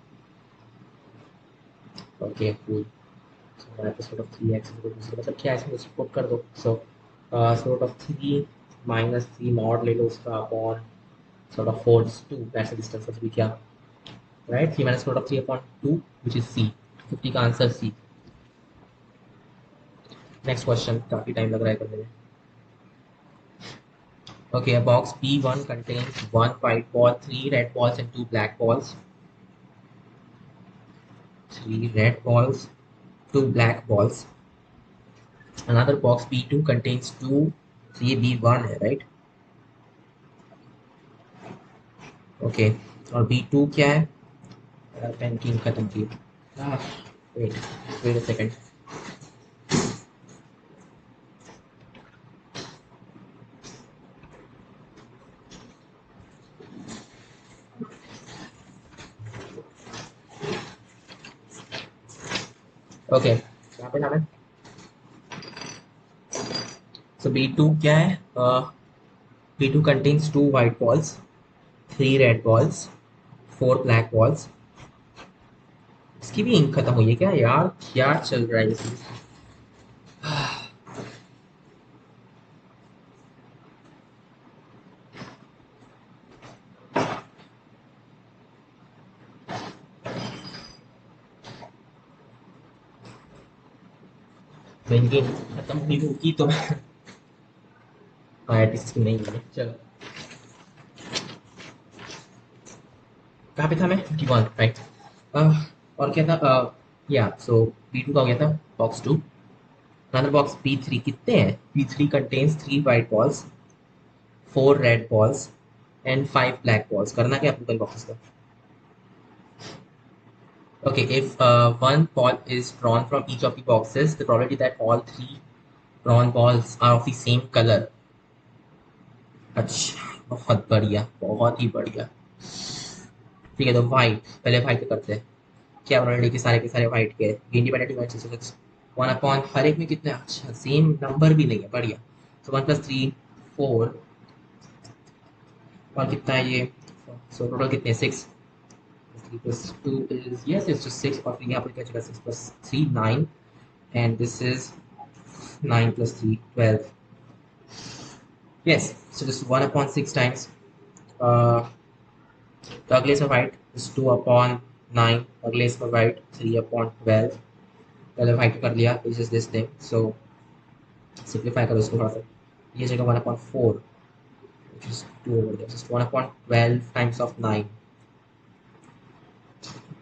okay, cool। so y plus root of 3x equal to 0 मतलब क्या है, इसमें put कर दो। so root of 3 minus 3 mod ले लो उसका upon sort of force 2, that's the distance of क्या, right? 3 minus root of 3 upon 2, which is c। 50 का आंसर c। नेक्स्ट क्वेश्चन, काफी टाइम लग रहा है करने में। Okay, a box B1 contains 1 white ball, 3 red balls, and 2 black balls. 3 red balls, 2 black balls. Another box B2 contains two, ये B1 है, right? Okay, और B2 क्या है? पेन की खत्म की। wait a second. Okay, यहाँ पे नाम है। So B2 क्या है? B2 contains 2 white balls, 3 red balls, 4 black balls। इसकी भी इंक खत्म हुई है क्या यार, क्या चल रहा है इसमें? इनकी खत्म हुई होगी तो इसकी नहीं है। चलो, कहाँ पे था मैं? 51 राइट। और क्या था? या सो B2 का हो गया था बॉक्स 2। अनदर बॉक्स B3 कितने हैं? B3 contains 3 white balls, 4 red balls and 5 black balls। करना क्या अपने बॉक्सेस का? Okay, if one ball is drawn from each of the boxes, the probability that all 3 drawn balls are of the same color। अच्छा, बहुत बढ़िया, बहुत ही बढ़िया। ठीक है, तो व्हाइट, पहले व्हाइट करते हैं। क्या प्रोबेबिलिटी के सारे व्हाइट के इंडिपेंडेंट इमेज 1 अपॉन हर एक में कितने? अच्छा, सेम नंबर भी नहीं है, बढ़िया। तो 1 + 3 4, और कितना है ये? सो टोटल कितने? 6। 3 + 2 इज, यस इट्स जस्ट 6, और फिर यहाँ पर क्या चला? 6 + 3 9, and this is 9 + 3 12। Yes, so just 1/6 times तो अगले से वाइट इज 2/9, अगले से वाइट 3/12। पहले वाइट कर लिया, is is this thing. So simplify करो इसको थोड़ा सा, ये जगह 1/4, which is 2 over there, just 1/12 times of 9।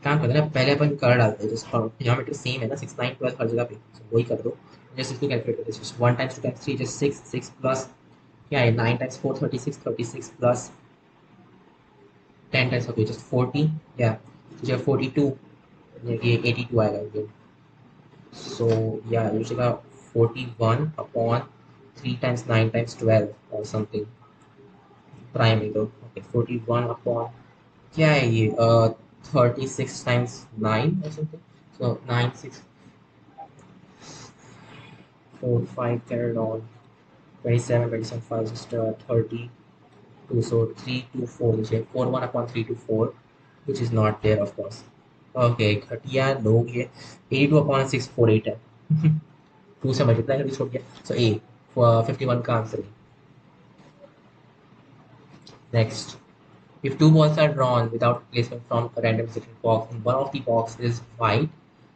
काम करते हैं ना, पहले अपन कर डालते हैं, जस्ट डिनोमिनेटर सेम है ना, 6 9 12 हर जगह पे, so वही कर दो। जस्ट इसको कैलकुलेट करते हैं, just 1 times 2 times 3 just 6, 6 plus क्या है 9 times 4 36, 36 प्लस 10 times होगी जस्ट 40, या जब 42 ये 82 आएगा ये। सो या ये जगह 41/3 times 9 times 12 और समथिंग प्राइम में, तो ओके 41 अपॉन क्या है ये 36 times 9 or something, so 9 6 4 5 carried on 27 27 5 just 32, so 3 2 4 नीचे 41/3 to 4, which is not there of course। okay, घटिया लोग ये 82/648 है। 2 से मल्टीप्लाई करके छोड़ दिया, so a 51 का आंसर है। next, if two balls are drawn without replacement from a random selection box, and one of the box is white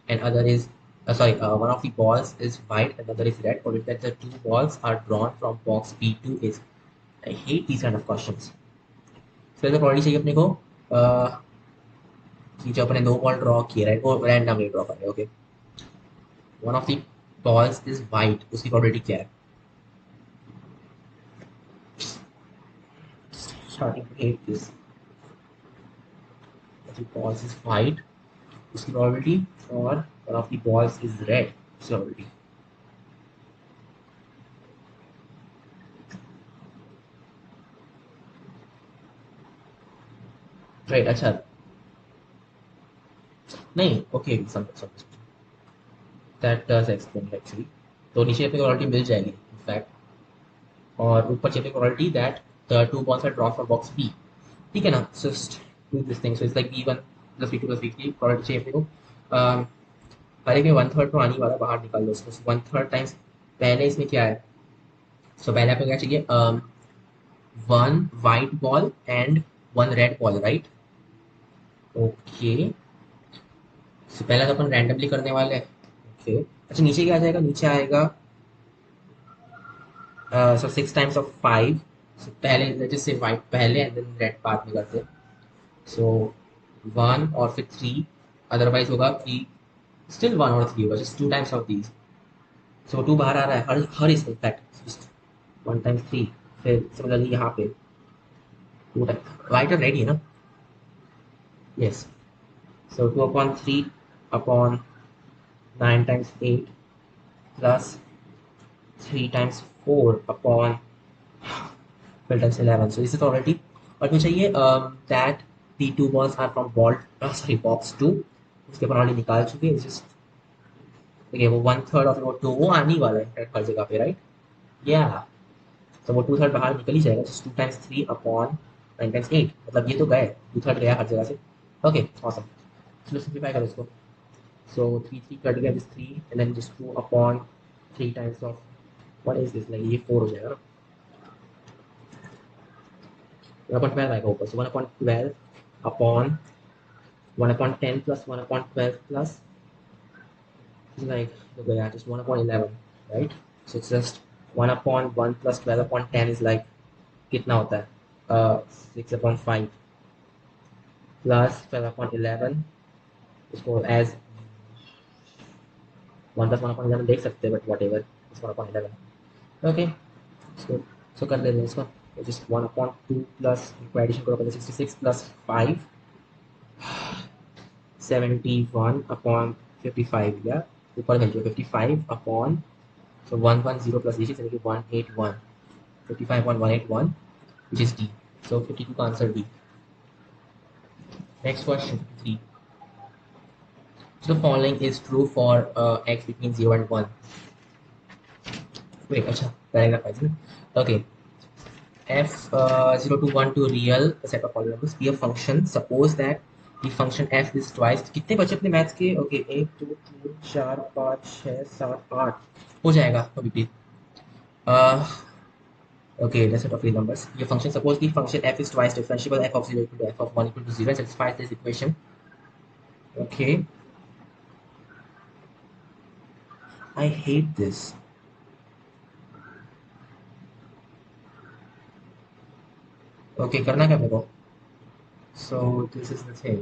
and other is one of the balls is white and other is red, or that the two balls are drawn from box B2 is, I hate these kind of questions। फिर तो problem चाहिए अपने को कि जो अपने 2 ball draw किए right, वो रैंडमली ड्रॉ करें। Okay, one of the balls is white, उसकी प्रोबेबिलिटी क्या है? starting to hate this. The balls is white, उसकी probability, और one of the balls is red, probability. Right, अच्छा नहीं, okay, some that does explain actually. तो नीचे अपनी probability मिल जाएगी in fact, और ऊपर चाहिए probability that the two balls are drawn from box B. ठीक है ना, just do this thing. So it's like B1 plus B2 plus B3 probability चाहिए अपने को. हर एक में 1/3 तो आने वाला, बाहर निकाल लो उसको. 1/3 टाइम्स पहले इसमें क्या है, सो पहले आपको क्या चाहिए, 1 white ball and 1 red ball, right? Okay, so पहला तो अपन रैंडमली करने वाले हैं. ओके, अच्छा नीचे क्या आ जाएगा, नीचे आएगा सो 6 टाइम्स ऑफ 5. सो पहले जैसे वाइट पहले एंड देन रेड बाद में करते. सो 1 और फिर 3, अदरवाइज होगा कि स्टिल 1 और 3 होगा, जस्ट 2 टाइम्स ऑफ दीज. सो 2 बाहर आ रहा है हर इसमें इनफैक्ट 1 टाइम्स 3. फिर सिमिलरली यहाँ पे 2 टाइम्स वाइट और रेड ही है ना. Yes, so 2/3 upon 9 times 8 plus 3 times 4 upon 12 times 11. So this is already. और मुझे चाहिए that the two balls are from box 2. उसके अपन ऑलरेडी निकाल चुके हैं. जस्ट देखिए वो 1/3 ऑफ वो आने ही वाला है हर जगह पे, राइट? या तो वो 2/3 बाहर निकल ही जाएगा. जस्ट 2 टाइम्स 3 अपॉन 9 टाइम्स 8, मतलब ये तो गए 2/3 गया हर जगह से. Okay, awesome. चलो सिंप्लीफाई करो इसको. सो 3 कट गया, this 3 and then just 2 upon 3 times of what is this, like ये 4 हो जाएगा ना. 1/12 आएगा ऊपर. So 1/12 upon 1/10 plus 1/12 plus like हो गया just 1/11, right? So it's just 1/1 plus 12/10 is like कितना होता है, 6/5 प्लस 12/11. इसको एज 1 प्लस 1/11 देख सकते हैं, but whatever is 1/11. Okay, so कर लेते हैं इसको. जस्ट 1/2 प्लस एडिशन करो पहले, 66 प्लस 5 71/55 या ऊपर भेजो 55 सो 110 प्लस लीजिए, यानी कि 181, 55.181 which is D. So 52 का answer D. Next question 3. So the following is true for x between 0 and 1. Wait, अच्छा paragraph है इसमें. Okay, f 0 to 1 to real set of polynomials be a function. Suppose that the function f is twice. कितने बचे अपने maths के? Okay 1 2 3 4 5 6 7 8 हो जाएगा अभी भी. Okay, let's set of real numbers. Your function, suppose the function f is twice differentiable, f of 0 equal to f of 1 equal to 0, and satisfies this equation. Okay, I hate this. Okay, करना क्या मेरे को? So this is the thing.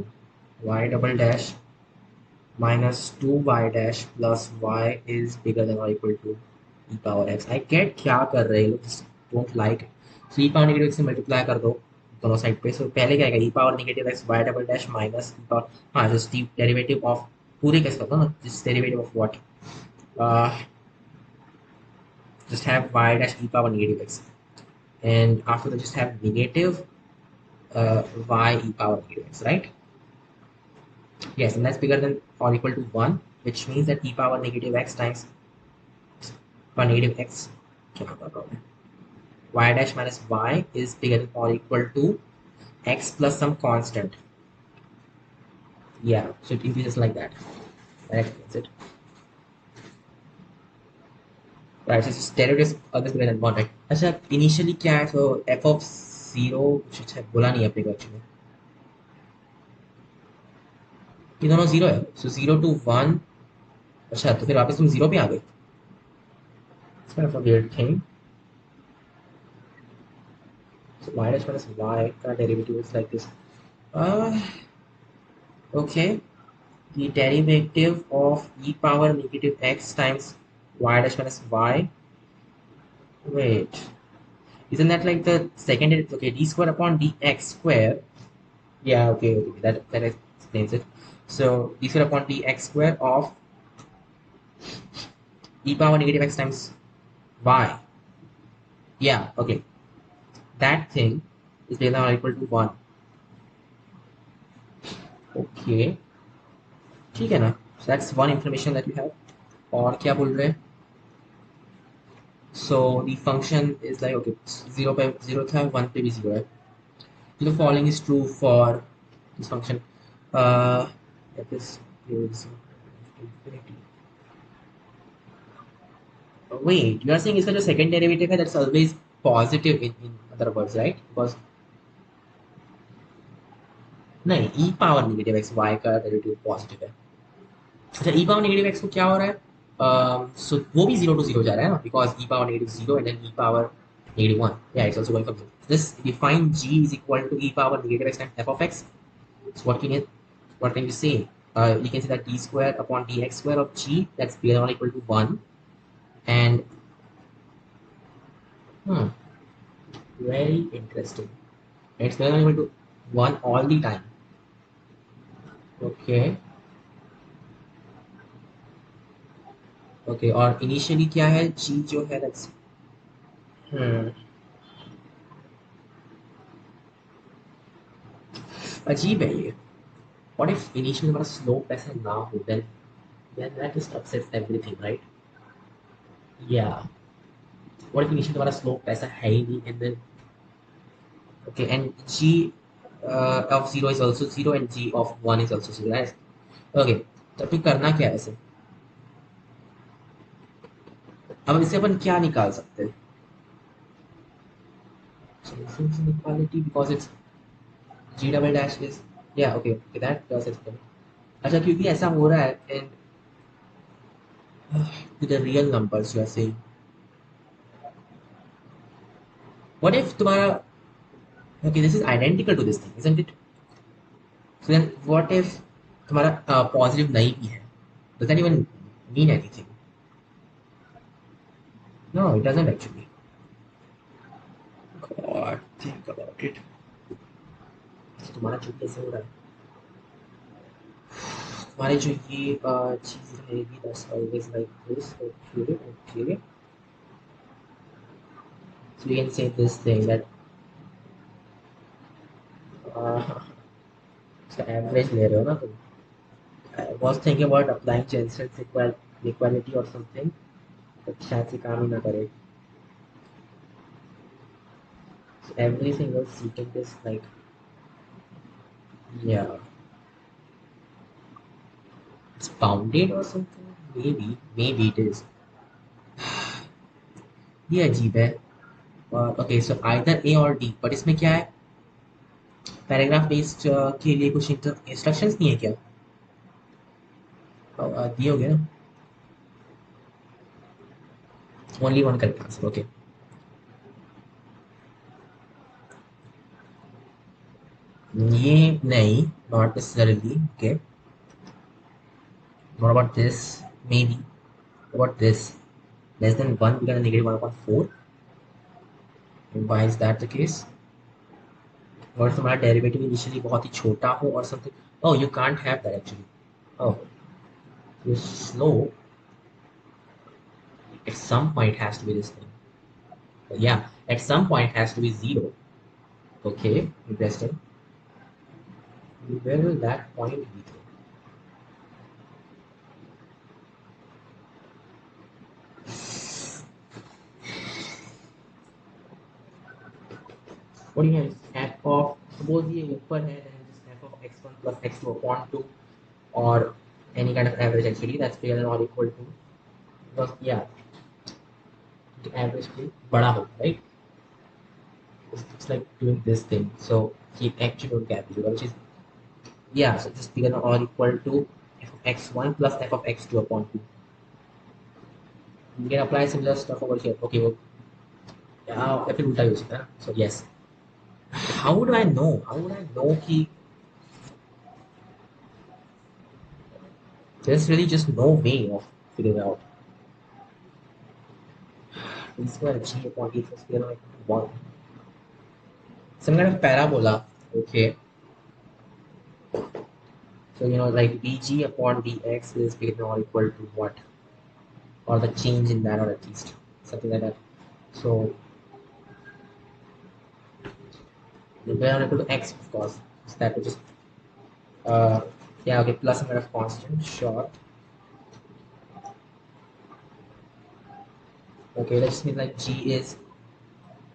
Y double dash minus 2y dash plus y is bigger than or equal to e power x. I get क्या कर रहे हैं लोग, just don't like it. So e power negative x से multiply कर दो दोनों side पे. So पहले क्या आएगा, e power negative x y double dash minus e power, हाँ just the derivative of पूरे कैसे करता हूँ ना, just derivative of what, just have y dash e power negative x, and after that just have negative y e power negative x, right? Yes, and that's bigger than or equal to 1, which means that e power negative x times power negative x y dash minus y is bigger than or equal to x plus some constant. Yeah, so it increases like that. That explains it. Right, so it's derivative always bigger than 1, right? अच्छा initially क्या है, so f of 0 कुछ अच्छा बोला नहीं अपने को actually, ये दोनों 0 है. so 0 to 1. अच्छा तो फिर वापस तुम 0 पे आ गए. It's kind of a weird thing. So y dash minus y का derivative is like this. Okay, the derivative of e power negative x times y dash minus y. Wait, Isn't that like the second? Okay, d square upon dx square. Yeah, okay, that explains it. So d square upon dx square of e power negative x times y. Yeah, okay. That thing is greater than or equal to 1. Okay, ठीक है ना? So that's one information that you have. और क्या बोल रहे हैं? So the function is like okay, 0 by 0 था, 1 पे भी 0 है. The following is true for this function. That is infinity. Wait, you are saying इसका जो second derivative है that's always positive in other words, right? Because नहीं, e power negative x y का derivative positive है. अच्छा, e power negative x को क्या हो रहा है? So वो भी 0 to 0 जा रहा है ना, because e power negative 0 and then e power negative 1. Yeah, it's also going from 0. This define g is equal to e power negative x times f of x. So what can you say? You can say that d square upon dx square of g that's greater than or equal to 1. And very interesting. It's greater than or equal to 1 all the time. Okay. Okay, और initially क्या है? g जो है that's अजीब है ये. What if initially हमारा slope ऐसा ना हो, then that just upsets everything, right? Yeah. What if initially हमारा slope ऐसा है ही नहीं, and then okay, and g of 0 is also 0 and g of 1 is also 0, right? Okay, तो फिर करना क्या है ऐसे? अब इससे अपन क्या निकाल सकते हैं? Solutions inequality because it's g double dash is yeah okay that does explain. अच्छा, क्योंकि ऐसा हो रहा है and with the real numbers you are saying. What if तुम्हारा okay this is identical to this thing, isn't it? So then what if तुम्हारा positive नहीं भी है? Does that even mean anything? No, it doesn't actually. God, think about it. So तुम्हारा जो कैसे हो रहा है? तुम्हारी जो ये चीज रहेगी that's always like this. Okay. So we can say this thing that uh, so average ले रहे हो ना तुम? I was thinking about applying Jensen's equality or something, but शायद से काम ही ना करे. So every single secant is like yeah, it's bounded or something. Maybe it is. ये अजीब है. Okay, so either A or D, but इसमें क्या है? पैराग्राफ बेस्ड के लिए कुछ इंस्ट्रक्शंस नहीं है क्या? दिए होंगे ना? Only one correct answer. Okay, ये नहीं, not necessarily. Okay, what about this? Maybe. What about this? Less than 1 bigger than negative 1/4. Why is that the case? और तुम्हारा डेरिवेटिव इनिशियली बहुत ही छोटा हो और something. Oh, you can't have that actually. Oh, your slope at some point has to be this thing. Yeah, at some point has to be 0. Okay, interesting. Where will that point be? What do you have? F of, suppose ये ऊपर है, then just f of x1 plus x2 upon 2 or any kind of average actually that's bigger than or equal to, because yeah, the average भी बड़ा हो, right? It's like doing this thing. So keep actually don't capital, which is yeah, so just bigger than or equal to f of x1 plus f of x2 upon 2. You can apply similar stuff over here. Okay, well, yeah, फिर उल्टा use है ना. So yes, how would I know? How would I know कि there's really just no way of figuring out. D square g upon d plus square. 1. Some kind of parabola. Okay. So, like dg upon dx is bigger than or equal to what? Or the change in that, or at least something like that. So, bigger than or equal to x, of course. So that would just, yeah, okay, plus some kind of constant, sure. Okay, let's mean like g is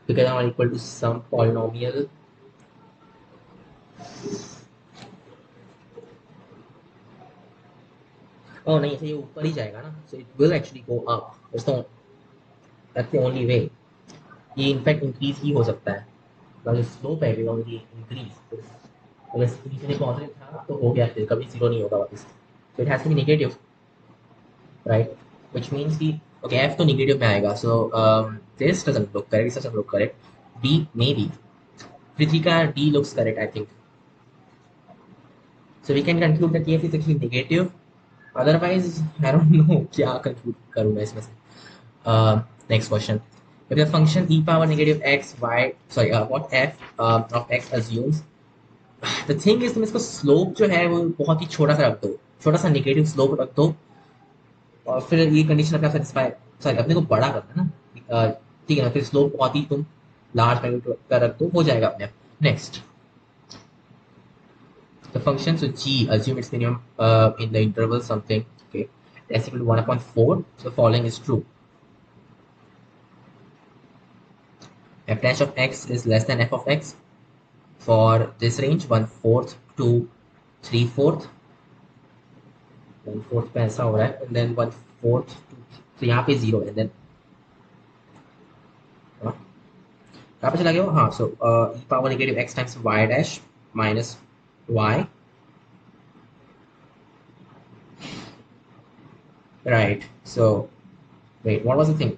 bigger than or equal to some polynomial. Oh, नहीं, ये ऊपर ही जाएगा ना, so it will actually go up. That's the only way. ये in fact increase ही हो सकता है, मतलब स्लोप है ओनली इंक्रीज. अगर इनिशियली पॉजिटिव था तो हो गया, फिर कभी जीरो नहीं होगा वापस. So it has to be negative, right? Which means कि okay, f तो negative में आएगा. So this doesn't look correct. This doesn't look correct. D maybe. पृथ्वी का D looks correct, I think. So we can conclude that f is actually negative. Otherwise, I don't know क्या conclude करूँ मैं इसमें से. Next question. If the function e power negative x y, sorry, what f of x assumes, the thing is तुम इसको slope जो है वो बहुत ही छोटा सा रख दो, छोटा सा नेगेटिव स्लोप रख दो, और फिर ये कंडीशन अपने सेटिस्फाई, सॉरी अपने को बड़ा करना है ना, ठीक है ना, फिर स्लोप बहुत ही तुम लार्ज मैग्नीट्यूड का रख दो, हो जाएगा अपने. Next, the function so g assume its minimum in the interval something, okay, s equal to 1/4, so the following is true. F dash of x is less than f of x for this range 1/4 to 3/4. 1/4 पे ऐसा हो रहा है, and then 1/4 तो यहाँ पे 0 है, then कहाँ पे चला गया वो, हाँ. सो e power negative x times y dash minus y, right? So wait, what was the thing?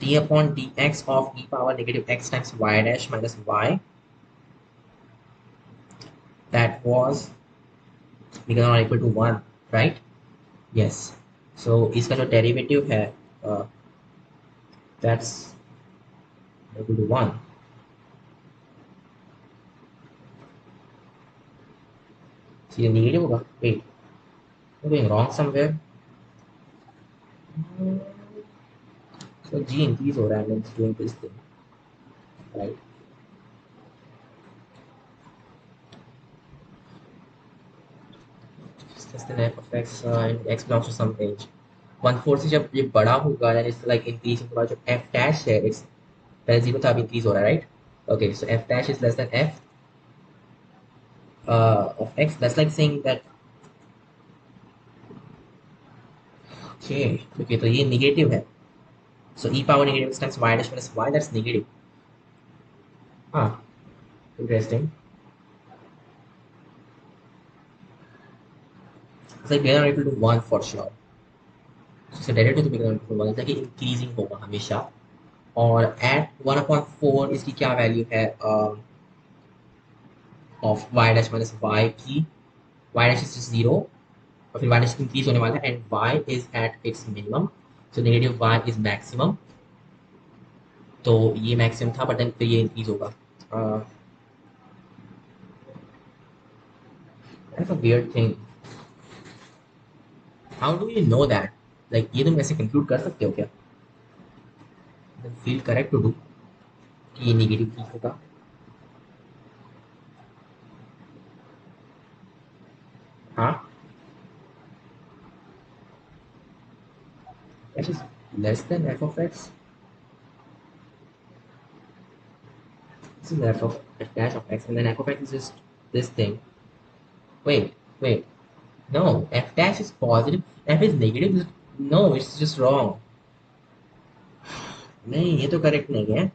D upon dx of e power negative x times y dash minus y, that was bigger than or equal to 1, right? Yes. So इसका जो derivative है, that's equal to 1. So ये negative होगा. Wait, I'm going wrong somewhere. So g increase हो रहा है, and it's doing this thing, right? Less than f of x and x belongs to some range. 1/4 से जब ये बड़ा होगा, then it's like increasing थोड़ा, जो f dash है, it's पहले 0 था, अभी increase हो रहा है, right? Okay, so f dash is less than f of x. That's like saying that, okay, तो ये negative है. So e power negative x times y dash minus y, that's negative. Interesting. It's like greater or equal to 1 for sure. So derivative to be greater or equal to 1, it's like increasing होगा हमेशा. और at 1/4 इसकी क्या value है of y dash minus y की? Y dash is just 0, और फिर y dash increase होने वाला है, and y is at its minimum, so negative y is maximum. तो ये maximum था, but then फिर ये increase होगा. That's a weird thing. How do you know that? Like ये तुम कैसे conclude कर सकते हो क्या? Then feel correct to do कि ये negative की होगा. हाँ, that is less than f of x. This is f of f dash of x, and then f of x is just this thing. Wait. No, f dash is positive. F is negative. No, it's just wrong. नहीं, ये तो correct नहीं है.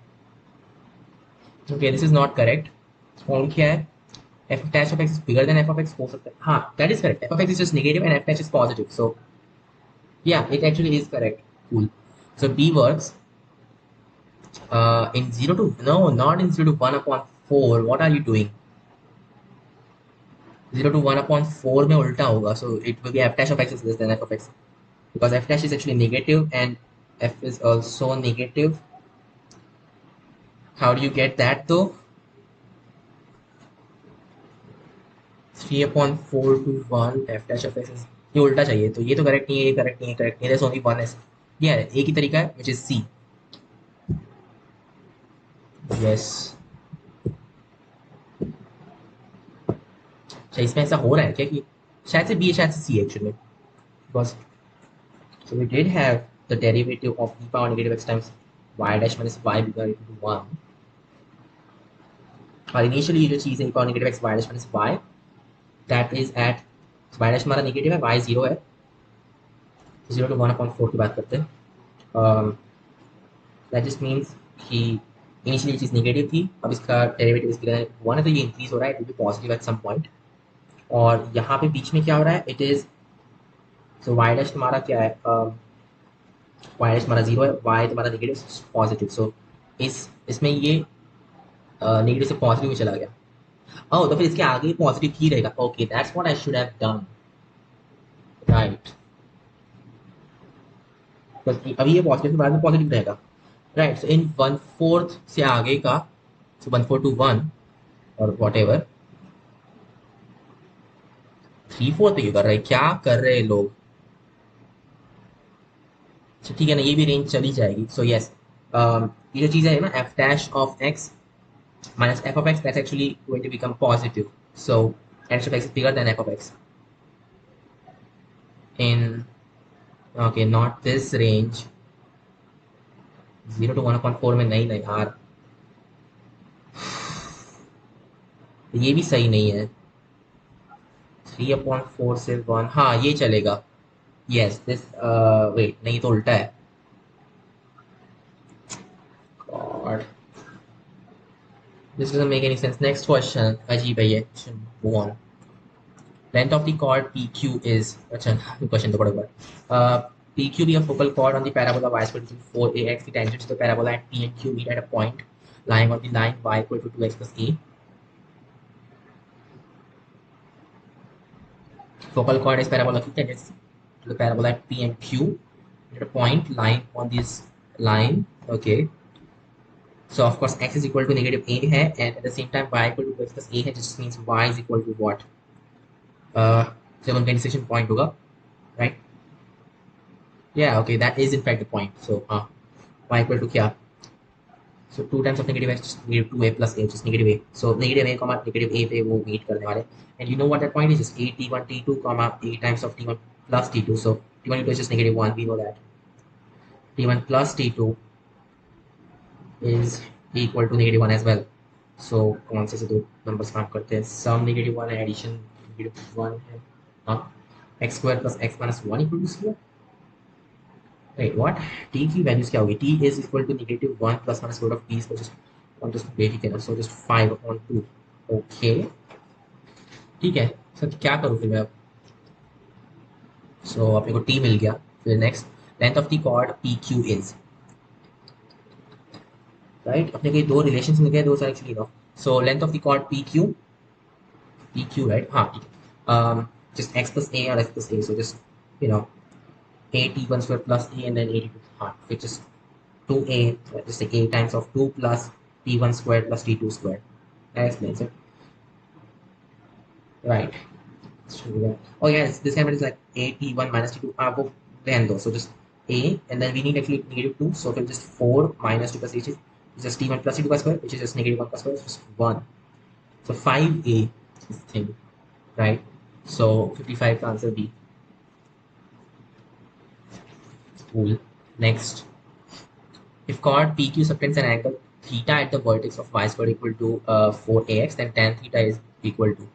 Okay, this is not correct. Wrong क्या है? F dash of x is bigger than f of x हो सकता है. हाँ, that is correct. F of x is just negative and f dash is positive. So yeah, it actually is correct. Cool. So B works in 0 to, no, not in 0 to 1/4. What are you doing? 0 to 1/4 में उल्टा होगा. So it will be f dash of x is less than f of x, because f dash is actually negative and f is also negative. How do you get that though? 3/4 to 1 f dash of x is, ये उल्टा चाहिए, तो ये तो correct नहीं है, ये correct नहीं है, करेक्ट नहीं है, there's only one is, ये है एक ही तरीका है which is C. yes. अच्छा इसमें ऐसा हो रहा है क्या कि शायद से B है शायद से C है actually, because so we did have the derivative of e power negative x times y dash minus y bigger equal to 1, और इनिशियली ये जो चीज़ है e power negative x y dash minus y, that is at y dash हमारा negative है, y 0 है, 0 to 1/4 की बात करते हैं. दैट जस्ट मीन्स कि इनिशियली ये चीज़ नेगेटिव थी, अब इसका डेरिवेटिव इसके लिए 1 है, तो ये इंक्रीज हो रहा है, it will be positive at some point. और यहाँ पे बीच में क्या हो रहा है, it is, so y dash तुम्हारा क्या है, y डैश तुम्हारा 0 है, y तुम्हारा नेगेटिव पॉजिटिव, सो इसमें ये नेगेटिव से पॉजिटिव में चला गया. ओह, तो फिर इसके आगे पॉजिटिव ही रहेगा. Okay, that's what I should have done, right. अभी ये पॉजिटिव के बाद में पॉजिटिव रहेगा, राइट. सो इन 1/4 से आगे का, सो 1/4 to 1 और वॉट एवर 3/4 पे क्यों कर रहे हैं, क्या कर रहे हैं लोग. अच्छा ठीक है ना, ये भी रेंज चली जाएगी. सो यस, ये जो चीज़ है ना F dash of x minus f of x, that's actually going to become positive. So f of x is bigger than f of x in, okay, not this range, 0 to 1/4 में नहीं नहीं यार, ये भी सही नहीं है. 3/4 से 1, हाँ ये चलेगा. यस दिस, वेट नहीं तो उल्टा है. God, this doesn't make any sense. Next question, अजीब है ये. Move on. Length of the chord PQ is, अच्छा question तो बड़ा PQ be a focal chord on the parabola y square equal to 4ax. The tangent to the parabola at P and Q meet at a point lying on the line y equal to 2x plus a. Focal chord is parabola Q, tangent to the parabola at P and Q at a point lying on this line. Okay. So of course x is equal to negative a है, and at the same time y equal to 2x plus a है, which just means y is equal to what? जब उनका intersection point होगा, right? Yeah, okay, that is in fact the point. So y equal to क्या? So 2 times of negative x, just negative 2a plus a, which is negative a. So negative a comma negative a पे वो meet करने वाले. And you know what that point is? Just a t1 t2 comma a times of t1 plus t2. So t1 t2 is just negative 1. We know that. t1 plus t2 is equal to negative 1 as well. So कौन से दो numbers काम करते हैं? Sum negative 1 है, addition negative 1 है. हाँ, x square plus x minus 1 equal to 0. Wait, what? T की values क्या होगी? T is equal to negative 1 plus minus root of t square, just on just basic है, so just 5/2. Okay, ठीक है. Sir क्या करूँ फिर मैं अब? So अपने को T मिल गया. फिर next, length of the chord PQ is, right? अपने को ये दो रिलेशंस मिल गए, दो सारे actually no. So length of the chord PQ, right. हाँ ठीक है. just x plus a और x plus a, so just you know a t1 square plus a and then a t2, हाँ फिर just 2a, just like a times of 2 plus t1 square plus t2 square. That explains it, right? Oh yes, this kind of is like a t1 minus t2, वो रहने दो. So just a, and then we need actually negative 2, so फिर just 4 minus 2 plus h is just t1 plus t2 का square, which is just negative 1 का square, just 1. So 5a is this thing, right? So 55 का answer B. Cool. Next, if chord PQ subtends an angle theta at the vertex of y squared equal to 4ax, then tan theta is equal to,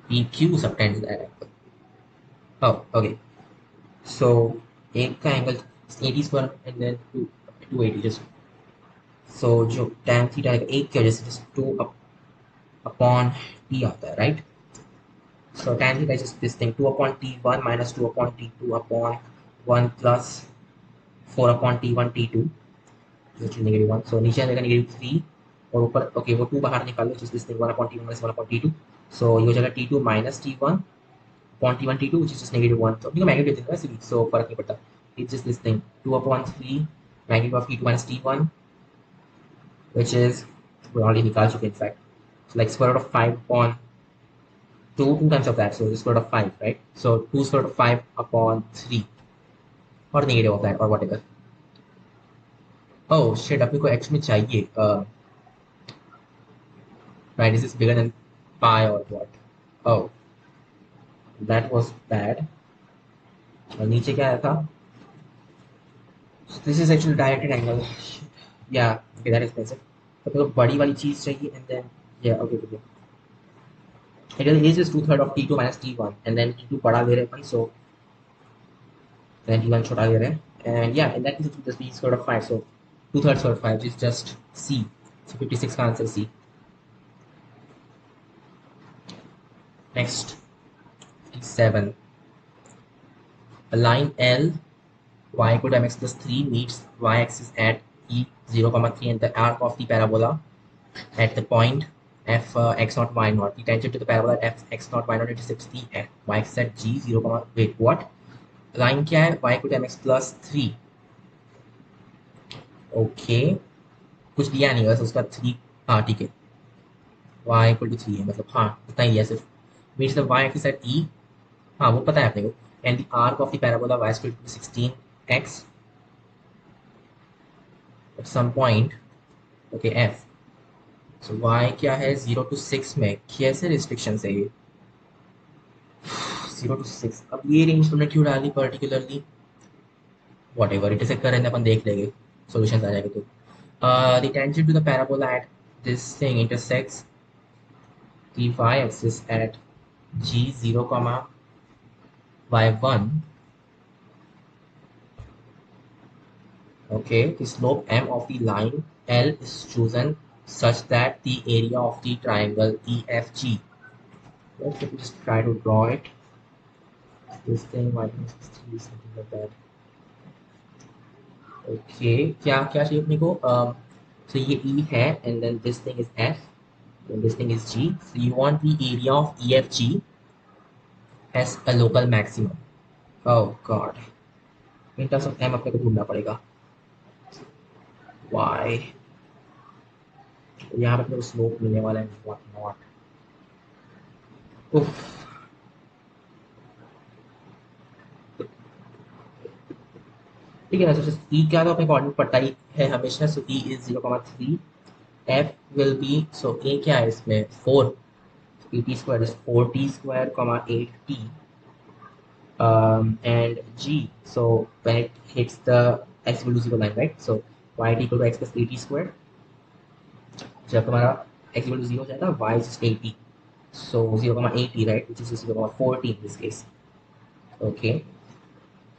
PQ subtends that angle. Oh, okay. So एक का angle 80 square and then 280 just. So जो tan theta आएगा एक की वजह से just 2 upon t आता है, right? So tan theta is just this thing, 2 upon t1 minus 2 upon t2 upon 1 plus 4 upon t1 t2, which is negative 1. So नीचे आएगा negative 3 और ऊपर, okay, वो 2 बाहर निकालो, just this thing 1 upon t1 minus 1 upon t2. So ये हो जाएगा t2 minus t1 upon t1 t2, which is just negative 1. So अपनी को मैग्नीट्यूड दिख रहा है, so फर्क नहीं पड़ता. It's just this thing 2 upon 3 magnitude of t2 minus t1, which is, we already निकाल चुके in fact. So like square root of 5 upon 2 times of that, so the square root of 5, right? So 2 square root of 5 upon 3, or negative of that, or whatever. Oh shit, अपने को x में चाहिए, right? Is this bigger than pi or what? Oh, that was bad. और नीचे क्या आया था? So this is actually directed angle. Yeah, okay, that is basic. तो अपने को बड़ी वाली चीज चाहिए, and then yeah, okay. It is just 2/3 of t2 minus t1, and then t2 बड़ा ले रहे हैं, so then t1 छोटा ले रहे हैं, and yeah, in that case it will just be square root of 5. So 2/3 square root of 5 is just C. So 56 का answer C. Next, 7. A line L, y equal to mx plus 3 meets y-axis at e 0,3 and the arc of the parabola at the point f x naught y naught. The tangent to the parabola at f x naught y naught intersects the y-axis at g 0, wait, what? Line क्या है? y equal to mx plus 3. Okay, कुछ दिया नहीं, बस उसका 3, हाँ ठीक है, y equal to 3 है, मतलब हाँ इतना ही है सिर्फ. Meets the y axis at e, हाँ वो पता है अपने को, and the arc of the parabola y equal to 16x at some point, okay f. So y क्या है 0 to 6 में, कैसे रिस्ट्रिक्शन है ये 0 to 6? अब ये रेंज तुमने क्यों डाली पर्टिकुलरली? वॉट एवर, इंटरसेक्ट कर रहे हैं अपन, देख लेंगे सॉल्यूशंस आ जाएंगे तो. The tangent to the parabola at this thing intersects the y-axis at g 0, y1. Okay, the slope m of the line L is chosen such that the area of the triangle EFG. Let me just try to draw it. This thing, y3, something like that. Okay, क्या क्या चाहिए अपने को? So ये E है, and then this thing is F, and this thing is G. So you want the area of EFG as a local maximum. Oh God. In terms of M अपने को ढूंढना पड़ेगा. Why? यहाँ पे अपने को स्लोप मिलने वाला है, what not. उफ. ठीक है ना, so E क्या था अपने कोऑर्डिनेट पता ही है हमेशा, so E is 0,3. F will be, so A क्या है इसमें 4, et square is 4t square, 8t, and G, so when it hits the x equal to 0 line, right? So y equal to x plus 8t square. जब तुम्हारा x equal to 0 हो जाएगा, y is just 80, so 0,80, right, which is 0,40 in this case. Okay,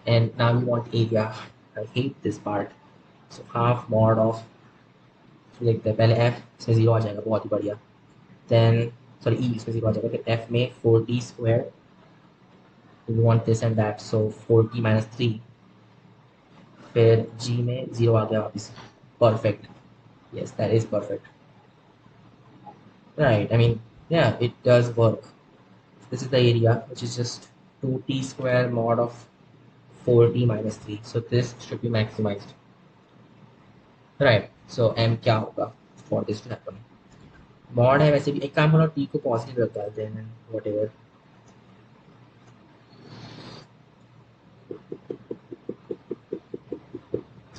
and now we want area. I hate this part. So half mod of, so देखते हैं पहले f इसमें 0 आ जाएगा, बहुत ही बढ़िया. Then sorry, e इसमें 0 आ जाएगा, फिर f में 4t square, we want this and that, so 4t minus 3. फिर g में 0 आ गया वापस. Perfect. Yes, that is perfect. Right, I mean, yeah, it does work. This is the area, which is just 2t square mod of 4t minus 3. So this should be maximized. Right, so m क्या होगा for this to happen? Mod है वैसे भी, एक काम करो t को positive रख डालते हैं, whatever.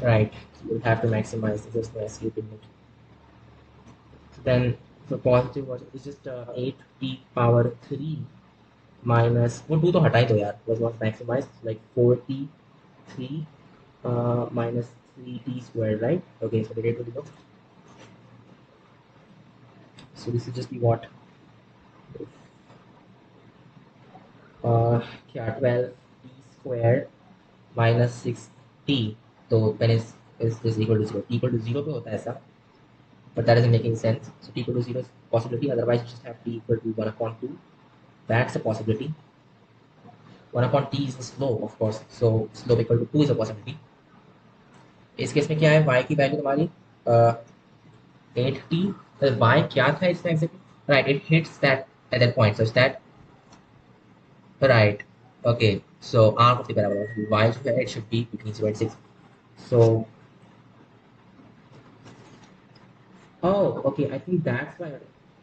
Right, you'll have to maximize this, just by escaping it. Then the positive was, is just 8t power 3 minus, वो 2 तो हटा ही दो यार, was not maximized, like 4t 3 minus 3t squared, right? Okay, so the rate will be, so this will just be what? क्या 12t squared minus 6t, तो then is this equal to 0? T equal to 0 पे होता है ऐसा, but that isn't making sense. So t equal to 0 is a possibility, otherwise you just have t equal to 1/2. That's a possibility. 1/t is the slope, of course, so slope equal to 2 is a possibility. इस case में क्या है, y की value तुम्हारी 8t, y क्या था इसमें exactly, right, it hits that at that point, such that, right, okay, so arc of the parabola y जो है, it should be between 0 and 6. So Oh, okay. I think that's why.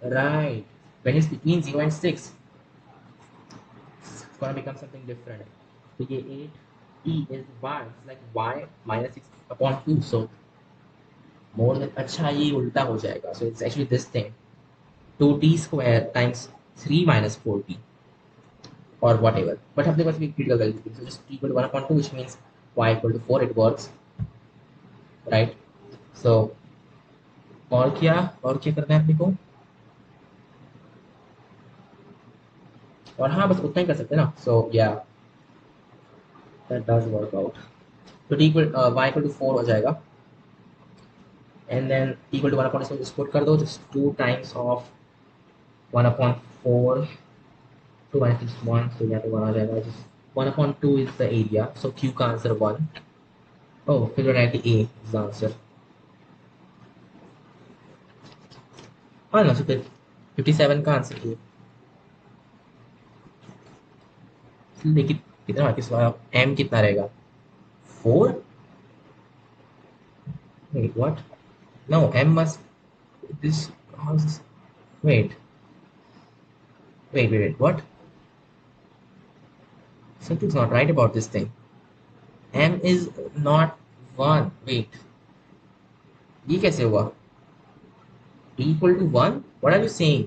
Right. When it's between 0 and 6, it's gonna become something different. So ये 8t is y. It's like y minus 6 upon 2. So more than अच्छा ये उल्टा हो जाएगा. So it's actually this thing. 2t square times 3 minus 4t or whatever. But अपने पास भी critical value थी. So just t equal to 1 upon 2, which means y equal to 4. It works, right? So और क्या करना है अपने को? और हाँ बस उतना ही कर सकते हैं ना. So yeah, that does work out. So t equal y equal to 4 हो जाएगा. And then t equal to 1 upon 4 just put कर दो. Just 2 times of 1 upon 4. 2 minus 6 1. So यहाँ पे 1 आ जाएगा. Just 1 upon 2 is the area. So q का answer 1. Oh, figure out the a is the answer. हाँ ना, so फिर 57 का आंसर a. लेकिन कितना बाकी सवाल m कितना रहेगा? 4? Wait, what? No, m must this. How is this? Wait, wait. What? Something's not right about this thing. M is not 1. Wait, ये कैसे हुआ? T equal to 1? What are you saying?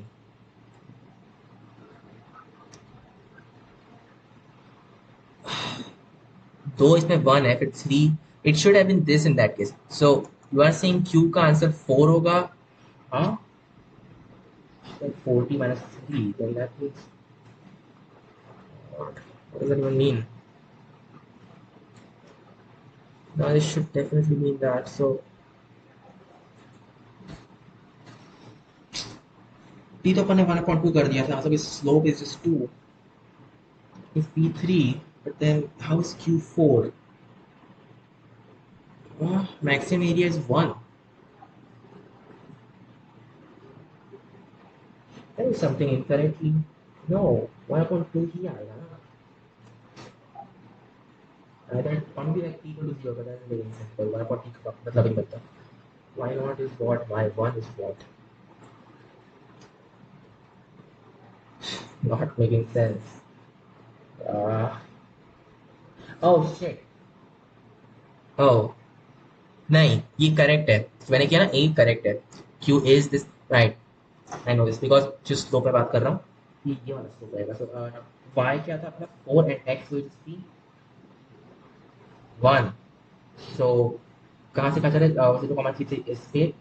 दो इसमें 1 है फिर 3. It should have been this in that case. So you are saying Q का answer 4 होगा? हाँ, like 40 minus 3. Then that means what? What does that even mean? No, this should definitely mean that. So T तो अपन ने 1/2 कर दिया था. मतलब slope is just 2. If P3, but then how is Q4? Maximum area is 1. That is something incorrectly. No, 1/2 ही आएगा ना. That can't be like T equal to 0, but that's very simple. 1/2 का मतलब ही बनता. Why not is what? Why 1 is what? Not making sense. Uh, oh shit. Oh, नहीं ये correct है. मैंने किया ना ए करेक्ट है. Q is this right. I know this because जो स्लो पे बात कर रहा हूँ ये वाला स्लो रहेगा. सो वाई क्या था अपना 4 and X which is 1. So कहाँ से कहाँ चले? 0,3 से इस पे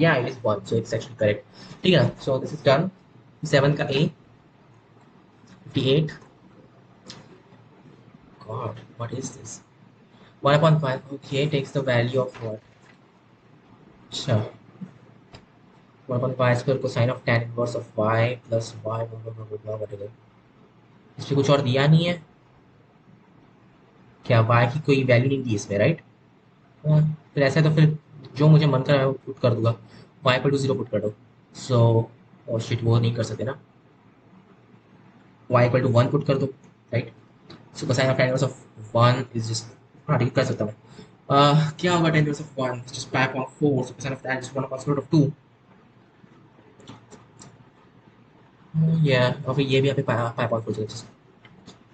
या it is 1. So it's actually correct. ठीक है ना. So this is done. 7 का A 58. God what is this? 1/5. Okay takes the value of what? अच्छा 1/5 square cosine of tan inverse of y plus y whatever. इसमें कुछ और दिया नहीं है क्या? y की कोई वैल्यू नहीं दी इसमें, राइट? फिर ऐसा है तो फिर जो मुझे मन कर रहा है वो पुट कर दूंगा. y पर टू 0 पुट कर दो. सो और शिट वो नहीं कर सकते ना. y इक्वल टू 1 पुट कर दो, right? So cosine of tan inverse of 1 is just. हाँ ठीक कर सकता हूँ. क्या होगा tan inverse of 1? Just pi upon 4. So cosine of tan is 1 upon square root of 2. या और फिर ये भी यहाँ पे pi upon 4 just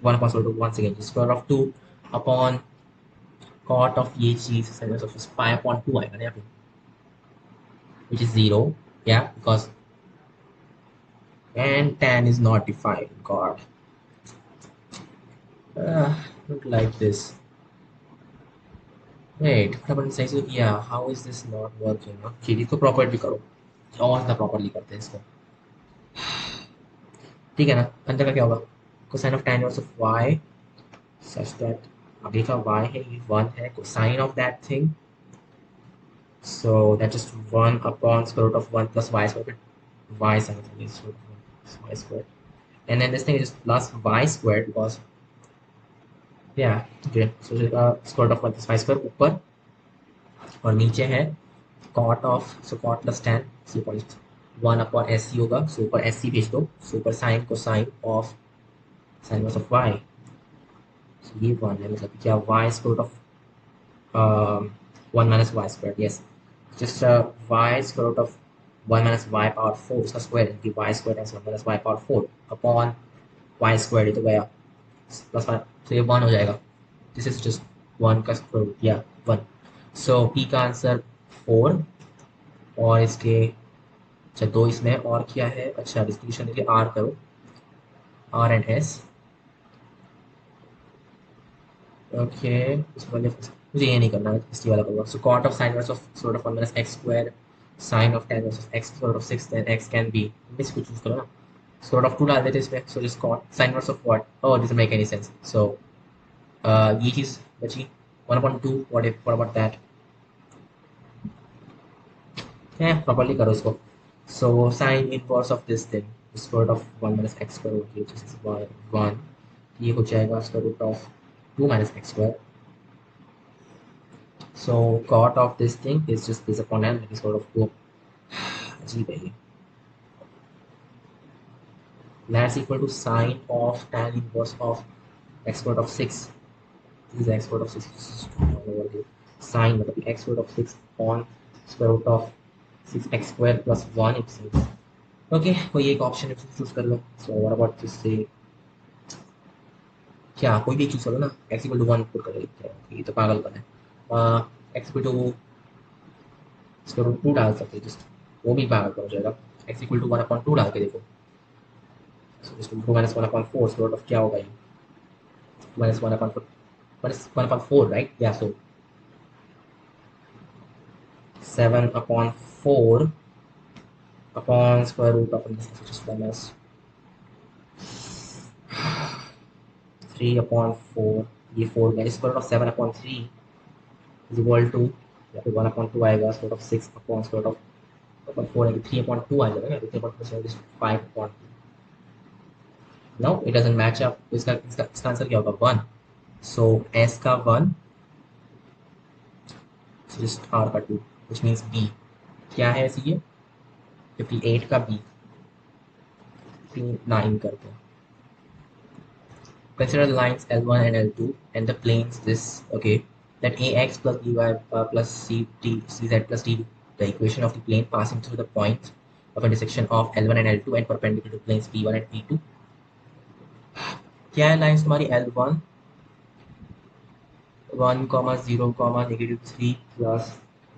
1 upon square root 1 second square of 2 upon cot of ये चीज sin inverse of pi upon 2 आएगा ना यहाँ पे, which is 0. Yeah, because and tan is not defined. God, not like this. Wait, what अपन सही से किया? How is this not working? Okay, इसको properly करो और ना properly करते हैं इसको. ठीक है ना. अंदर का क्या होगा? cosine of tan inverse of y such that आगे का y है ये 1 है cosine of that thing. So that's just 1 upon square root of 1 plus y squared. Y sin of is y squared. And then this thing is just plus y squared because yeah, okay. So square root of 1 plus y squared ऊपर और नीचे है cot of, so cot plus tan, so 1 upon sc होगा. So ऊपर sc भेज दो. So ऊपर sin cosine of sin inverse of y. So ये 1 है मतलब क्या? y square root of 1 minus y squared. Yes, just y square root of 1 minus y power 4 इसका स्क्वायर यानी कि y square times 1 minus y power 4 upon y square, ये तो गया प्लस 1, तो ये 1 हो जाएगा. दिस इज जस्ट 1 का स्क्वायर रूट या 1. सो p का आंसर 4 और इसके अच्छा 2 इसमें और क्या है. अच्छा डिस्ट्रीब्यूशन के लिए r करो, r एंड s. ओके इसमें मुझे ये नहीं करना है, हिस्ट्री वाला करूँगा. So cot of sine inverse of square root of 1 minus x square sine of tan inverse of x square root of 6 then x can be, इसको चूज करो ना. स्क्वायर रूट ऑफ 2 डाल देते इसमें. So just cot sine inverse of what, oh this make any sense. सो ये चीज़ बची 1/2. What about that. प्रॉपर्ली करो इसको. So sine inverse of this thing square root of 1 minus x square root which is 1, ये हो जाएगा square root of 2 minus x square. So cot of this thing is just this upon n, that is sort of 2. अजीब है ये. That's equal to sine of tan inverse of x squared of 6. This is x squared of 6 over here. Sine मतलब x squared of 6 on square root of 6x square plus 1 it seems. Okay, कोई एक option choose कर लो. So what about this say, क्या कोई भी choose करो ना. x equal to 1 put कर लेते हैं, ये तो पागलपन है. x equal to square root 2 डाल सकते हैं, जस्ट वो भी पागलपन हो जाएगा. x equal to 1/2 डाल के देखो. So इसको 2 minus 1/4 स्क्वायर रूट ऑफ क्या होगा ये, 2 minus 1/4 minus 1/4 right. Yeah, so 7/4 upon square root of this which is minus 3/4. ये 4 यानी square root of 7/3 is equal to या फिर 1/2 आएगा square root of 6 upon square root of 4 यानी 3/2 आ जाएगा. 3/2 is 5/2. No, it doesn't match up. इसका answer क्या होगा 1. So s का 1, so just r का 2 which means b क्या है ऐसे ये 58 का b 9 करते हैं. Consider the lines L1 and L2 and the planes this. Okay, that ax plus by plus cz plus d, the equation of the plane passing through the point of intersection of L1 and L2 and perpendicular to planes P1 and P2. क्या है lines तुम्हारी L1 1, 0, -3 plus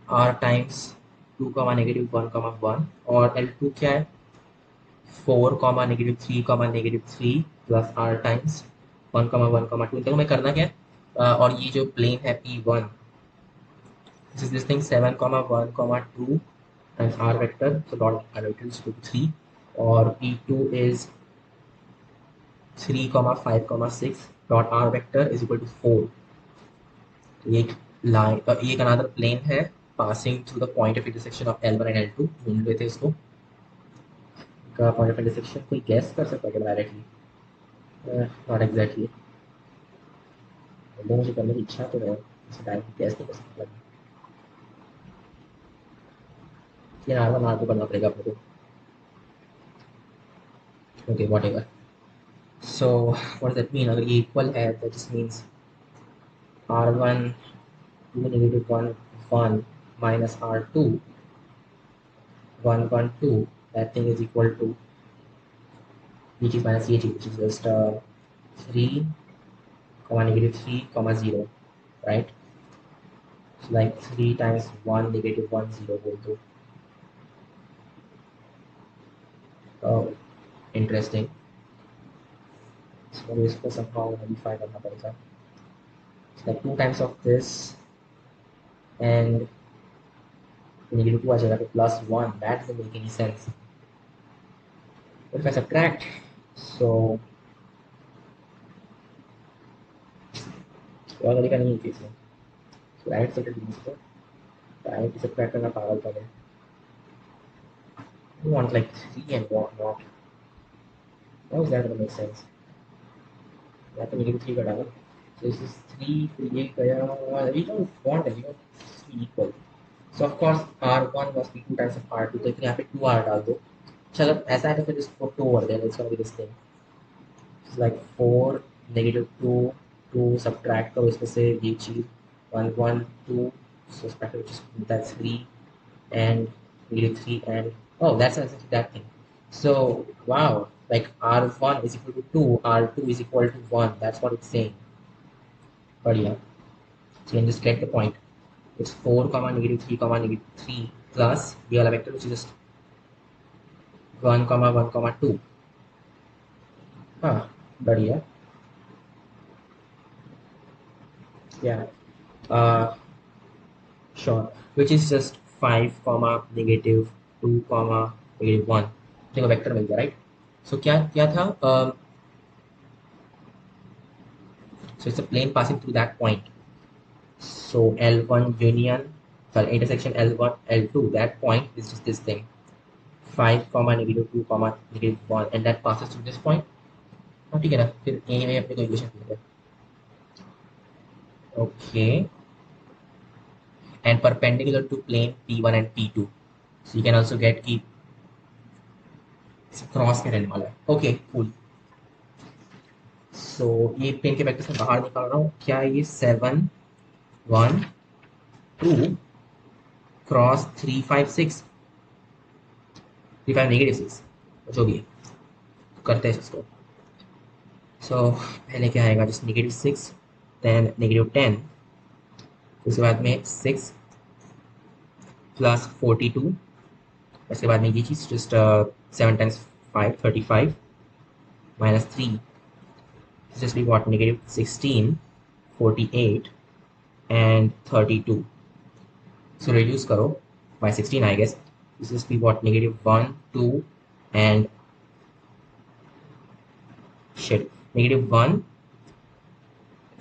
r times 2, -1, और L2 क्या है 4, -3, plus r times 1, 1, 2. देखो मैं करना क्या है, और ये जो प्लेन है P1 this is this thing 7, 1, 2 times r vector, so dot r vector is 3, और P2 is 3, 5, 6 dot r vector is equal to 4. ये एक लाइन, ये एक अनदर प्लेन है passing through the point of intersection of L1 and L2. ढूंढ लेते हैं इसको का पॉइंट ऑफ इंटरसेक्शन. कोई गैस कर सकता है डायरेक्टली, नॉट एग्जैक्टली. मुझे करने की इच्छा तो है, इसे डायरेक्टली गैस नहीं कर सकता. ये R1 R2 करना पड़ेगा अपने को. Okay what ever. So what does that mean, अगर ये इक्वल है that just means R1 2, -1, 1 minus R2 1, 1, 2, that thing is equal to which is minus AG, which is just 3, -3, 0, right? So like 3 times 1, -1, 0 बोल दो. Oh, interesting. So इसको somehow modify करना पड़ेगा. It's like 2 times of this and -2 आ जाएगा तो +1. That doesn't make any sense. If I subtract, so और तरीका नहीं है इसमें. So राइट साइड से राइट सबट्रैक्ट करना पागल पड़े. You want like 3 and what not? How is that going to make sense? या तो -3 का डालो. So this is 3 फिर ये गया. We don't want it, 3 equal. So of course R1 must be 2 times of R2. तो यहाँ पे 2R डाल दो. चलो ऐसा है तो फिर इसको 2 over there. It's going to be this thing. It's like 4, -2, 2 subtract करो इसमें से ये चीज़ 1, 1, 2. So subtract which is that's 3 and -3 and Oh, that's exactly that thing. So, wow, like R1 is equal to 2, R2 is equal to 1. That's what it's saying. But yeah, so you can just get the point. It's 4 comma negative 3 comma negative 3 plus the other vector, which is just 1 comma 1 comma 2. Huh, but yeah, uh, sure. Which is just 5 comma negative 2 comma negative 1. देखो vector मिल गया right. सो क्या क्या था. So it's a plane passing through that point. So L1 union, sorry, intersection L1, L2, that point is just this thing. 5 comma negative 2 comma negative 1, and that passes through this point. हाँ ठीक है ना, फिर यही में अपने को equation मिल गया. Okay, and perpendicular to plane P1 and P2. So you can also get कि क्रॉस में रहने वाला है. Okay, cool. So ये प्लेन के वेक्टर से बाहर निकाल रहा हूँ. क्या ये 7 1 2 क्रॉस 3 5 6 3 5 नेगेटिव 6 जो भी है करते हैं इसको. सो पहले क्या आएगा, जस्ट नेगेटिव 6 देन नेगेटिव 10, उसके बाद में 6 प्लस 42, उसके बाद में ये चीज़ just 7 times 5 35 minus 3 just be what negative 16 48 and 32. So reduce करो by 16 I guess. This just be what negative 1 2 and shit negative 1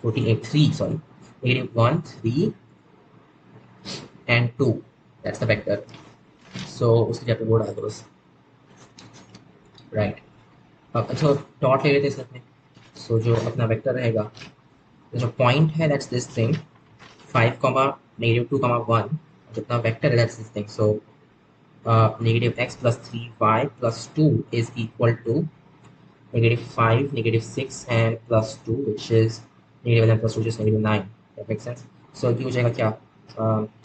48 3 sorry negative 1 3 and 2. That's the vector. So उसकी जगह पे वो डाल दो बस. राइट. अब अच्छा डॉट ले लेते हैं इसमें. सो जो अपना वेक्टर रहेगा, जो पॉइंट है that's this thing 5 comma negative 2 comma 1. जो अपना वेक्टर है that's this thing. So negative X plus 3y plus 2 is equal to negative 5 negative 6 and plus 2 which is negative 11 plus 2 which is negative 9. That makes sense. So ये हो जाएगा क्या.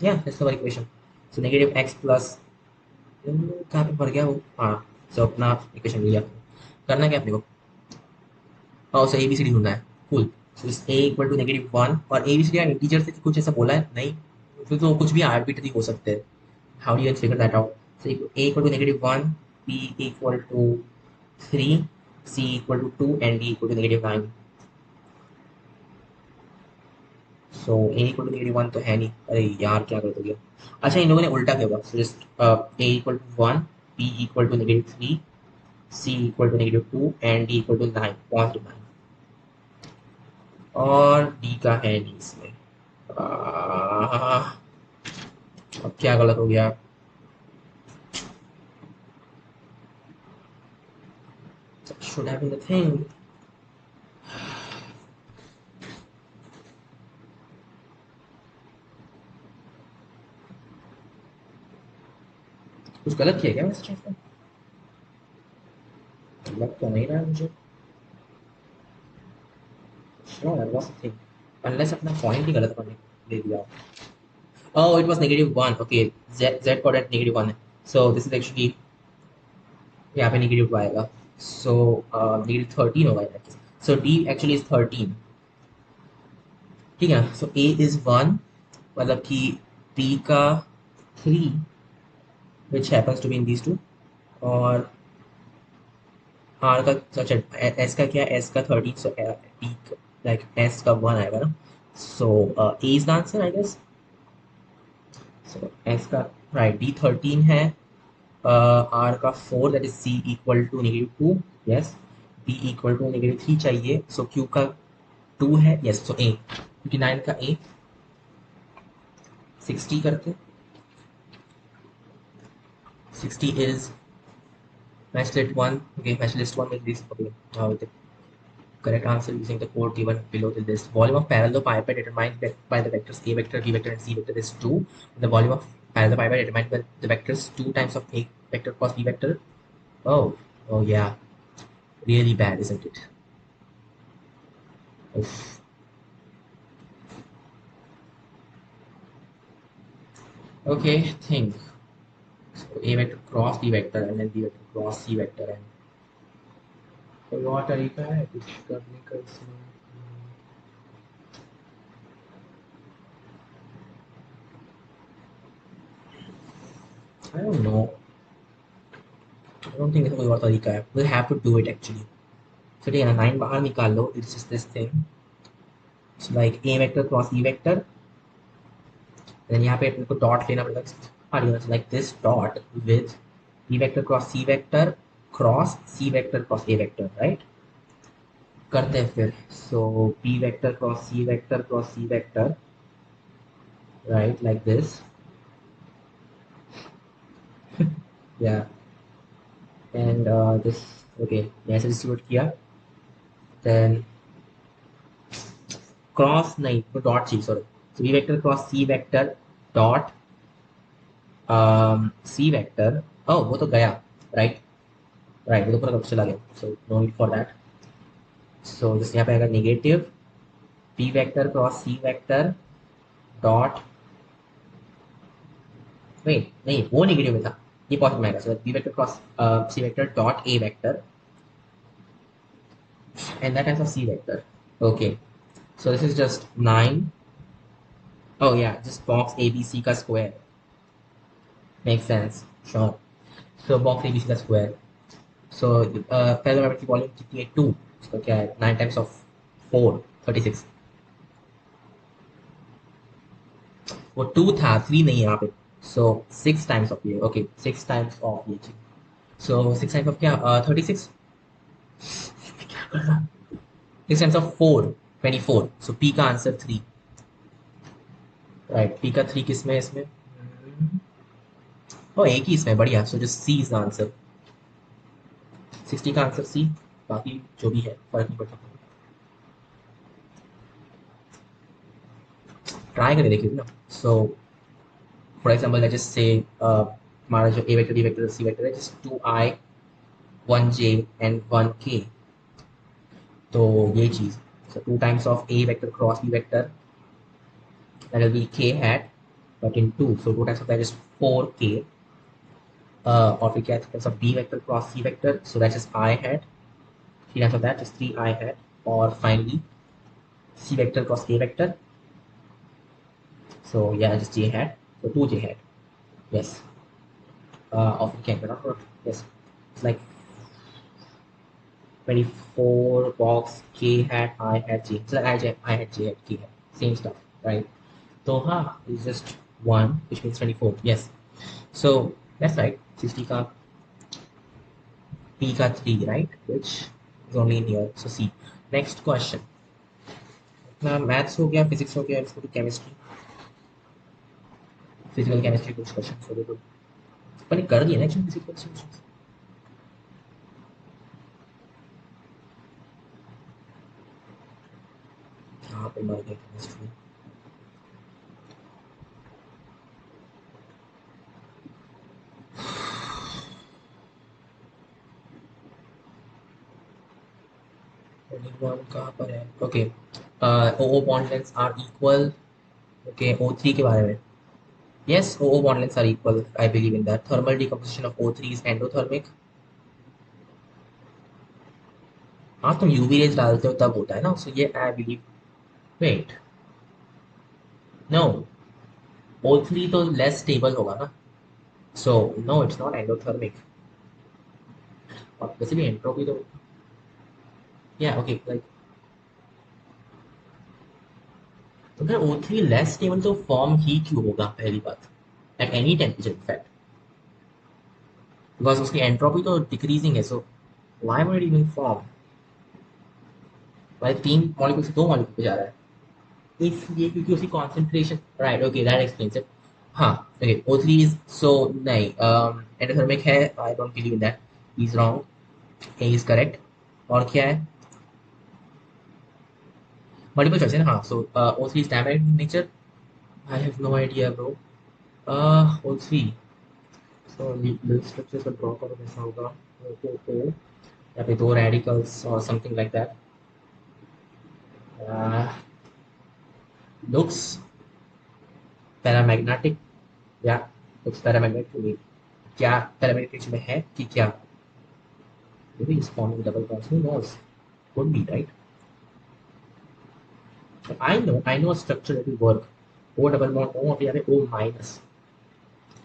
Yeah, that's the equation. So negative x plus कहाँ पे पड़ गया वो. हाँ, so अपना इक्वेशन लिया. करना क्या अपने को. हाँ, so ABCD ढूंढना है. Cool. So इस a equal to negative 1 और ABCD का इंटीजर से कुछ ऐसा बोला है नहीं, फिर तो कुछ भी आर्बिट्ररी हो सकते हैं. How do you figure that out? So a equal to negative 1, b equal to 3, c equal to 2 and d equal to negative 9. सो ए इक्वल टू नेगेटिव 1 तो है नहीं. अरे यार क्या कर दोगे. अच्छा इन लोगों ने उल्टा किया होगा. So just A equal to 1, B equal to negative 3, C equal to negative 2 and D equal to 9 positive 9. और डी का है नहीं इसमें. अब क्या गलत हो गया. Should have been the thing. कुछ गलत किया क्या वैसे चीज में. लग तो नहीं रहा है मुझे. Sure that was the thing unless अपना पॉइंट ही गलत करने दे दिया. Oh, it was negative 1. Okay, z coordinate negative 1 है. So this is actually यहाँ पे नेगेटिव 2 आएगा. सो नेगेटिव 13 होगा. सो डी एक्चुअली इज 13. ठीक है. सो ए इज 1 मतलब कि बी का 3 which happens to be in these two और आर का सच एस का क्या. एस का 13. सो डी लाइक एस का 1 आएगा ना. So A is the answer I guess. So S का राइट डी 13 है. आर का 4 that is C equal to negative 2. Yes. B equal to negative 3 चाहिए. सो क्यू का 2 है. यस. सो ए 59 का ए 60 करते. 60 is match list 1. Okay, match list 1 with this. Okay, now with the correct answer using the code given below the list. Volume of parallelepiped determined by the vectors a vector, b vector, and c vector is 2. The volume of parallelepiped determined by the vectors 2 times of a vector plus b vector. Oh, oh yeah, really bad, isn't it? Oof. Okay, think. A vector cross B vector and then B vector cross C vector and कोई और तरीका है कुछ करने का इसमें? I don't know. I don't think इसका कोई और तरीका है. We'll have to do it actually. So ठीक है ना 9 बाहर निकाल लो. It's just this thing. So like A vector cross E vector. Then यहाँ पे अपने को डॉट लेना पड़ेगा. So like this dot with B vector cross C vector cross C vector cross A vector, right? करते हैं फिर. So B vector cross C vector, right? Like this. Yeah. And this, okay, ऐसे distribute किया. Then cross नहीं तो dot चाहिए, sorry. So B vector cross C vector dot C vector. Oh वो तो गया, right? Right, वो तो पूरा कब चला गया. So no need for that. So just यहाँ पे आएगा negative B vector cross C vector dot, wait नहीं वो negative में था, ये positive में आएगा. So B vector cross C vector dot A vector and that has a C vector. Okay, so this is just 9. Oh yeah, just box ABC का square. Makes sense, sure. So box ABC का square. So पहले method की volume कितनी है 2. इसका क्या है 9 times of 4 36. वो 2 था 3 नहीं है यहाँ पे. So 6 times of ये, okay 6 times of ये चीज. So 6 times of क्या 36. क्या कर रहा 6 times of 4 24. So P का आंसर 3. राइट P का 3 किस में है इसमें? ओ एक ही इसमें, बढ़िया. So just C is the answer. 60 का आंसर C. बाकी जो भी है फर्क नहीं पड़ता. ट्राई करके देखिए ना. So for example let's just से हमारा जो A vector B vector C vector है just 2i 1j and 1k. तो ये चीज. So 2 times of A vector cross B vector, that will be k hat, but in 2. So 2 times of that is 4k. Or we get times of B vector cross C vector, so that is I hat. 3 times of that is 3i hat. Or finally C vector cross K vector. So yeah, just j hat. So 2j hat. Yes. Of k vector. Yes. It's like 24 box k hat I hat j. So I hat j hat k hat. Same stuff, right? So is just 1, which means 24. Yes. So that's right. 60 ka P ka 3, right? Which is only in here. So C. Next question. Now maths हो गया, physics हो गया, let's go to chemistry. Physical chemistry कुछ questions हो गए तो पर ये कर दिए ना actually physical questions. यहाँ पे मर गया chemistry. कहाँ पर है? Okay. OO bond lengths are equal. Okay, O3 के बारे में. Yes, OO bond lengths are equal. I believe in that. Thermal decomposition of O3 is endothermic. हाँ तुम यूवी रेज डालते हो तब होता है ना. सो ये I believe. Wait no O3 तो लेस स्टेबल होगा ना. So no it's not endothermic. और वैसे भी एंट्रोपी तो या ओके लाइक तो फिर O3 लेस स्टेबल तो फॉर्म ही क्यों होगा पहली बात at any temperature in fact because उसकी एंट्रोपी तो डिक्रीजिंग है. So why would it even form. भाई 3 मॉलिक्यूल से 2 मॉलिक्यूल पे जा रहा है इसलिए क्योंकि उसकी concentration. Right okay that explains it. हाँ ओके O3 इज सो नहीं एंडोथर्मिक है. I don't believe in that. He is wrong. A is correct. और क्या है मल्टीपल चॉइस है ना. हाँ so O3 is diamagnetic in nature. I have no idea bro. O3 so structure को draw करो कैसा होगा. O या फिर 2 रेडिकल्स और something like that. looks paramagnetic. Yeah, looks paramagnetic to me. क्या पैरामेट्रिक में है कि क्या maybe it's forming double bonds, who knows, could be right. So I know a structure that will work. O double bond O और यहाँ पे O minus,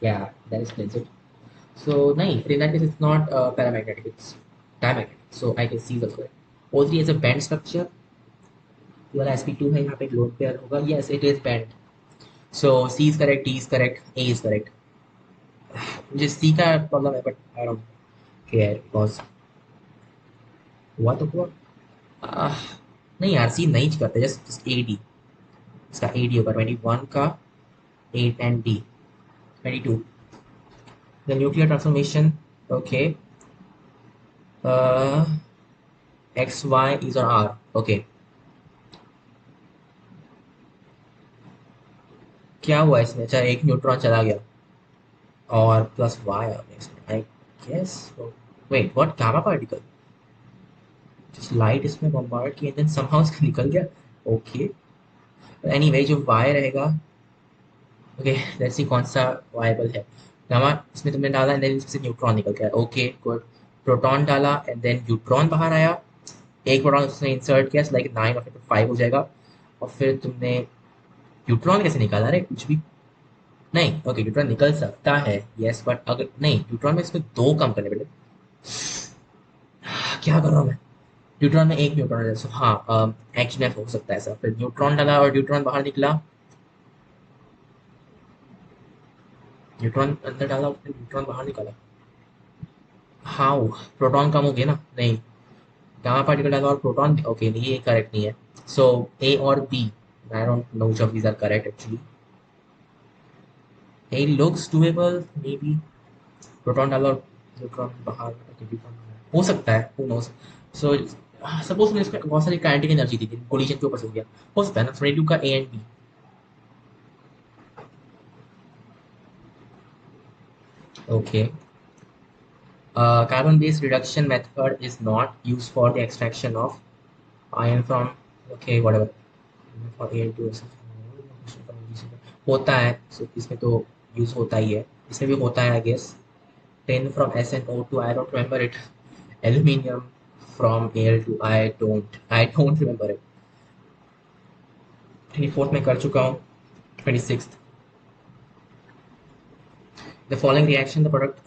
yeah, that explains it. So नहीं, in that case it's not paramagnetic, it's diamagnetic. So I can see the correct. O3 is a band structure. ये वाला sp2 है, यहाँ पे lone pair होगा. Yes, it is band. So C is correct, D is correct, A is correct. मुझे C का problem है, but I don't care because हुआ तो हुआ. आह, नहीं यार, C नहीं करते, जस्ट AD. इसका AD होगा 21 का 8 and D 22. The nuclear transformation, okay. Uh, X, Y is on R, okay. क्या हुआ इसमें? अच्छा, एक न्यूट्रॉन चला गया और प्लस वाई आ गया इसमें, I guess. Wait, what, gamma particle just light इसमें बम्बार्ड किया देन समहाउ इसका निकल गया. ओके, एनीवे जो वाई रहेगा, ओके लेट्स सी कौन सा वायबल है. गामा इसमें तुमने डाला एंड देन इसमें से न्यूट्रॉन निकल गया, ओके गुड. प्रोटॉन डाला एंड देन न्यूट्रॉन बाहर आया, एक प्रोटॉन उसने इंसर्ट किया, लाइक 9 और फिर 5 हो जाएगा. और फिर तुमने न्यूट्रॉन कैसे निकाला रे, कुछ भी नहीं. ओके, न्यूट्रॉन निकल सकता है, यस, बट अगर नहीं, न्यूट्रॉन में इसमें दो कम करने पड़े. क्या कर रहा हूँ मैं? न्यूट्रॉन में एक न्यूट्रॉन है, सो हाँ, एक्चुअली हो सकता है ऐसा. फिर न्यूट्रॉन डाला और न्यूट्रॉन बाहर निकला, न्यूट्रॉन अंदर डाला और फिर न्यूट्रॉन बाहर निकाला. हाउ, प्रोटॉन कम हो गया ना? नहीं, गामा पार्टिकल डाला और प्रोटॉन, ओके नहीं, ये करेक्ट नहीं है. सो ए और B, I don't know which of these are correct actually. A looks doable maybe. Proton डाला और न्यूट्रॉन बाहर, ओके न्यूट्रॉन हो सकता है, हु नोस. सो सपोज मैंने इसमें बहुत सारी काइनेटिक एनर्जी दी थी, कोलिजन के ऊपर से हो गया, हो सकता है ना. 22 का A and B. Okay, carbon based reduction method is not used for the extraction of iron from, okay whatever, for Al2 होता है. so इसमें तो यूज होता ही है, इसमें भी होता है I guess. 10 from SnO2, I don't remember it. Aluminium from Al2, I don't remember it. 24th में कर चुका हूँ. 26th, the following reaction the product,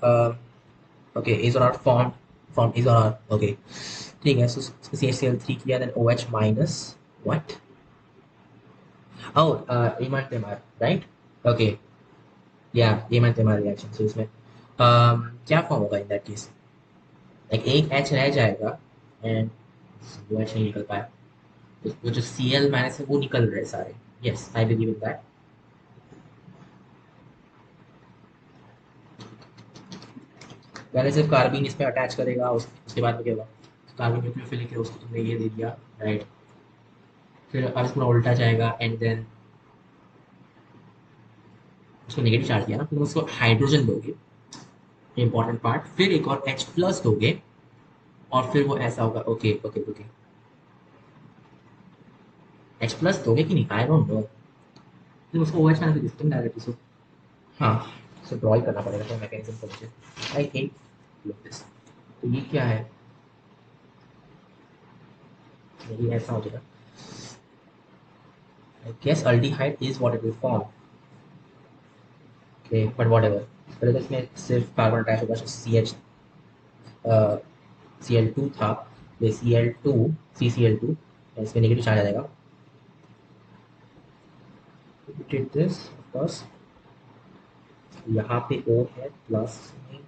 okay, is or are formed from is or are, okay ठीक है. so CHCl3 किया, then OH minus, what, oh Eman-Temar, right, okay, yeah, Eman-Temar reaction. so इसमें क्या form होगा इन that case? Like एक H रह जाएगा and वो H नहीं निकल पाया, तो वो जो Cl माइनस है वो निकल रहे सारे. Yes, I believe in that. पहले सिर्फ कार्बन इस पे अटैच करेगा, उसके बाद में क्या होगा? कार्बन न्यूक्लियोफिलिक है, उसको तुमने ये दे दिया, राइट. फिर अब पूरा उल्टा जाएगा एंड देन उसको नेगेटिव चार्ज दिया ना, फिर उसको हाइड्रोजन दोगे, इंपॉर्टेंट पार्ट, फिर एक और H प्लस दोगे और फिर वो ऐसा होगा. Okay okay okay, H plus दोगे कि नहीं, आई डोंट नो. फिर उसको OH मैंने दिखते हैं डायरेक्टली. सो हाँ, सो ड्रॉ ही करना पड़ेगा तो मैकेनिज्म को मुझे, आई थिंक लुक दिस. तो ये क्या है? ये ऐसा हो जाएगा. I guess aldehyde is what it will form. Okay but whatever. पहले तो इसमें सिर्फ कार्बन अटैच होगा, Cl2 था, ये Cl2 CCl2, इसमें नेगेटिव चार्ज आ जाएगा. डिड दिस ऑफ कोर्स, यहाँ पे O है प्लस में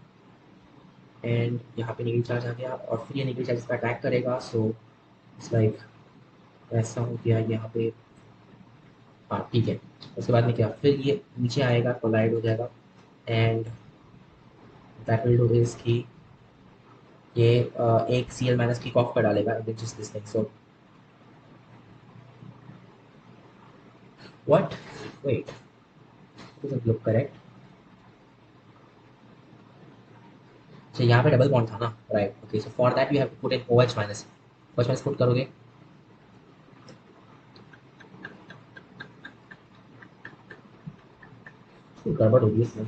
एंड यहाँ पे नेगेटिव चार्ज आ गया और फिर ये नेगेटिव चार्ज इस पर अटैक करेगा. सो इट्स लाइक ऐसा हो गया यहाँ पे. हाँ ठीक है. उसके बाद में क्या, फिर ये नीचे आएगा, कोलाइड हो जाएगा and that will do is कि ये एक Cl माइनस किक ऑफ कर डालेगा and just this thing. So what, wait, doesn't look correct. अच्छा, यहाँ पे डबल बॉन्ड था ना, right. Okay, so for that you have to put in OH minus. OH minus put करोगे, गड़बड़ होगी इसमें.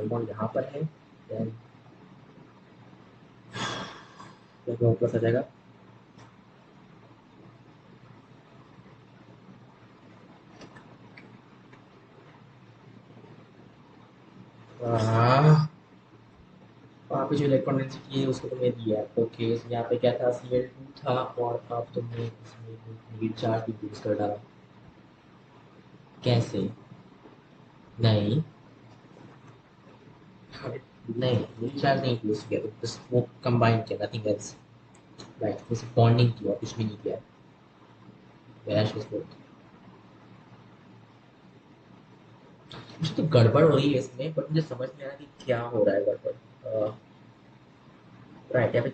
बॉन्ड यहाँ पर है, देन प्लस आ जाएगा। वहाँ पे जो इलेक्ट्रॉन डेंसिटी है उसको तुमने दिया है। ओके, यहाँ पे क्या था, Cl2 था और अब तुमने इसमें नेगेटिव चार्ज भी यूज कर डाला। कैसे? नहीं नहीं, नेगेटिव चार्ज नहीं यूज किया, तो बस वो कंबाइन किया, नथिंग एल्स। राइट, बस बॉन्डिंग किया, कुछ भी नहीं किया। वैश was both। मुझे तो गड़बड़ हो रही है इसमें, बट मुझे समझ नहीं आ रहा कि क्या हो रहा है गड़बड़। राइट, यहाँ पे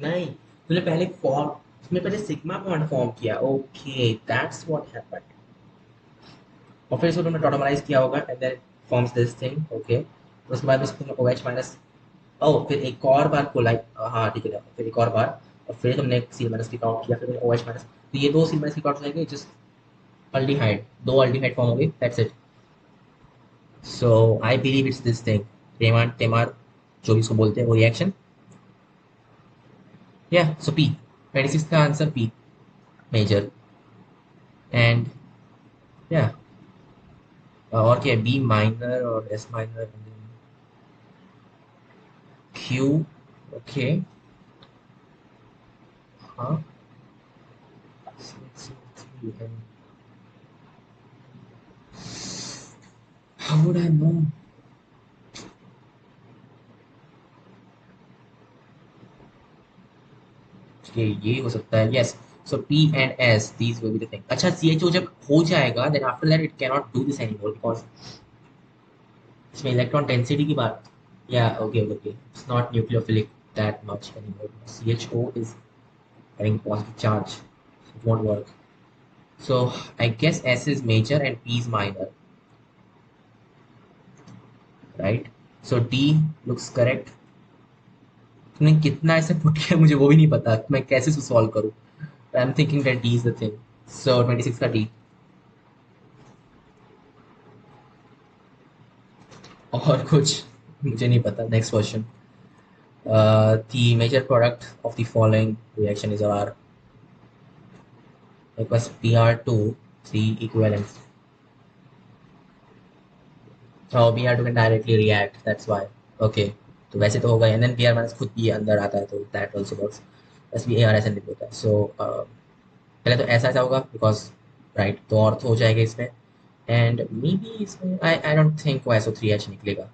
नहीं, तूने पहले फॉर्म, उसमें पहले सिग्मा बॉन्ड फॉर्म किया। Okay, that's what happened. और फिर इसको तुमने टोटमलाइज किया होगा and then forms this thing. Okay, उसके बाद इसको तुमने OH माइनस, ओ फिर एक और बार कोलाइड, हाँ ठीक है, फिर एक और बार, और फिर तुमने सी माइनस की काउंट किया, फिर तुमने OH माइनस, तो ये दो सी माइनस की काउंट हो जाएंगे, जस्ट अल्डिहाइड, दो अल्डिहाइड फॉर्म हो गई, that's it. So I believe it's this thing, टेमार टेमार जो भी इसको बोलते हैं, वो रिएक्शन। या सो पी, 26 का आंसर पी मेजर। एंड या और क्या, बी माइनर और एस माइनर, क्यू। ओके, हाँ, हाउ वुड आई नो? ये हो सकता है, yes. So P and S, these will be the thing. अच्छा, सी एच ओ जब हो जाएगा, then after that it can not do this anymore, because इसमें इलेक्ट्रॉन डेंसिटी की बात, या okay okay, it's not nucleophilic that much anymore, C H O is having positive charge, so it won't work. So I guess S is major and P is minor, right? So D looks correct. तुमने कितना ऐसे put किया मुझे वो भी नहीं पता, मैं कैसे इसको सॉल्व करूँ। I am thinking that D is the thing. So 26 का D। और कुछ मुझे नहीं पता। Next question. The major product of the following reaction is R. Because Br2 3 equivalents. Oh, Br2 can directly react, that's why. Okay, तो वैसे तो होगा, and then Br माइनस खुद भी अंदर आता है, तो that also works। बस भी AR ऐसे नहीं होता है। So पहले तो ऐसा ऐसा होगा, because right, तो और तो हो जाएगा इसमें, and maybe इसमें I don't think वो SO3H निकलेगा।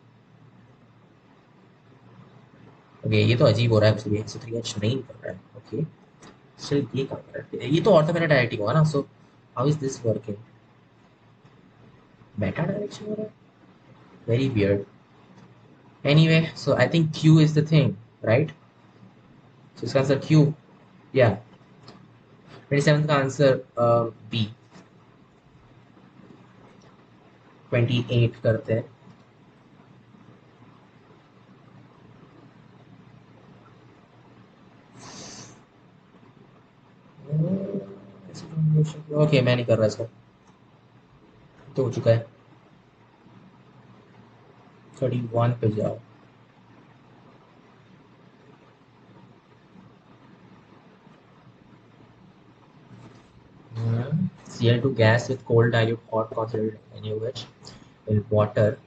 Okay, ये तो अजीब हो रहा है, कुछ भी SO3H नहीं निकल रहा है। Okay, सिर्फ ये काम कर रहा है, ये तो ऑर्थो मेरा डायरेक्ट होगा ना। So how is this working? Meta direction हो रहा है, very weird. Anyway, so I think Q is the thing, right? So इसका आंसर क्यू, या 27 का आंसर बी, 28 करते हैं। ओके, मैं नहीं कर रहा इसका, तो हो चुका है। 31 पे जाओ। Cl2 gas with cold dilute hot concentrated NaOH in water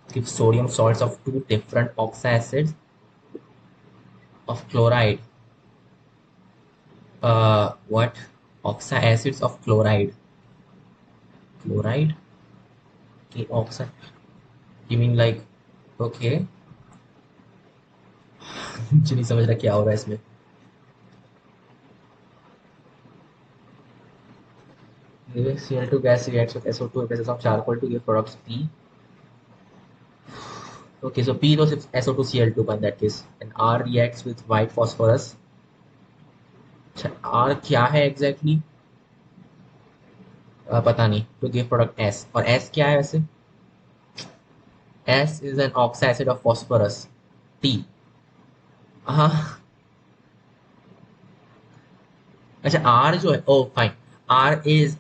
gives sodium salts of two different oxyacids of chloride. What? Oxyacids of chloride. Chloride? Okay, oxide. You mean like, okay, मुझे नहीं समझ रहा क्या हो रहा है इसमें। Cl2 gas reacts with SO2 in presence of charcoal to give products P. Okay, so P तो सिर्फ SO2 Cl2 का in that case, and R reacts with white phosphorus. अच्छा, R क्या है exactly? पता नहीं, to give product S, और S क्या है वैसे? S is an oxide of phosphorus. T, हाँ। अच्छा, R जो है, ओ fine, R is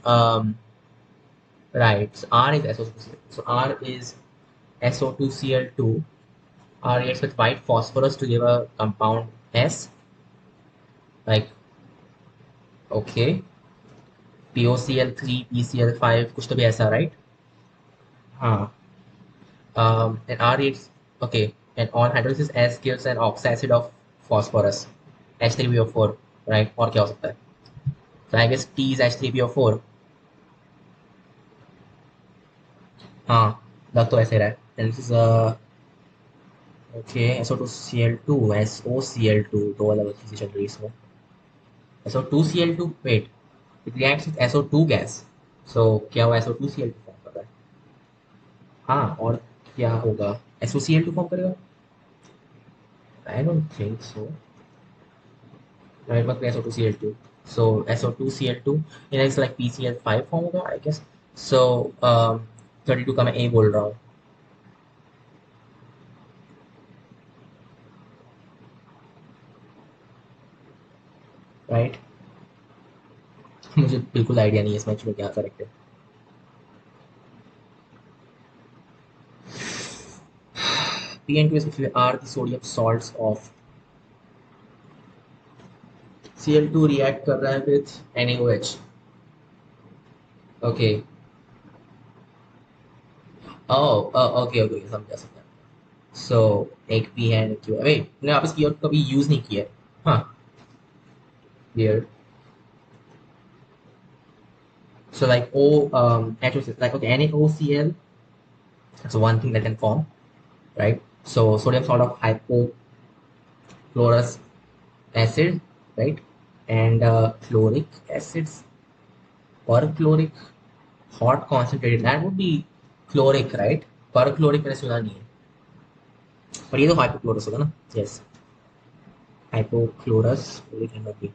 right. So R is SO2. So R is SO2Cl2. R reacts with white phosphorus to give a compound S. Like okay, POCl3, PCl5, कुछ तो भी ऐसा, right? हाँ. And R reacts okay. And on hydrolysis S gives an oxide of phosphorus, H3PO4, right? और क्या हो सकता है? So I guess T is H3PO4. हाँ, लग तो ऐसे रहा है. And this is okay, SO2Cl2, SOCl2, दो अलग चीजें चल रही है इसमें. SO2Cl2, wait, it reacts with SO2 gas. So क्या वो SO2Cl2 फॉर्म कर रहा है? हाँ, और क्या होगा? SOCl2 फॉर्म करेगा? I don't think so. No, it must be SO2Cl2. So SO2Cl2, it's like PCl5 form होगा, I guess. So 32 का मैं A बोल रहा हूँ. राइट. मुझे बिल्कुल आइडिया नहीं है इसमें एक्चुअली क्या करेक्ट है. PN2 is are the sodium salts of Cl2 react कर रहा है with NaOH. Okay. Okay okay समझा समझा. सो एक पी है क्यों वेट मैंने वापस की और कभी यूज नहीं किया है. हाँ. Weird. So like O HOC like okay NaOCl, that's one thing that can form, right? So sodium salt of hypochlorous acid, right? And chloric acids perchloric hot concentrated, that would be chloric, right? Perchloric मैंने सुना नहीं है, पर ये तो hypochlorous होगा ना. Yes, hypochlorous chloric cannot be.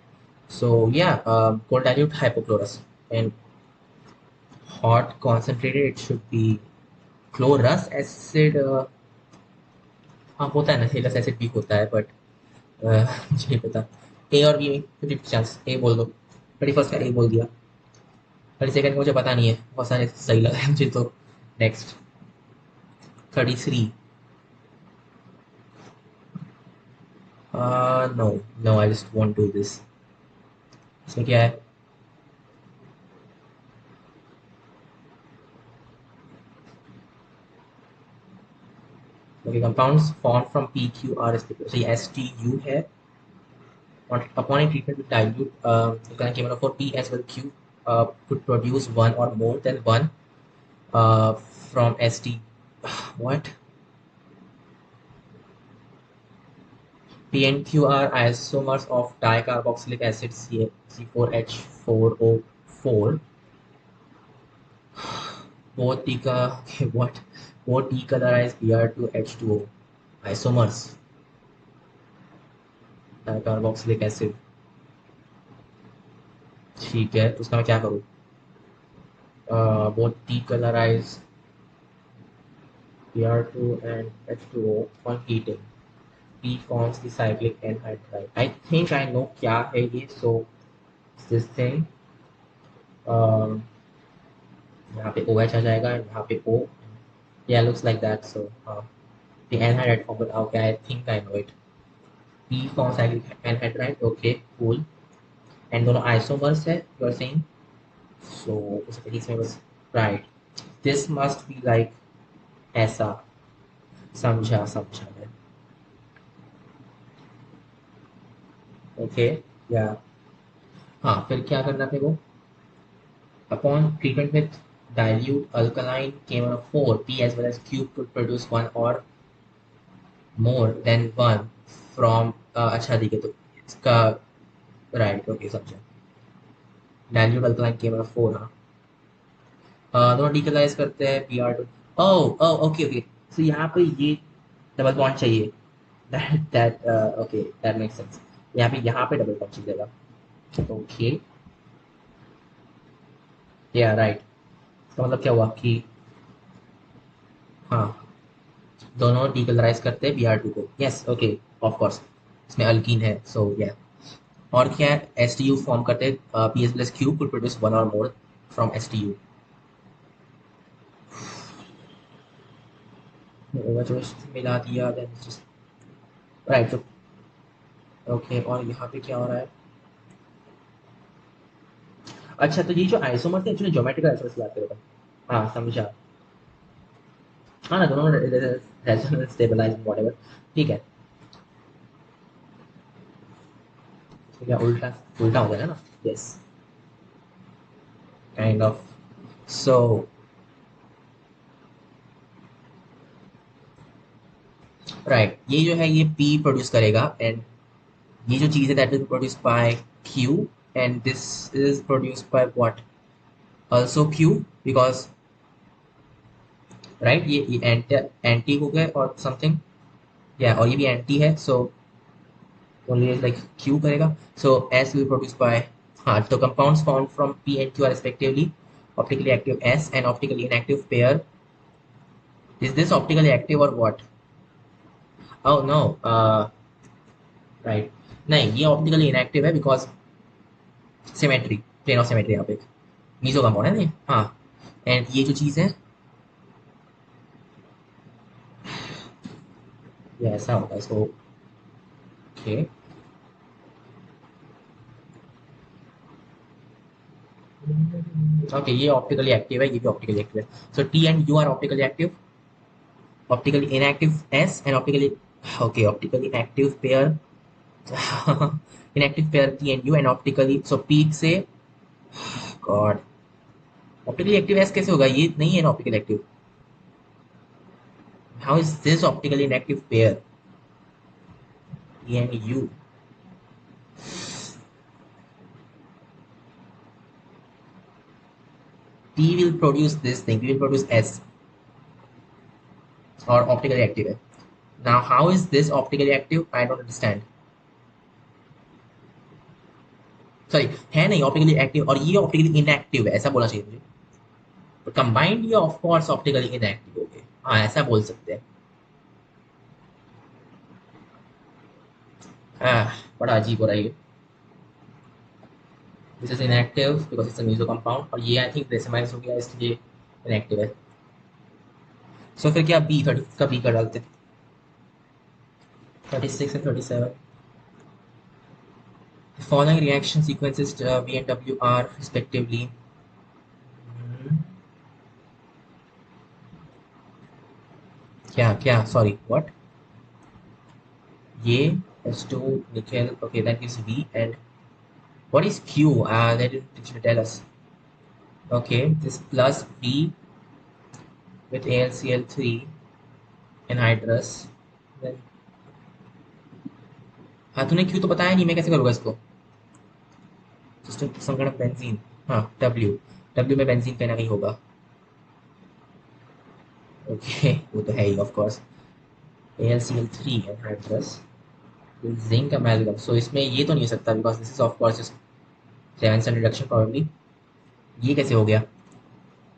So yeah, cold dilute hypochlorous and hot concentrated it should be chlorous acid. हाँ होता है ना, हेलस एसिड भी होता है बट मुझे नहीं पता. ए और बी में 50 चांस. ए बोल दो. 31st का ए बोल दिया. 32nd मुझे पता नहीं है, बहुत सारे सही लगा है मुझे तो. Next 33. No no I just want to this. इसमें क्या है? Okay compounds form from P Q R S T. S T U है. Upon a treatment with dilute for P as well Q could produce one or more than one from ST. What? P and Q are isomers of dicarboxylic acid C4H4O4. Both what? Both decolorize Br2H2O. Isomers. Dicarboxylic acid. ठीक है, तो उसका मैं क्या करूँ? Both decolorize Br2 and H2O on heating. P forms the cyclic anhydride. I think I know क्या है ये. So this thing यहाँ पे OH आ जाएगा and यहाँ पे O. Yeah, looks like that. So the anhydride formula. Okay, I think I know it. P forms cyclic anhydride. Okay, cool. And दोनों isomers है you're saying. So इसमें बस right. This must be like ऐसा. समझा समझा मैं. Okay, yeah. हाँ फिर क्या करना थे वो? Upon treatment with dilute alkaline KMnO4, P as well as Q could produce one or more than one from अच्छा ठीक है तो इसका राइट ओके समझा. डाइल्यूट अल्कलाइन KMnO4 हाँ. दोनों डिकलाइज करते हैं Br2. ओह ओह ओके ओके. सो यहाँ पे ये डबल बॉन्ड चाहिए. That okay that makes sense. यहाँ पे डबल बॉन्ड चाहिएगा. ओके या राइट. तो मतलब क्या हुआ कि हाँ दोनों डिकलराइज करते हैं Br2 को. यस ओके ऑफ कोर्स इसमें अल्कीन है. सो या और क्या है, एस टी यू फॉर्म करते हैं, P S plus Q could produce one और more from S T U. जो मिला दिया राइट। तो ओके, और यहाँ पे क्या हो रहा है? अच्छा, तो ये जो आइसोमर थे एक्चुअली ज्योमेट्रिकल आइसोमर की बात करेगा। हाँ समझा। हाँ ना, दोनों रेजोनेंस स्टेबलाइज व्हाटएवर। ठीक है। तो क्या उल्टा उल्टा हो जाएगा ना? Yes, kind of. So right, ये जो है ये पी प्रोड्यूस करेगा, एंड ये जो चीज़ है that will produce by Q, and this is produce by what, also Q, because right ये एंटी एंटी हो गए और समथिंग, या और ये भी एंटी है, सो ओनली लाइक क्यू करेगा। सो एस विल प्रोड्यूस बाय, हाँ, तो compounds found from P and Q R respectively optically active S and optically inactive pair. Is this optically active or what? Oh no, right. नहीं, ये optically inactive है because symmetry, plane of symmetry यहाँ पे meso compound है नहीं, हाँ। And ये जो चीज़ है ये ऐसा होगा इसको। ओके ओके, ये ऑप्टिकली एक्टिव है, ये भी ऑप्टिकली एक्टिव है। So T and U are optically active, optically inactive S and optically, okay, optically active pair inactive pair T and U, and optically, so peak से, God, optically active S कैसे होगा? ये नहीं है ना optically active. How is this optically inactive pair T and U? P will produce this thing, P will produce S, or optically active है। Now how is this optically active? I don't understand. Sorry, है नहीं optically active, और ये optically inactive है, ऐसा बोलना चाहिए मुझे। तो कंबाइंड ये ऑफ कोर्स ऑप्टिकली इनएक्टिव हो गए, हाँ ऐसा बोल सकते हैं। बड़ा अजीब हो रहा है ये। This is inactive because it's a meso compound, और ये आई थिंक डेसिमाइज हो गया इसलिए इनएक्टिव है। सो फिर क्या बी 30 का बी कर डालते हैं, 36 and 37। Following reaction sequences V and W are respectively, क्या क्या, सॉरी व्हाट, ये S2 nickel, okay, that is V, and what is Q? They didn't tell us. Okay, this plus V with AlCl3 anhydrous, then, हाँ तूने Q तो बताया नहीं, मैं कैसे करूँगा इसको? some kind of benzene, हाँ W, W में बेंजीन कहीं ना कहीं होगा। ओके वो तो है ही of course, AlCl3 anhydrous zinc amalgam, so इसमें ये तो नहीं हो सकता because this is of course Clemmensen reduction probably. ये कैसे हो गया?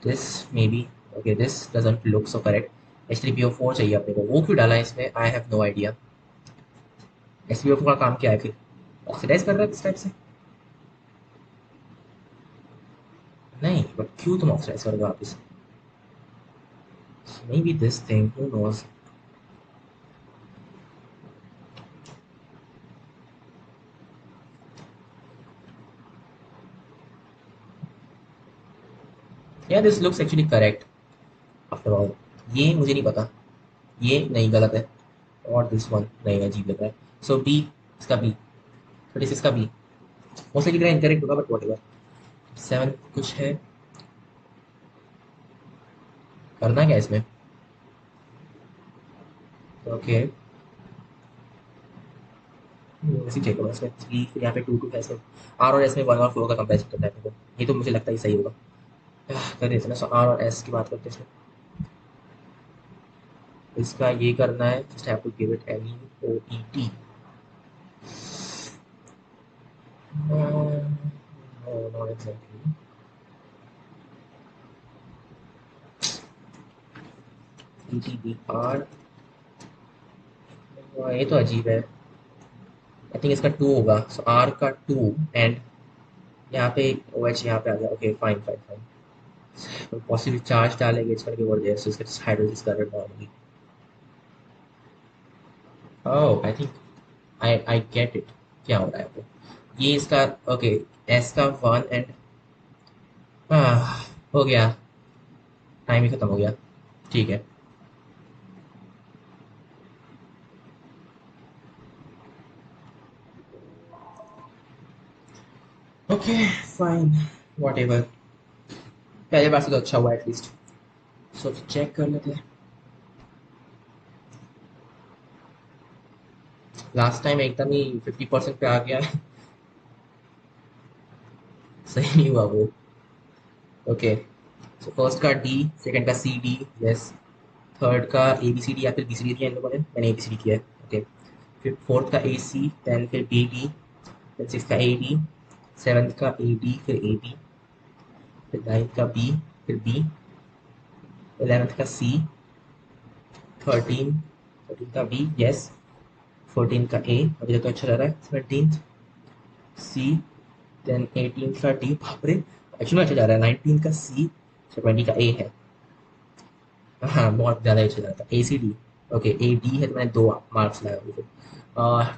This may be, okay this doesn't look so correct. H3PO4 चाहिए अपने को, वो क्यों डाला है इसमें? आई हैव नो आइडिया। H3PO4 का काम क्या है फिर? ऑक्सीडाइज कर रहा है इस टाइप से? नहीं, बट क्यों तुम ऑक्सीडाइज करोगे वापस? Maybe this thing, who knows. Yeah this looks actually correct after all. ये मुझे नहीं पता, ये नहीं, गलत है। और दिस वन नहीं, अजीब लग रहा है। सो बी, इसका बी, 36 का बी मोस्टली लिख रहा है, इनकरेक्ट होगा बट व्हाटएवर। 7 कुछ है, करना क्या है इसमें? ओके, ऐसे चेक करो इसमें 3, फिर यहाँ पे 2 2 है इसमें। आर और एस में 1 और 4 का कंपैरिजन करना है मेरे को, ये तो मुझे लगता ही सही होगा। कर देते हैं ना, सो आर और एस की बात करते हैं इसमें। इसका ये करना है, just have to give it NeOET। Not exactly, ETBR, ये तो अजीब है। आई थिंक इसका 2 होगा, सो आर का 2 एंड यहाँ पे ओ एच यहाँ पे आ गया। Okay fine fine fine. Positive charge डालेंगे it's gonna be over there, so इसका हाइड्रोजन करंट डालेंगे। Oh I think I get it. क्या हो रहा है वो, ये इसका ओके एस का 1 एंड हो गया, टाइम ही खत्म हो गया। ठीक है ओके फाइन वॉट एवर, पहले बार से तो अच्छा हुआ एटलीस्ट। सो चेक कर लेते हैं। लास्ट टाइम एकदम ही 50% पे आ गया। सही नहीं हुआ वो। ओके सो फर्स्ट का डी, सेकंड का सी डी, यस। थर्ड का ए बी सी डी या फिर बी सी डी दिया इन लोगों ने, मैंने ए बी सी डी किया है। ओके फिर फोर्थ का ए सी, देन फिर बी डी, फिर सिक्स का ए डी, सेवन्थ का ए डी, फिर ए बी, फिर नाइन्थ का बी, फिर बी, इलेवेंथ का सी, थर्टीन थर्टीन का बी, यस। फोर्टीन का ए, अभी तक तो अच्छा जा रहा है। सेवनटीन सी, देन एटीन का डी, बाप रे एक्चुअली अच्छा जा रहा है। नाइनटीन का सी, ट्वेंटी का ए है। हाँ बहुत ज़्यादा अच्छा जा रहा था। A C D, okay A D है तो मैंने 2 मार्क्स लाया अभी।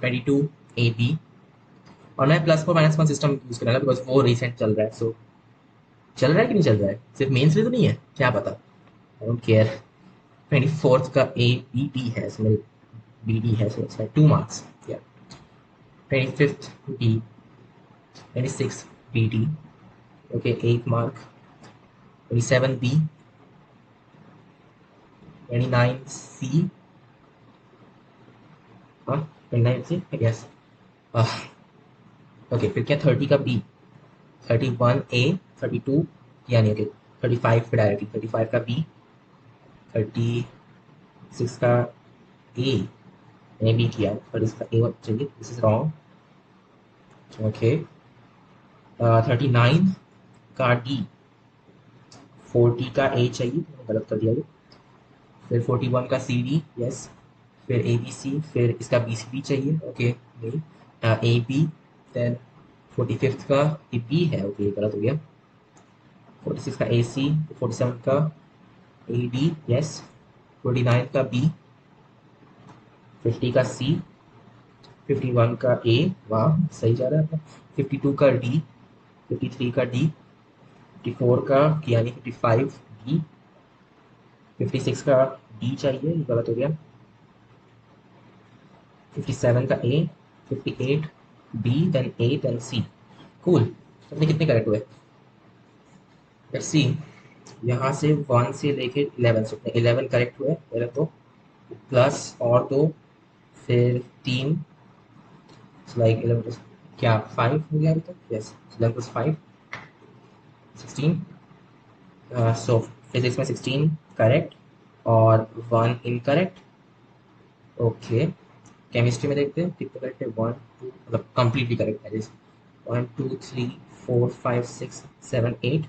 22 ए बी, और मैं +4 - 1 सिस्टम यूज़ कर रहा था बिकॉज वो रिसेंट चल रहा है। सो चल रहा है कि नहीं चल रहा है, सिर्फ मेन्स में तो नहीं है, क्या पता, आई डोंट केयर। 24th का ए बी डी है, इसमें बी डी है, सो इट्स 2 मार्क्स या। 25th B, 26 B D, okay 8 mark. 27 B, 29 C, हाँ 29 सी यस। ओके फिर क्या 30 का बी, 31 ए, 32 यानी ओके 35 पे डायरेक्टली 35 का बी, 36 का ए, मैंने बी किया पर इसका ए चाहिए, दिस इज रॉन्ग। ओके 39 का डी, 40 का ए चाहिए, मैंने गलत कर दिया ये। फिर 41 का सी डी, यस। फिर ए बी सी, फिर इसका बी सी डी चाहिए, ओके नहीं, ए बी, देन 45th का ये बी है, ओके ये गलत हो गया। 46 का ए सी, 47 का ए डी, यस। 49 का बी, 50 का सी, 51 का ए, वाह सही जा रहा है आपका। 52 का डी, 53 का डी, 54 का यानी 55 डी, 56 का डी चाहिए, ये गलत हो गया। 57 का A, 58 B, then A, then C. Cool, अपने कितने करेक्ट हुए, लेट्स सी। यहाँ से 1 से लेके 11, से अपने 11 करेक्ट हुए पहले तो, प्लस और 2, फिर 3, लाइक 11 प्लस क्या 5 हो गया अभी तक, यस 11 प्लस 5 16। सो फिजिक्स में 16 करेक्ट और 1 इनकरेक्ट। ओके केमिस्ट्री में देखते हैं कितने करेक्ट है, 1 2 मतलब कंप्लीटली करेक्ट है, 1 2 3 4 5 6 7 8,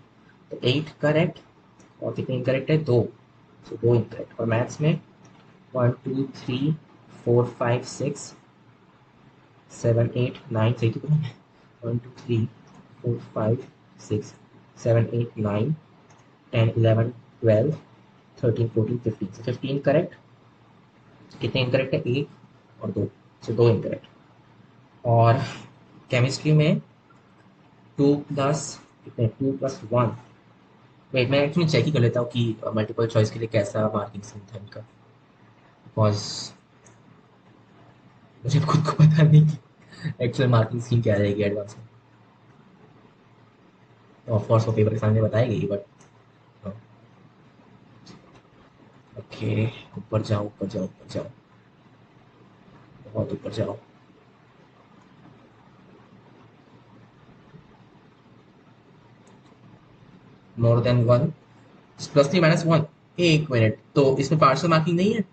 तो 8 करेक्ट और कितने इनकरेक्ट है, 2, सो 2 इनकरेक्ट। और मैथ्स में 1 2 3 4 5 6 7 8 9, सही तो 1 2 3 4 5 6 7 8 9 10 11 12 13 14 15, so 15 करेक्ट। कितने इनकरेक्ट है, 1 और 2, सो 2 इनकरेक्ट। और केमिस्ट्री में 2 प्लस कितने, 2 + 1, वेट मैं एक्चुअली चेक ही कर लेता हूँ कि मल्टीपल चॉइस के लिए कैसा मार्किंग सिस्टम था इनका, बिकॉज मुझे खुद को पता नहीं कि एक्चुअल मार्किंग स्कीम क्या रहेगी एडवांस में। ऑफ कोर्स वो पेपर के सामने बताएगी, बट ओके ऊपर जाओ ऊपर जाओ ऊपर जाओ, बहुत ऊपर जाओ। मोर देन 1, +3 - 1, एक मिनट, तो इसमें पार्शियल मार्किंग नहीं है,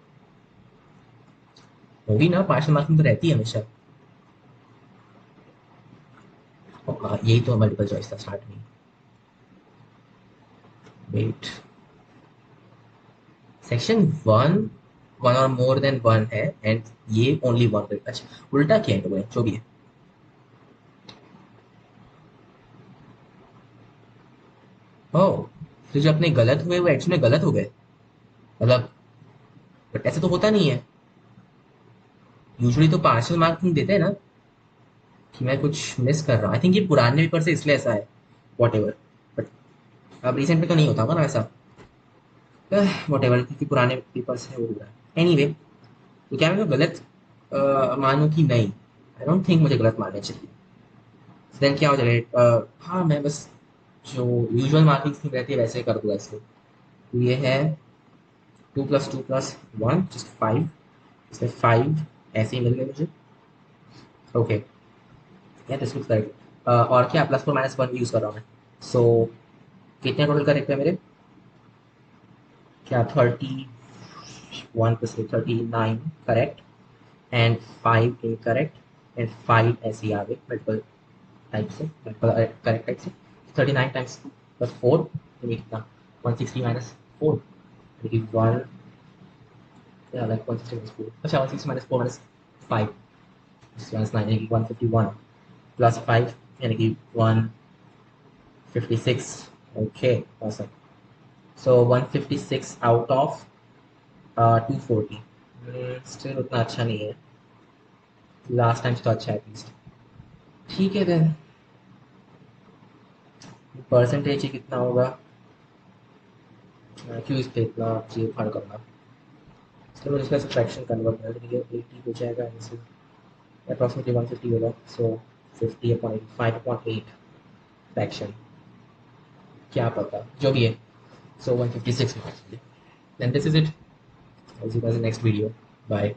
होगी ना, पार्शियल मार्किंग तो रहती है हमेशा। हाँ यही तो मल्टीपल चॉइस था स्टार्ट में। वेट, सेक्शन 1 वन और मोर देन वन है एंड ये ओनली वन। अच्छा उल्टा किया है जो भी है। ओह, तो जो अपने गलत हुए वो एक्चुअली गलत हो गए, मतलब बट ऐसे तो होता नहीं है। यूजुअली तो पार्शियल मार्क तुम देते हैं ना, कि मैं कुछ मिस कर रहा हूँ। आई थिंक ये पुराने पेपर से इसलिए ऐसा है, वॉट एवर। बट अब रिसेंट में तो नहीं होता होगा ना ऐसा, वॉट एवर, क्योंकि पुराने पेपर से हो रहा है। एनी वे, तो क्या मैं गलत मानूं कि नहीं? आई डोंट थिंक मुझे गलत मानना चाहिए। देन क्या हो जाएगा? हाँ मैं बस जो यूजुअल मार्किंग स्कीम रहती है वैसे कर दूंगा इसको। तो ये है 2 + 2 + 1 जस्ट 5, इसमें 5 ऐसे ही मिल गए मुझे। ओके, या दिस लुक्स करेक्ट। और क्या +4 - 1 यूज कर रहा हूँ मैं। सो कितने टोटल करेक्ट है मेरे? क्या 31 + 8 39 करेक्ट एंड 5 इनकरेक्ट एंड 5 ऐसे ही आ गए मल्टीपल टाइप से, मल्टीपल करेक्ट टाइप से। 39 टाइम्स 4, तो ये कितना? 160 - 4, यानी कि 1, या लाइक 160 - 4, अच्छा 160 - 4 - 5 -9 यानी कि 151 +5 यानी कि 156। Okay awesome. So 156 out of 240, still उतना अच्छा नहीं है, लास्ट टाइम तो अच्छा है एटलीस्ट। ठीक है देन, परसेंटेज ही कितना होगा? क्यों इस पे इतना चीज फाड़ करना। चलो मुझे इसका फ्रैक्शन कन्वर्ट कर देंगे, 80 हो जाएगा इनसे, अप्रॉक्सीमेटली 150 होगा। सो 50/5/8 फ्रैक्शन, क्या पता जो भी है। सो 156 and this is it. I'll see you guys in the next video. Bye.